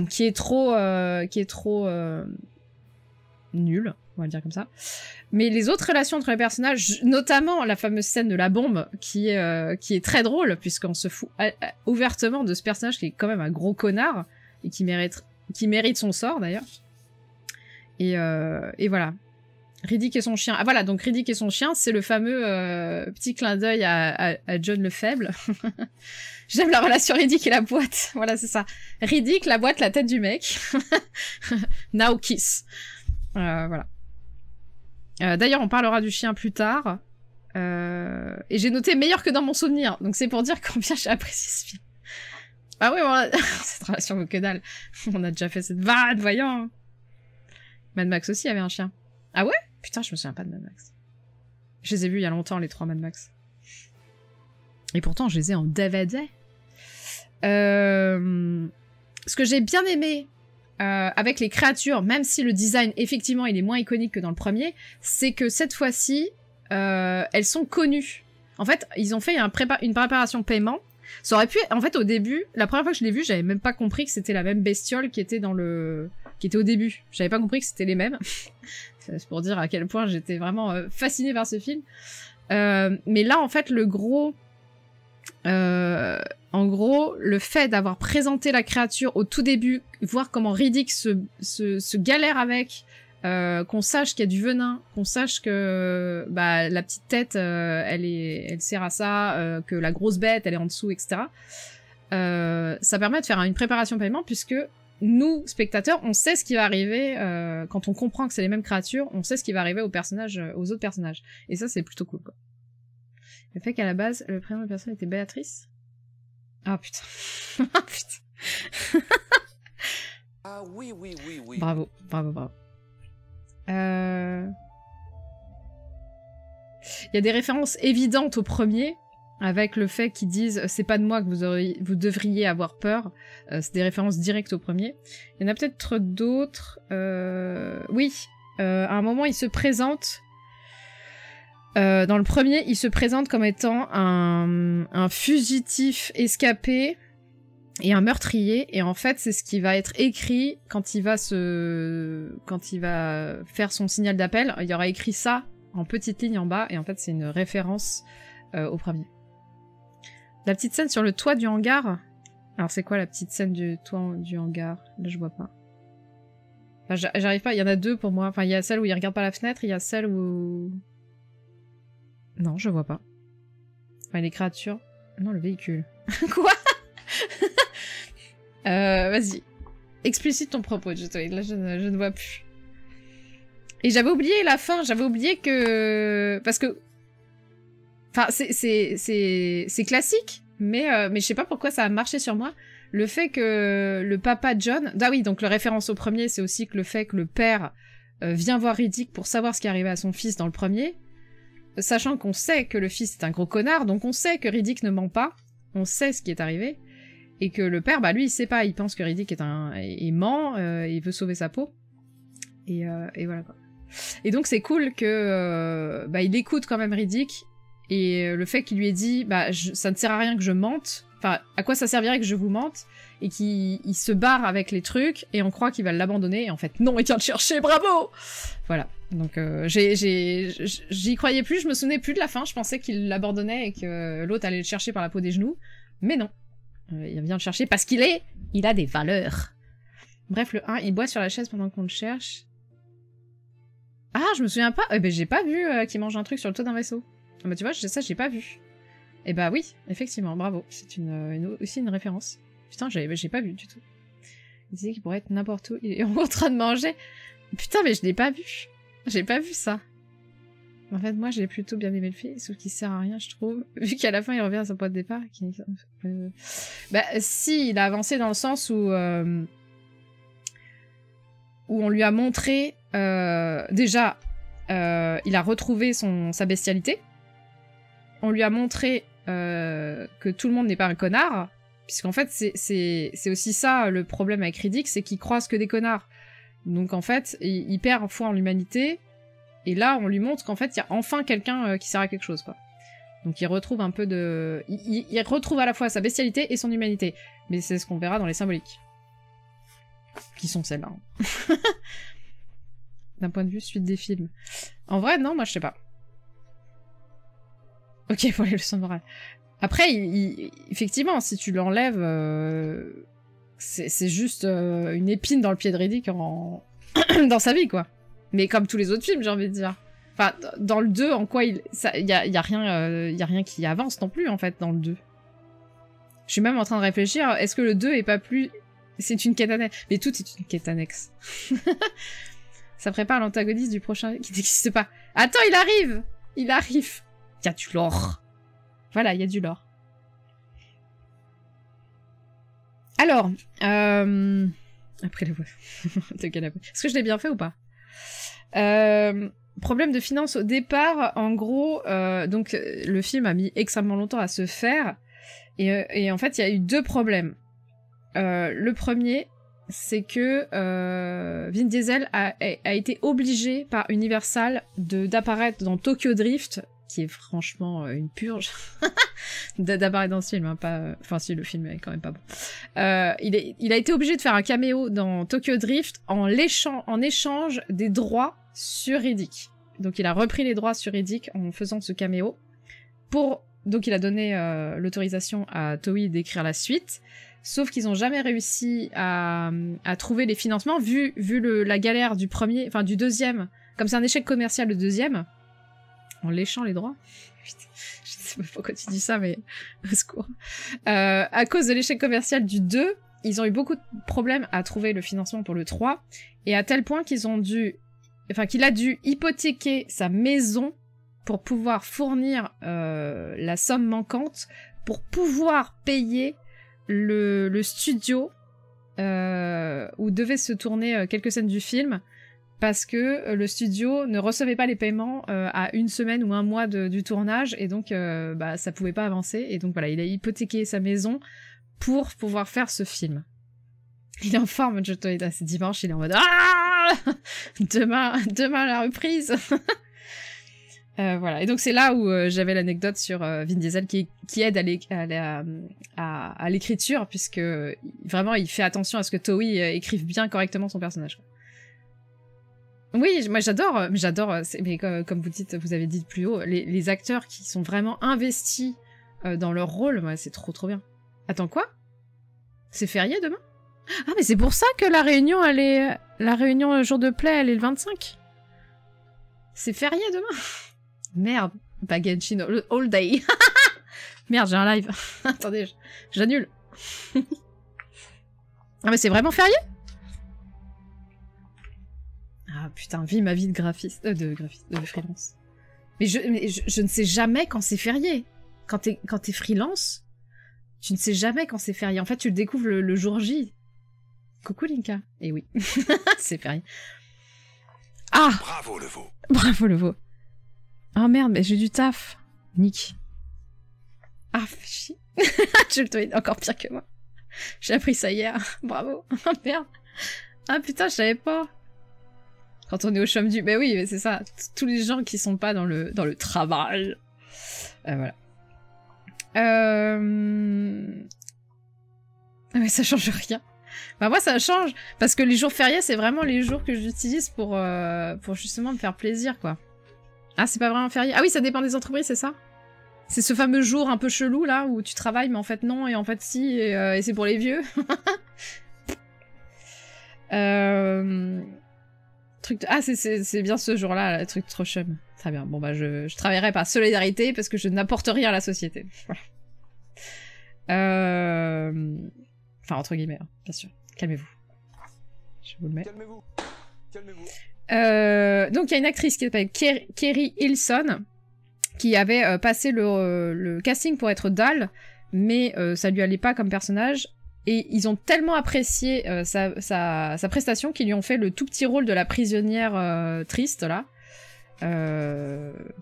qui est trop nul. on va le dire comme ça. Mais les autres relations entre les personnages, notamment la fameuse scène de la bombe, qui est très drôle, puisqu'on se fout ouvertement de ce personnage qui est quand même un gros connard, et qui mérite son sort, d'ailleurs. Et voilà. Riddick et son chien. Ah voilà, donc Riddick et son chien, c'est le fameux petit clin d'œil à John le Faible. J'aime la relation Riddick et la boîte. Voilà, c'est ça. Riddick, la boîte, la tête du mec. Now kiss. Voilà. D'ailleurs, on parlera du chien plus tard. Et j'ai noté meilleur que dans mon souvenir. Donc c'est pour dire combien j'ai apprécié ce film. Ah oui, voilà. Cette relation vaut que dalle. On a déjà fait cette vanne, voyons. Mad Max aussi avait un chien. Ah ouais? Putain, je me souviens pas de Mad Max. Je les ai vus il y a longtemps, les 3 Mad Max. Et pourtant, je les ai en DVD. Ce que j'ai bien aimé avec les créatures, même si le design, effectivement, il est moins iconique que dans le premier, c'est que cette fois-ci, elles sont connues. En fait, ils ont fait une préparation paiement. Ça aurait pu... En fait, au début, la première fois que je l'ai vu, j'avais même pas compris que c'était la même bestiole qui était qui était au début. J'avais pas compris que c'était les mêmes. C'est pour dire à quel point j'étais vraiment fascinée par ce film. Mais là, en fait, en gros, le fait d'avoir présenté la créature au tout début, voir comment Riddick se galère avec, qu'on sache qu'il y a du venin, qu'on sache que la petite tête, elle sert à ça, que la grosse bête, elle est en dessous, etc. Ça permet de faire une préparation paiement, puisque nous, spectateurs, on sait ce qui va arriver quand on comprend que c'est les mêmes créatures, on sait ce qui va arriver aux autres personnages. Et ça, c'est plutôt cool, quoi. Le fait qu'à la base, le prénom de la personne était Béatrice. Ah, putain. Ah, putain. Ah oui. Bravo. Il y a des références évidentes au premier, avec le fait qu'ils disent « c'est pas de moi que vous devriez avoir peur ». C'est des références directes au premier. Il y en a peut-être d'autres. Oui, à un moment, il se présente... dans le premier, il se présente comme étant un fugitif escapé et un meurtrier. Et en fait, c'est ce qui va être écrit quand il va faire son signal d'appel. Il y aura écrit ça en petite ligne en bas. Et en fait, c'est une référence au premier. La petite scène sur le toit du hangar. Alors, c'est quoi la petite scène du toit du hangar? Là, je vois pas. Enfin, j'arrive pas. Il y en a deux pour moi. Enfin, il y a celle où il regarde par la fenêtre. Il y a celle où... Non, je vois pas. Enfin, les créatures... Non, le véhicule. Quoi? Vas-y. Explicite ton propos, Jotoid. Là, je ne vois plus. Et j'avais oublié la fin. J'avais oublié que... Parce que... Enfin, c'est classique, mais je sais pas pourquoi ça a marché sur moi. Le fait que le papa John... Ah oui, donc le référence au premier, c'est aussi que le fait que le père vient voir Riddick pour savoir ce qui est arrivé à son fils dans le premier... Sachant qu'on sait que le fils est un gros connard, donc on sait que Riddick ne ment pas, on sait ce qui est arrivé, et que le père, lui, il sait pas, il pense que Riddick il ment, il veut sauver sa peau, et voilà quoi. Et donc c'est cool que il écoute quand même Riddick, et le fait qu'il lui ait dit, ça ne sert à rien que je mente, enfin, à quoi ça servirait que je vous mente, et qu'il se barre avec les trucs, et on croit qu'il va l'abandonner, et en fait, non, il vient te chercher, bravo! Voilà. Donc j'y croyais plus, je me souvenais plus de la fin, je pensais qu'il l'abandonnait et que l'autre allait le chercher par la peau des genoux, mais non. Il vient le chercher parce il a des valeurs. Bref, le 1, il boit sur la chaise pendant qu'on le cherche. Ah, je me souviens pas, j'ai pas vu qu'il mange un truc sur le toit d'un vaisseau. Ah bah tu vois, ça j'ai pas vu. Et bah oui, effectivement, bravo, c'est aussi une référence. Putain, j'ai pas vu du tout. Il disait qu'il pourrait être n'importe où, il est en train de manger. Putain, mais je l'ai pas vu. J'ai pas vu ça. En fait, moi, j'ai plutôt bien aimé le film, sauf qu'il sert à rien, je trouve. Vu qu'à la fin, il revient à son point de départ. Si, il a avancé dans le sens où on lui a montré... déjà, il a retrouvé sa bestialité. On lui a montré que tout le monde n'est pas un connard. Puisqu'en fait, c'est aussi ça, le problème avec Riddick, c'est qu'il croise que des connards. Donc en fait, il perd foi en l'humanité, et là on lui montre qu'en fait il y a enfin quelqu'un qui sert à quelque chose, quoi. Donc il retrouve un peu de... Il retrouve à la fois sa bestialité et son humanité. Mais c'est ce qu'on verra dans les symboliques. Qui sont celles-là. d'un point de vue suite des films. En vrai, non, moi je sais pas. Ok, pour les leçons de morale. Après, effectivement, si tu l'enlèves, c'est juste une épine dans le pied de Riddick dans sa vie, quoi. Mais comme tous les autres films, j'ai envie de dire. Enfin, dans le 2, en quoi y a rien qui avance non plus, en fait, dans le 2. Je suis même en train de réfléchir, est-ce que le 2 est pas plus... C'est une quête annexe. Mais tout est une quête annexe. Ça prépare l'antagoniste du prochain qui n'existe pas. Attends, il arrive! Il arrive! Il y a du lore. Voilà, il y a du lore. Alors, après les voix de canapé. Est-ce que je l'ai bien fait ou pas? Problème de finance au départ, en gros, donc le film a mis extrêmement longtemps à se faire, et en fait il y a eu deux problèmes. Le premier, c'est que Vin Diesel a été obligé par Universal d'apparaître dans Tokyo Drift, qui est franchement une purge, d'apparaître dans ce film, hein, pas... Enfin si, le film est quand même pas bon. Il a été obligé de faire un caméo dans Tokyo Drift en échange des droits sur Riddick. Donc il a repris les droits sur Riddick en faisant ce caméo. Donc il a donné l'autorisation à Toei d'écrire la suite. Sauf qu'ils n'ont jamais réussi à trouver les financements, vu la galère du premier, enfin du deuxième. Comme c'est un échec commercial le deuxième, en léchant les droits. Putain, je sais pas pourquoi tu dis ça, mais au secours. À cause de l'échec commercial du 2, ils ont eu beaucoup de problèmes à trouver le financement pour le 3, et à tel point qu'il a dû hypothéquer sa maison pour pouvoir fournir la somme manquante, pour pouvoir payer le studio où devaient se tourner quelques scènes du film, parce que le studio ne recevait pas les paiements à une semaine ou un mois du tournage, et donc ça pouvait pas avancer, et donc voilà, il a hypothéqué sa maison pour pouvoir faire ce film. Il est en forme, Joe Toyota, c'est dimanche, il est en mode demain la reprise. Voilà, et donc c'est là où j'avais l'anecdote sur Vin Diesel qui aide à l'écriture, puisque vraiment il fait attention à ce que Toei écrive bien correctement son personnage. Oui, moi j'adore, mais comme vous avez dit plus haut, les acteurs qui sont vraiment investis dans leur rôle, ouais, c'est trop bien. Attends, quoi? C'est férié demain? Ah, mais c'est pour ça que la réunion le jour de play, elle est le 25? C'est férié demain? Merde, pas Genshin all day. Merde, j'ai un live. Attendez, j'annule. Ah mais c'est vraiment férié? Ah putain, ma vie de graphiste, de freelance. Mais je ne sais jamais quand c'est férié. Quand t'es freelance, tu ne sais jamais quand c'est férié. En fait, tu le découvres le jour J. Coucou Linka. Eh oui, c'est férié. Ah! Bravo le veau. Bravo le veau. Oh merde, mais j'ai du taf. Nick. Ah, fais chier. Je le dois encore pire que moi. J'ai appris ça hier. Bravo. Oh merde. Ah putain, je savais pas. Quand on est au chômage du... Ben oui, c'est ça. Tous les gens qui sont pas dans le travail. Voilà. Mais ça change rien. Bah moi ça change. Parce que les jours fériés, c'est vraiment les jours que j'utilise pour justement me faire plaisir, quoi. Ah, c'est pas vraiment férié. Ah oui, ça dépend des entreprises, c'est ça? C'est ce fameux jour un peu chelou, là, où tu travailles, mais en fait non, et en fait si, et c'est pour les vieux. Ah, c'est bien ce jour-là, le truc trop chum. Très bien. Bon, bah, je travaillerai par solidarité, parce que je n'apporte rien à la société. Voilà. Enfin, entre guillemets, hein, bien sûr. Calmez-vous. Je vous le mets. Calmez-vous. Calmez-vous. Donc il y a une actrice qui s'appelle Kerry Hilson qui avait passé le casting pour être Dahl, mais ça lui allait pas comme personnage, et ils ont tellement apprécié sa prestation qu'ils lui ont fait le tout petit rôle de la prisonnière triste là,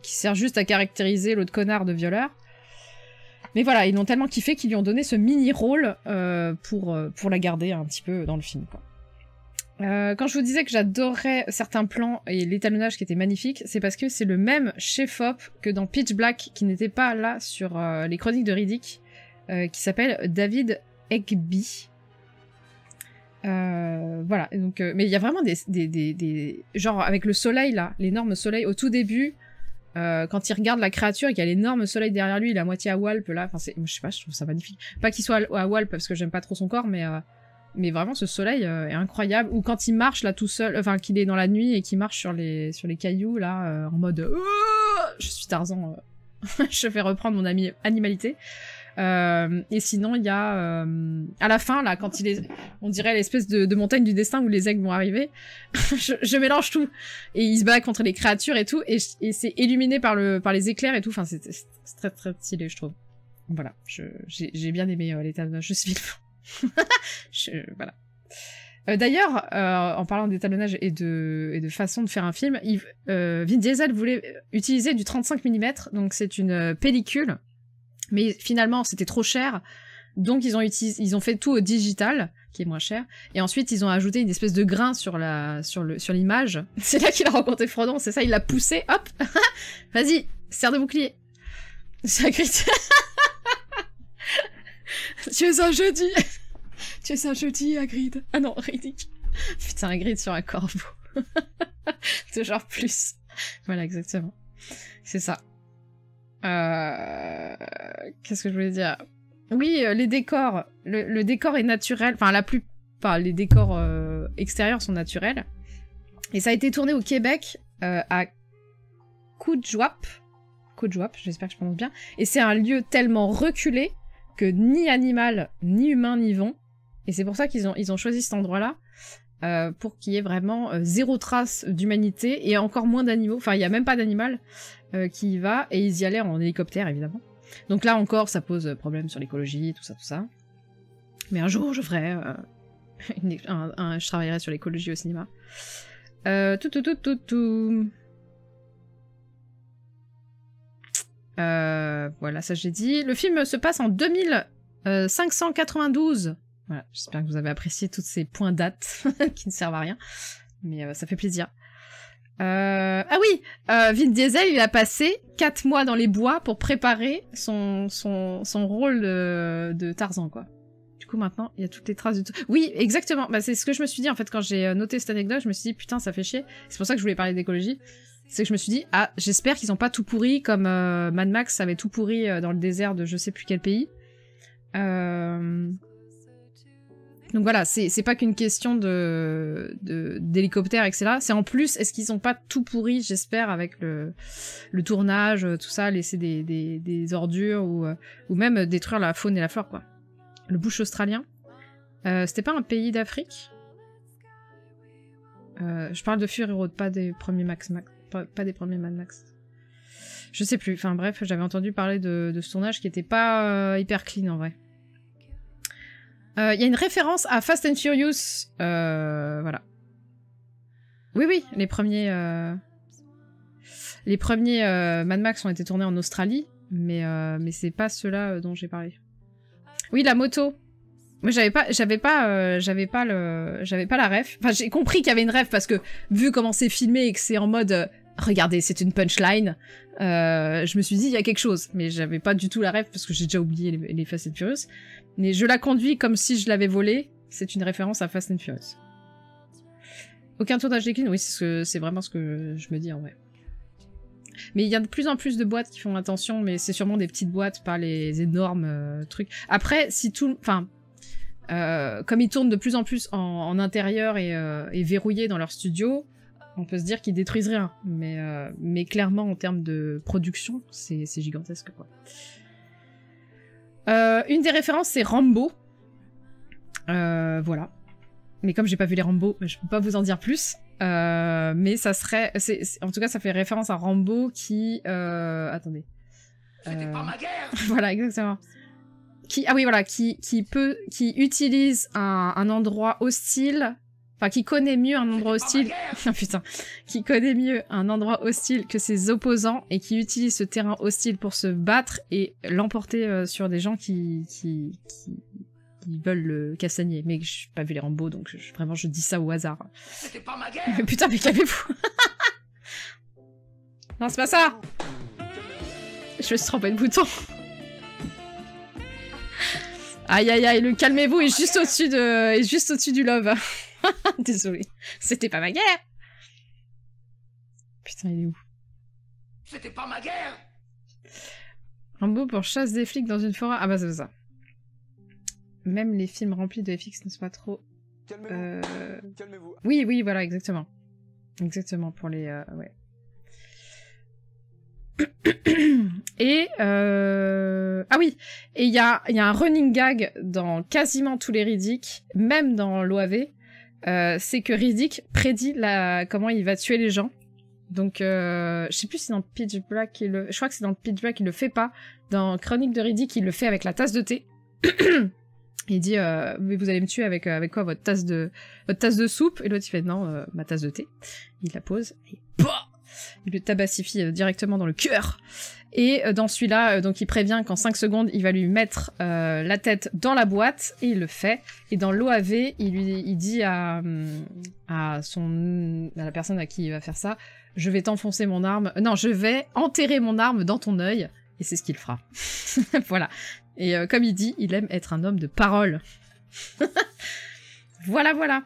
qui sert juste à caractériser l'autre connard de violeur. Mais voilà, ils l'ont tellement kiffé qu'ils lui ont donné ce mini rôle pour la garder un petit peu dans le film, quoi. Quand je vous disais que j'adorais certains plans et l'étalonnage qui était magnifique, c'est parce que c'est le même chef-op que dans Pitch Black, qui n'était pas là sur les chroniques de Riddick, qui s'appelle David Egby. Voilà, et donc, mais il y a vraiment des... Genre, avec le soleil, là, l'énorme soleil, au tout début, quand il regarde la créature et qu'il y a l'énorme soleil derrière lui, il est à moitié à Walp, là, enfin, je sais pas, je trouve ça magnifique. Pas qu'il soit à Walp, parce que j'aime pas trop son corps, mais vraiment, ce soleil est incroyable. Ou quand il marche, là, tout seul, enfin, qu'il est dans la nuit et qu'il marche sur les cailloux, là, en mode... je suis Tarzan, je fais reprendre mon animalité. Et sinon, il y a à la fin, là, quand il est, on dirait l'espèce de montagne du destin où les aigles vont arriver, je mélange tout. Et il se bat contre les créatures et tout, et c'est illuminé par les éclairs et tout. Enfin, c'est très très stylé, je trouve. Voilà, j'ai bien aimé l'étalonnage de ce film. Voilà. D'ailleurs, en parlant d'étalonnage et de façon de faire un film, Vin Diesel voulait utiliser du 35 mm, donc c'est une pellicule. Mais finalement, c'était trop cher, donc ils ont fait tout au digital, qui est moins cher, et ensuite ils ont ajouté une espèce de grain sur l'image. C'est là qu'il a rencontré Frodon, c'est ça, il l'a poussé, hop, vas-y, serre de bouclier. C'est Hagrid. Tu es un jeudi. Tu es un jeudi, Hagrid. Ah non, Riddick. Putain, Hagrid sur un corbeau. C'est genre plus. Voilà, exactement. C'est ça. Qu'est-ce que je voulais dire? Oui, les décors. Le décor est naturel. Enfin, les décors extérieurs sont naturels. Et ça a été tourné au Québec, à Coudjouap, j'espère que je prononce bien. Et c'est un lieu tellement reculé que ni animal, ni humain n'y vont. Et c'est pour ça qu'ils ont choisi cet endroit-là, pour qu'il y ait vraiment zéro trace d'humanité et encore moins d'animaux. Enfin, il n'y a même pas d'animal qui y va, et ils y allaient en hélicoptère, évidemment. Donc là encore, ça pose problème sur l'écologie, tout ça. Mais un jour, je ferai... je travaillerai sur l'écologie au cinéma. Voilà, ça j'ai dit. Le film se passe en 2592. Voilà, j'espère que vous avez apprécié tous ces points dates qui ne servent à rien. Mais ça fait plaisir. Ah oui, Vin Diesel, il a passé 4 mois dans les bois pour préparer son rôle de Tarzan, quoi. Du coup, maintenant, il y a toutes les traces de tout. Oui, exactement. Bah, c'est ce que je me suis dit, en fait, quand j'ai noté cette anecdote, je me suis dit, putain, ça fait chier. C'est pour ça que je voulais parler d'écologie. C'est que je me suis dit, ah, j'espère qu'ils ont pas tout pourri comme Mad Max avait tout pourri dans le désert de je sais plus quel pays. Donc voilà, c'est pas qu'une question d'hélicoptère, etc. C'est en plus, est-ce qu'ils ont pas tout pourri, j'espère, avec le tournage, tout ça, laisser des ordures ou même détruire la faune et la flore, quoi. Le bush australien. C'était pas un pays d'Afrique? Je parle de Fury Road, pas des premiers pas des premiers Mad Max. Je sais plus, enfin bref, j'avais entendu parler de ce tournage qui était pas hyper clean en vrai. Il y a une référence à Fast and Furious, voilà. Oui, les premiers Mad Max ont été tournés en Australie, mais c'est pas ceux-là dont j'ai parlé. Oui, la moto. Moi, j'avais pas la ref. Enfin, j'ai compris qu'il y avait une ref parce que vu comment c'est filmé et que c'est en mode regardez, c'est une punchline, je me suis dit il y a quelque chose, mais j'avais pas du tout la ref parce que j'ai déjà oublié les Fast and Furious. Mais je la conduis comme si je l'avais volée. C'est une référence à Fast and Furious. Aucun tournage décline, oui, c'est vraiment ce que je me dis en vrai. Mais il y a de plus en plus de boîtes qui font attention, mais c'est sûrement des petites boîtes, pas les énormes trucs. Après, si tout... Enfin, comme ils tournent de plus en plus en intérieur et verrouillés dans leur studio, on peut se dire qu'ils détruisent rien. Mais clairement, en termes de production, c'est gigantesque, quoi. Une des références, c'est Rambo. Voilà. Mais comme j'ai pas vu les Rambo, je peux pas vous en dire plus. Mais ça serait... en tout cas, ça fait référence à Rambo qui... Attendez. C'était pas ma guerre. Voilà, exactement. Ah oui, voilà, qui utilise un endroit hostile... Enfin, qui connaît mieux un endroit hostile... Oh, putain. Qui connaît mieux un endroit hostile que ses opposants et qui utilise ce terrain hostile pour se battre et l'emporter sur des gens qui veulent le castagner. Mais je n'ai pas vu les Rambo, donc vraiment je dis ça au hasard. C'était pas ma guerre. Mais putain, mais calmez-vous. Non, c'est pas ça. Je me suis trompé de bouton. Aïe aïe aïe, le calmez-vous est juste au-dessus du love. Désolé. C'était pas ma guerre. Putain, il est où? C'était pas ma guerre. Un beau pour chasse des flics dans une forêt. Ah bah c'est ça. Même les films remplis de FX ne sont pas trop... Calmez-vous. Oui, oui, voilà, exactement. Exactement, pour les... ouais. Et... Ah oui, et il y a un running gag dans quasiment tous les Riddick, même dans l'OAV, c'est que Riddick prédit comment il va tuer les gens. Donc, je sais plus si dans Pitch Black, je crois que c'est dans Pitch Black, il le fait pas. Dans Chronique de Riddick, il le fait avec la tasse de thé. Il dit, mais vous allez me tuer avec quoi, votre tasse de soupe? Et l'autre, il fait, non, ma tasse de thé. Il la pose, et bah, il le tabassifie directement dans le cœur. Et dans celui-là, donc il prévient qu'en 5 secondes, il va lui mettre la tête dans la boîte, et il le fait. Et dans l'OAV, il dit à la personne à qui il va faire ça, je vais t'enfoncer mon arme, non, je vais enterrer mon arme dans ton œil, et c'est ce qu'il fera. Voilà. Et comme il dit, il aime être un homme de parole. Voilà, voilà.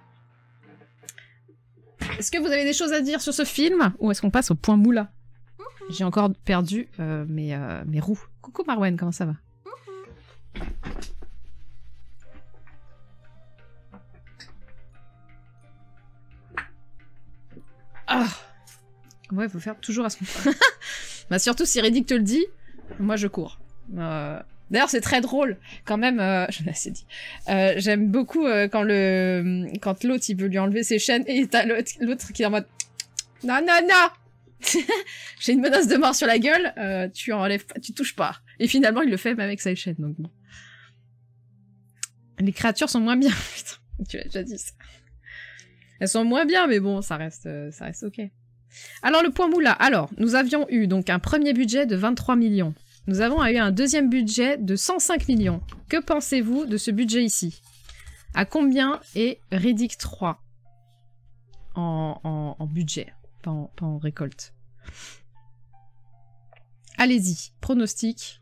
Est-ce que vous avez des choses à dire sur ce film? Ou est-ce qu'on passe au point moula? J'ai encore perdu mes roues. Coucou Marwen, comment ça va? Ah, ouais, faut faire toujours à ce moment. Bah surtout si Riddick te le dit, moi je cours. D'ailleurs c'est très drôle quand même. Je l'ai assez dit. J'aime beaucoup quand l'autre il veut lui enlever ses chaînes et t'as l'autre qui est en mode non non non. J'ai une menace de mort sur la gueule. Tu enlèves pas, tu touches pas. Et finalement il le fait même avec sa chaîne. Donc bon. Les créatures sont moins bien. Putain, tu l'as déjà dit ça. Elles sont moins bien, mais bon, ça reste ok. Alors, le point moula. Alors, nous avions eu donc un premier budget de 23 millions. Nous avons eu un deuxième budget de 105 millions. Que pensez-vous de ce budget ici? À combien est Riddick 3 en budget, pas en récolte? Allez-y, pronostic.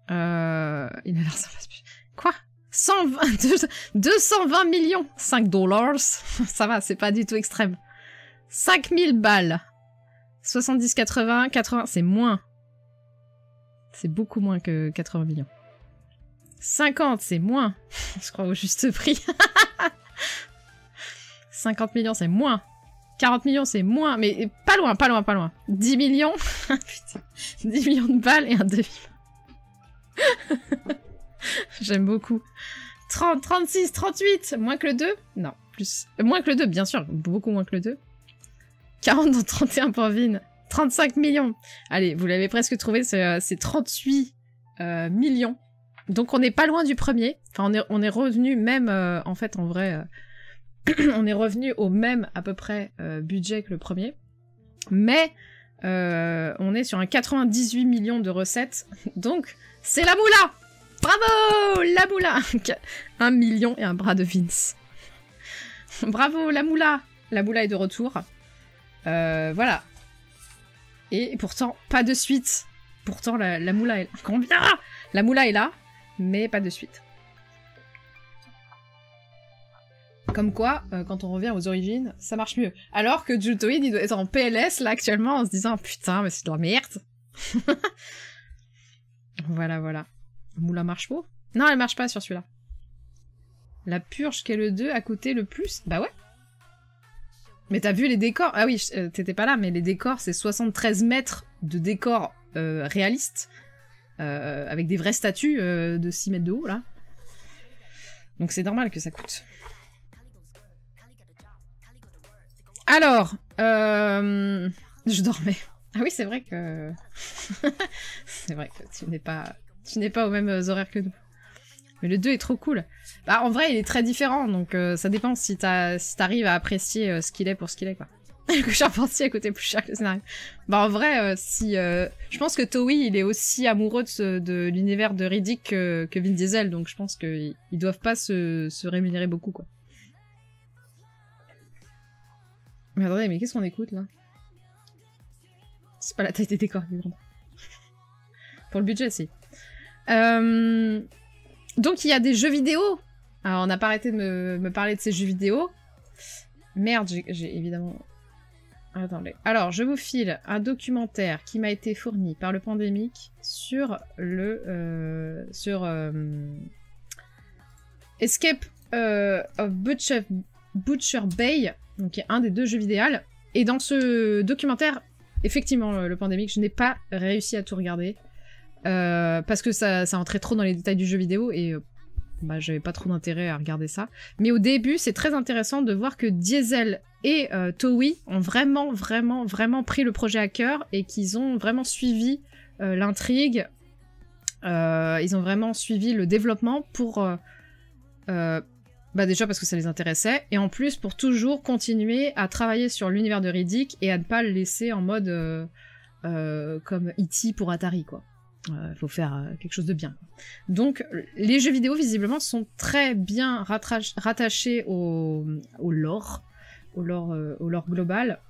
Il a l'air ça passe plus. Quoi? 220 millions, 5 $. Ça va, c'est pas du tout extrême. 5000 balles. 70, 80, 80, c'est moins. C'est beaucoup moins que 80 millions. 50, c'est moins. Je crois au juste prix. 50 millions, c'est moins. 40 millions, c'est moins. Mais pas loin, pas loin, pas loin. 10 millions. Putain. 10 millions de balles et un demi. J'aime beaucoup. 30, 36, 38, moins que le 2? Non, plus. Moins que le 2, bien sûr, beaucoup moins que le 2. 40 dans 31 pour Vin. 35 millions. Allez, vous l'avez presque trouvé, c'est 38 millions. Donc on n'est pas loin du premier. Enfin, on est revenu même, en fait, en vrai, on est revenu au même, à peu près, budget que le premier. Mais, on est sur un 98 millions de recettes. Donc, c'est la moula! Bravo, la moula! 1 million et un bras de Vince. Bravo, la moula! La moula est de retour. Voilà. Et pourtant, pas de suite. Pourtant, la moula est là. Combien? La moula est là, mais pas de suite. Comme quoi, quand on revient aux origines, ça marche mieux. Alors que Jutoid, il doit être en PLS, là, actuellement, en se disant « Putain, mais c'est de la merde !» Voilà, voilà. Moula marche pas? Non, elle marche pas sur celui-là. La purge qu'est le 2 a coûté le plus? Bah ouais. Mais t'as vu les décors? Ah oui, t'étais pas là, mais les décors, c'est 73 mètres de décors réalistes, avec des vraies statues de 6 mètres de haut, là. Donc c'est normal que ça coûte. Alors, je dormais. Ah oui, c'est vrai que... c'est vrai que tu n'es pas aux mêmes horaires que nous. Mais le 2 est trop cool. Bah, en vrai, il est très différent, donc ça dépend si t'arrives à apprécier ce qu'il est pour ce qu'il est, quoi. Le charpentier a coûté plus cher que le scénario. Bah, en vrai, je pense que Toei, il est aussi amoureux de l'univers de Riddick que Vin Diesel, donc je pense qu'ils doivent pas se rémunérer beaucoup, quoi. Mais attendez, mais qu'est-ce qu'on écoute, là? C'est pas la taille des décors, évidemment. Pour le budget, si. Donc il y a des jeux vidéo. Alors on n'a pas arrêté de me parler de ces jeux vidéo. Merde, j'ai évidemment... Attendez. Alors, je vous file un documentaire qui m'a été fourni par le Pandémique sur le... Escape of Butcher Bay, donc qui est un des 2 jeux vidéo. Et dans ce documentaire, effectivement, le Pandémique, je n'ai pas réussi à tout regarder. Parce que ça entrait trop dans les détails du jeu vidéo et... bah, j'avais pas trop d'intérêt à regarder ça. Mais au début, c'est très intéressant de voir que Diesel et Toei ont vraiment pris le projet à cœur et qu'ils ont vraiment suivi l'intrigue. Ils ont vraiment suivi le développement pour... bah déjà parce que ça les intéressait, et en plus pour toujours continuer à travailler sur l'univers de Riddick et à ne pas le laisser en mode comme E.T. pour Atari, quoi. Faut faire quelque chose de bien. Donc, les jeux vidéo, visiblement, sont très bien rattachés au lore global.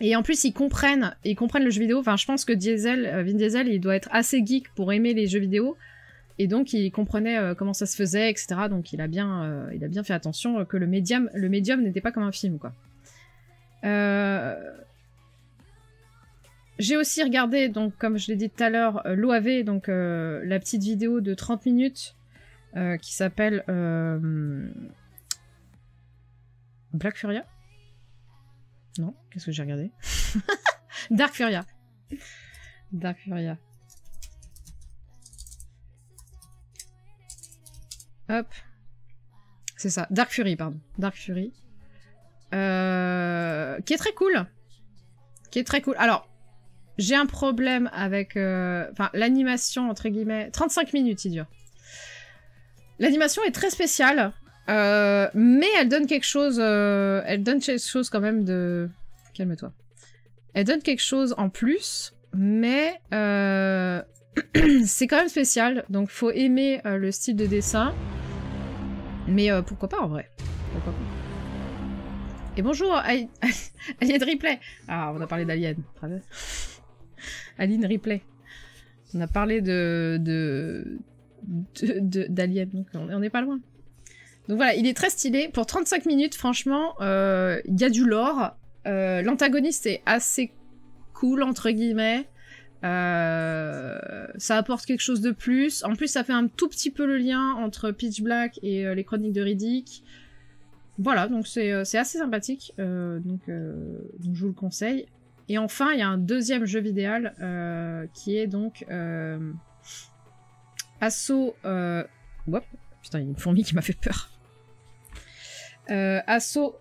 Et en plus, ils comprennent le jeu vidéo. Enfin, je pense que Vin Diesel, il doit être assez geek pour aimer les jeux vidéo. Et donc, il comprenait comment ça se faisait, etc. Donc, il a bien fait attention que le médium n'était pas comme un film, quoi. J'ai aussi regardé, donc comme je l'ai dit tout à l'heure, l'OAV, donc la petite vidéo de 30 minutes qui s'appelle Black Furia. Non, qu'est-ce que j'ai regardé? Dark Furia. Dark Furia. Hop. C'est ça, Dark Fury, pardon. Dark Fury. Qui est très cool. Alors, j'ai un problème avec... Enfin, l'animation, entre guillemets... 35 minutes, il dure. L'animation est très spéciale, mais elle donne quelque chose... elle donne quelque chose quand même de... Calme-toi. Elle donne quelque chose en plus, mais... c'est quand même spécial, donc faut aimer le style de dessin. Mais pourquoi pas, en vrai. Pourquoi pas. Et bonjour, Alien Ripley. Ah, on a parlé d'Alien. Alien Ripley. On a parlé d'Alien, donc on n'est pas loin. Donc voilà, il est très stylé. Pour 35 minutes, franchement, il y a du lore. L'antagoniste est assez cool, entre guillemets. Ça apporte quelque chose de plus. En plus, ça fait un tout petit peu le lien entre Pitch Black et les Chroniques de Riddick. Voilà, donc c'est assez sympathique. Donc je vous le conseille. Et enfin, il y a un deuxième jeu vidéo qui est donc Assault... Hop, putain, il y a une fourmi qui m'a fait peur. Assault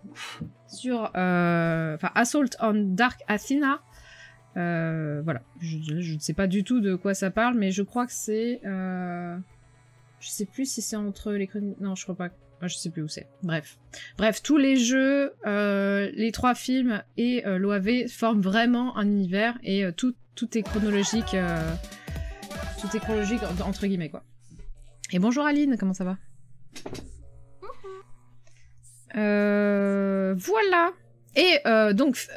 sur... Enfin, Assault on Dark Athena. Voilà, je ne sais pas du tout de quoi ça parle, mais je crois que c'est... je sais plus si c'est entre les chroniques... Non, je crois pas. Je sais plus où c'est. Bref, tous les jeux, les 3 films et l'OAV forment vraiment un univers et tout est chronologique. Tout est chronologique entre guillemets, quoi. Et bonjour Aline, comment ça va? Voilà. Et donc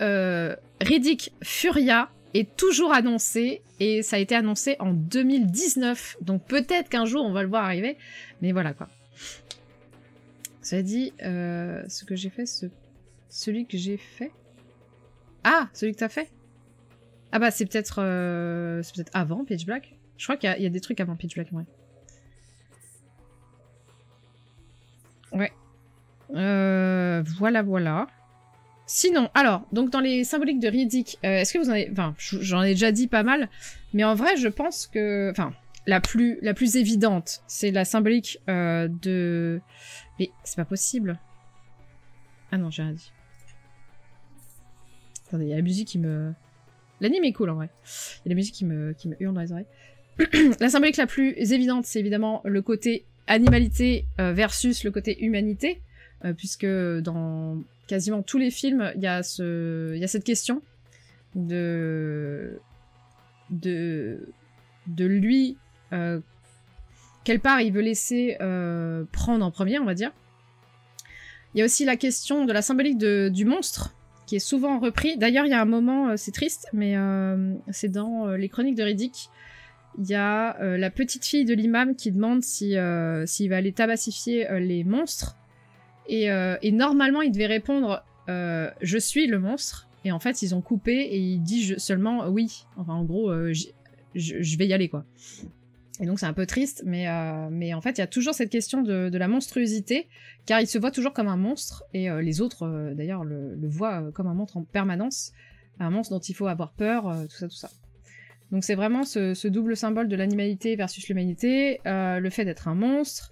Riddick Furia est toujours annoncé et ça a été annoncé en 2019. Donc peut-être qu'un jour on va le voir arriver, mais voilà quoi. Ça dit, ce que j'ai fait, celui que j'ai fait. Ah, celui que t'as fait. Ah bah c'est peut-être avant Pitch Black. Je crois qu'il y a des trucs avant Pitch Black, ouais. Ouais. Voilà. Sinon, alors, donc dans les symboliques de Riddick, est-ce que vous en avez... Enfin, j'en ai déjà dit pas mal, mais en vrai, je pense que... Enfin, la plus évidente, c'est la symbolique de... Mais c'est pas possible. Ah non, j'ai rien dit. Attendez, il y a la musique qui me... L'anime est cool, en vrai. Il y a la musique qui me hurle dans les oreilles. La symbolique la plus évidente, c'est évidemment le côté animalité versus le côté humanité, puisque dans quasiment tous les films, il y a cette question de lui, quelle part il veut laisser prendre en premier, on va dire. Il y a aussi la question de la symbolique du monstre, qui est souvent repris. D'ailleurs, il y a un moment, c'est triste, mais c'est dans les Chroniques de Riddick. il y a la petite fille de l'imam qui demande s'il va aller tabassifier les monstres. Et normalement, il devait répondre « Je suis le monstre ». Et en fait, ils ont coupé et il dit seulement « Oui ». Enfin, en gros, je vais y aller, quoi. Et donc, c'est un peu triste, mais en fait, il y a toujours cette question de la monstruosité, car il se voit toujours comme un monstre, et les autres, d'ailleurs, le voient comme un monstre en permanence, un monstre dont il faut avoir peur, tout ça, tout ça. Donc c'est vraiment ce double symbole de l'animalité versus l'humanité, le fait d'être un monstre.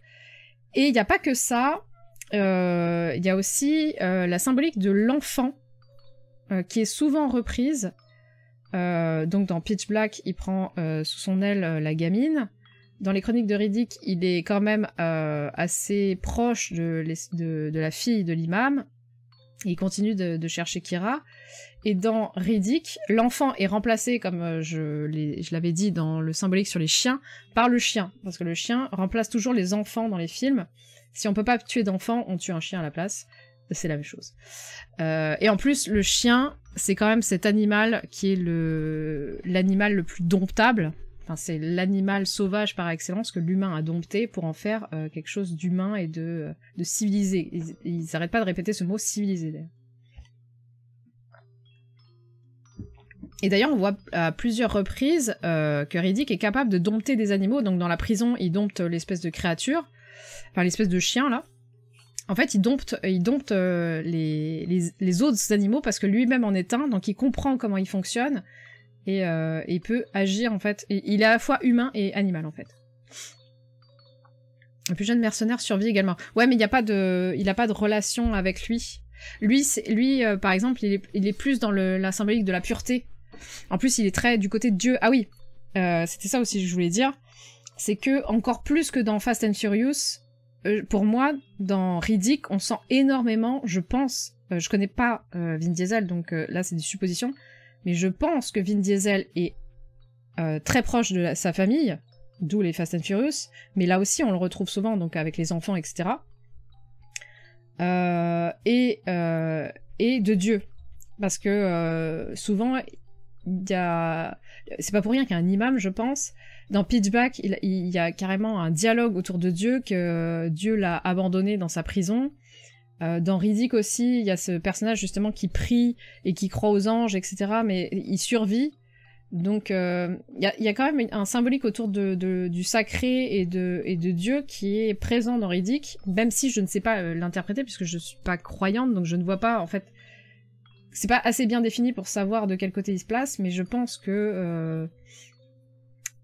Et il n'y a pas que ça, il y a aussi la symbolique de l'enfant, qui est souvent reprise. Donc dans Pitch Black, il prend sous son aile la gamine. Dans les chroniques de Riddick, il est quand même assez proche de la fille de l'imam. Il continue de chercher Kira. Et dans Riddick, l'enfant est remplacé, comme je l'avais dit dans le symbolique sur les chiens, par le chien. Parce que le chien remplace toujours les enfants dans les films. Si on peut pas tuer d'enfants, on tue un chien à la place. C'est la même chose. Et en plus, le chien, c'est quand même cet animal qui est l'animal le plus domptable. Enfin, c'est l'animal sauvage par excellence que l'humain a dompté pour en faire quelque chose d'humain et de civilisé. Ils n'arrêtent pas de répéter ce mot civilisé, d'ailleurs. Et d'ailleurs, on voit à plusieurs reprises que Riddick est capable de dompter des animaux. Donc dans la prison, il dompte l'espèce de créature, enfin l'espèce de chien, là. En fait, il dompte les autres animaux parce que lui-même en est un, donc il comprend comment il fonctionne et il peut agir, en fait. Et il est à la fois humain et animal, en fait. Le plus jeune mercenaire survit également. Ouais, mais il a pas de relation avec lui. Lui, par exemple, il est plus dans la symbolique de la pureté. En plus, il est très du côté de Dieu. Ah oui, c'était ça aussi que je voulais dire. C'est que, encore plus que dans Fast and Furious, pour moi, dans Riddick, on sent énormément, je pense, je connais pas Vin Diesel, donc là c'est des suppositions, mais je pense que Vin Diesel est très proche de sa famille, d'où les Fast and Furious, mais là aussi on le retrouve souvent, donc avec les enfants, etc. Et de Dieu. Parce que souvent, c'est pas pour rien qu'il y a un imam, je pense. Dans Pitch Black, il y a carrément un dialogue autour de Dieu, que Dieu l'a abandonné dans sa prison. Dans Riddick aussi, il y a ce personnage justement qui prie et qui croit aux anges, etc. Mais il survit. Donc il y a quand même un symbolique autour du sacré et de Dieu qui est présent dans Riddick, même si je ne sais pas l'interpréter puisque je suis pas croyante, donc je ne vois pas, en fait, c'est pas assez bien défini pour savoir de quel côté il se place, mais je pense que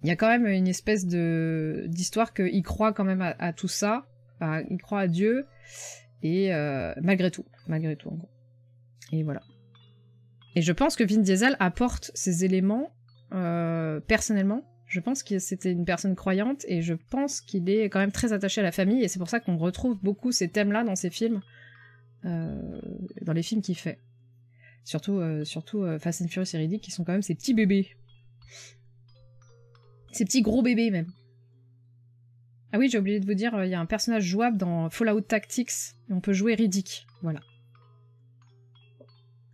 il y a quand même une espèce d'histoire qu'il croit quand même à tout ça, enfin, il croit à Dieu, et malgré tout en gros. Et voilà. Et je pense que Vin Diesel apporte ces éléments personnellement. Je pense que c'était une personne croyante et je pense qu'il est quand même très attaché à la famille et c'est pour ça qu'on retrouve beaucoup ces thèmes-là dans ses films, dans les films qu'il fait. Surtout Fast and Furious et Riddick qui sont quand même ces petits bébés. Ces petits gros bébés même. Ah oui, j'ai oublié de vous dire, il y a un personnage jouable dans Fallout Tactics et on peut jouer Riddick. Voilà.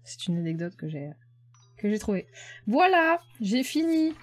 C'est une anecdote que j'ai trouvée. Voilà, j'ai fini.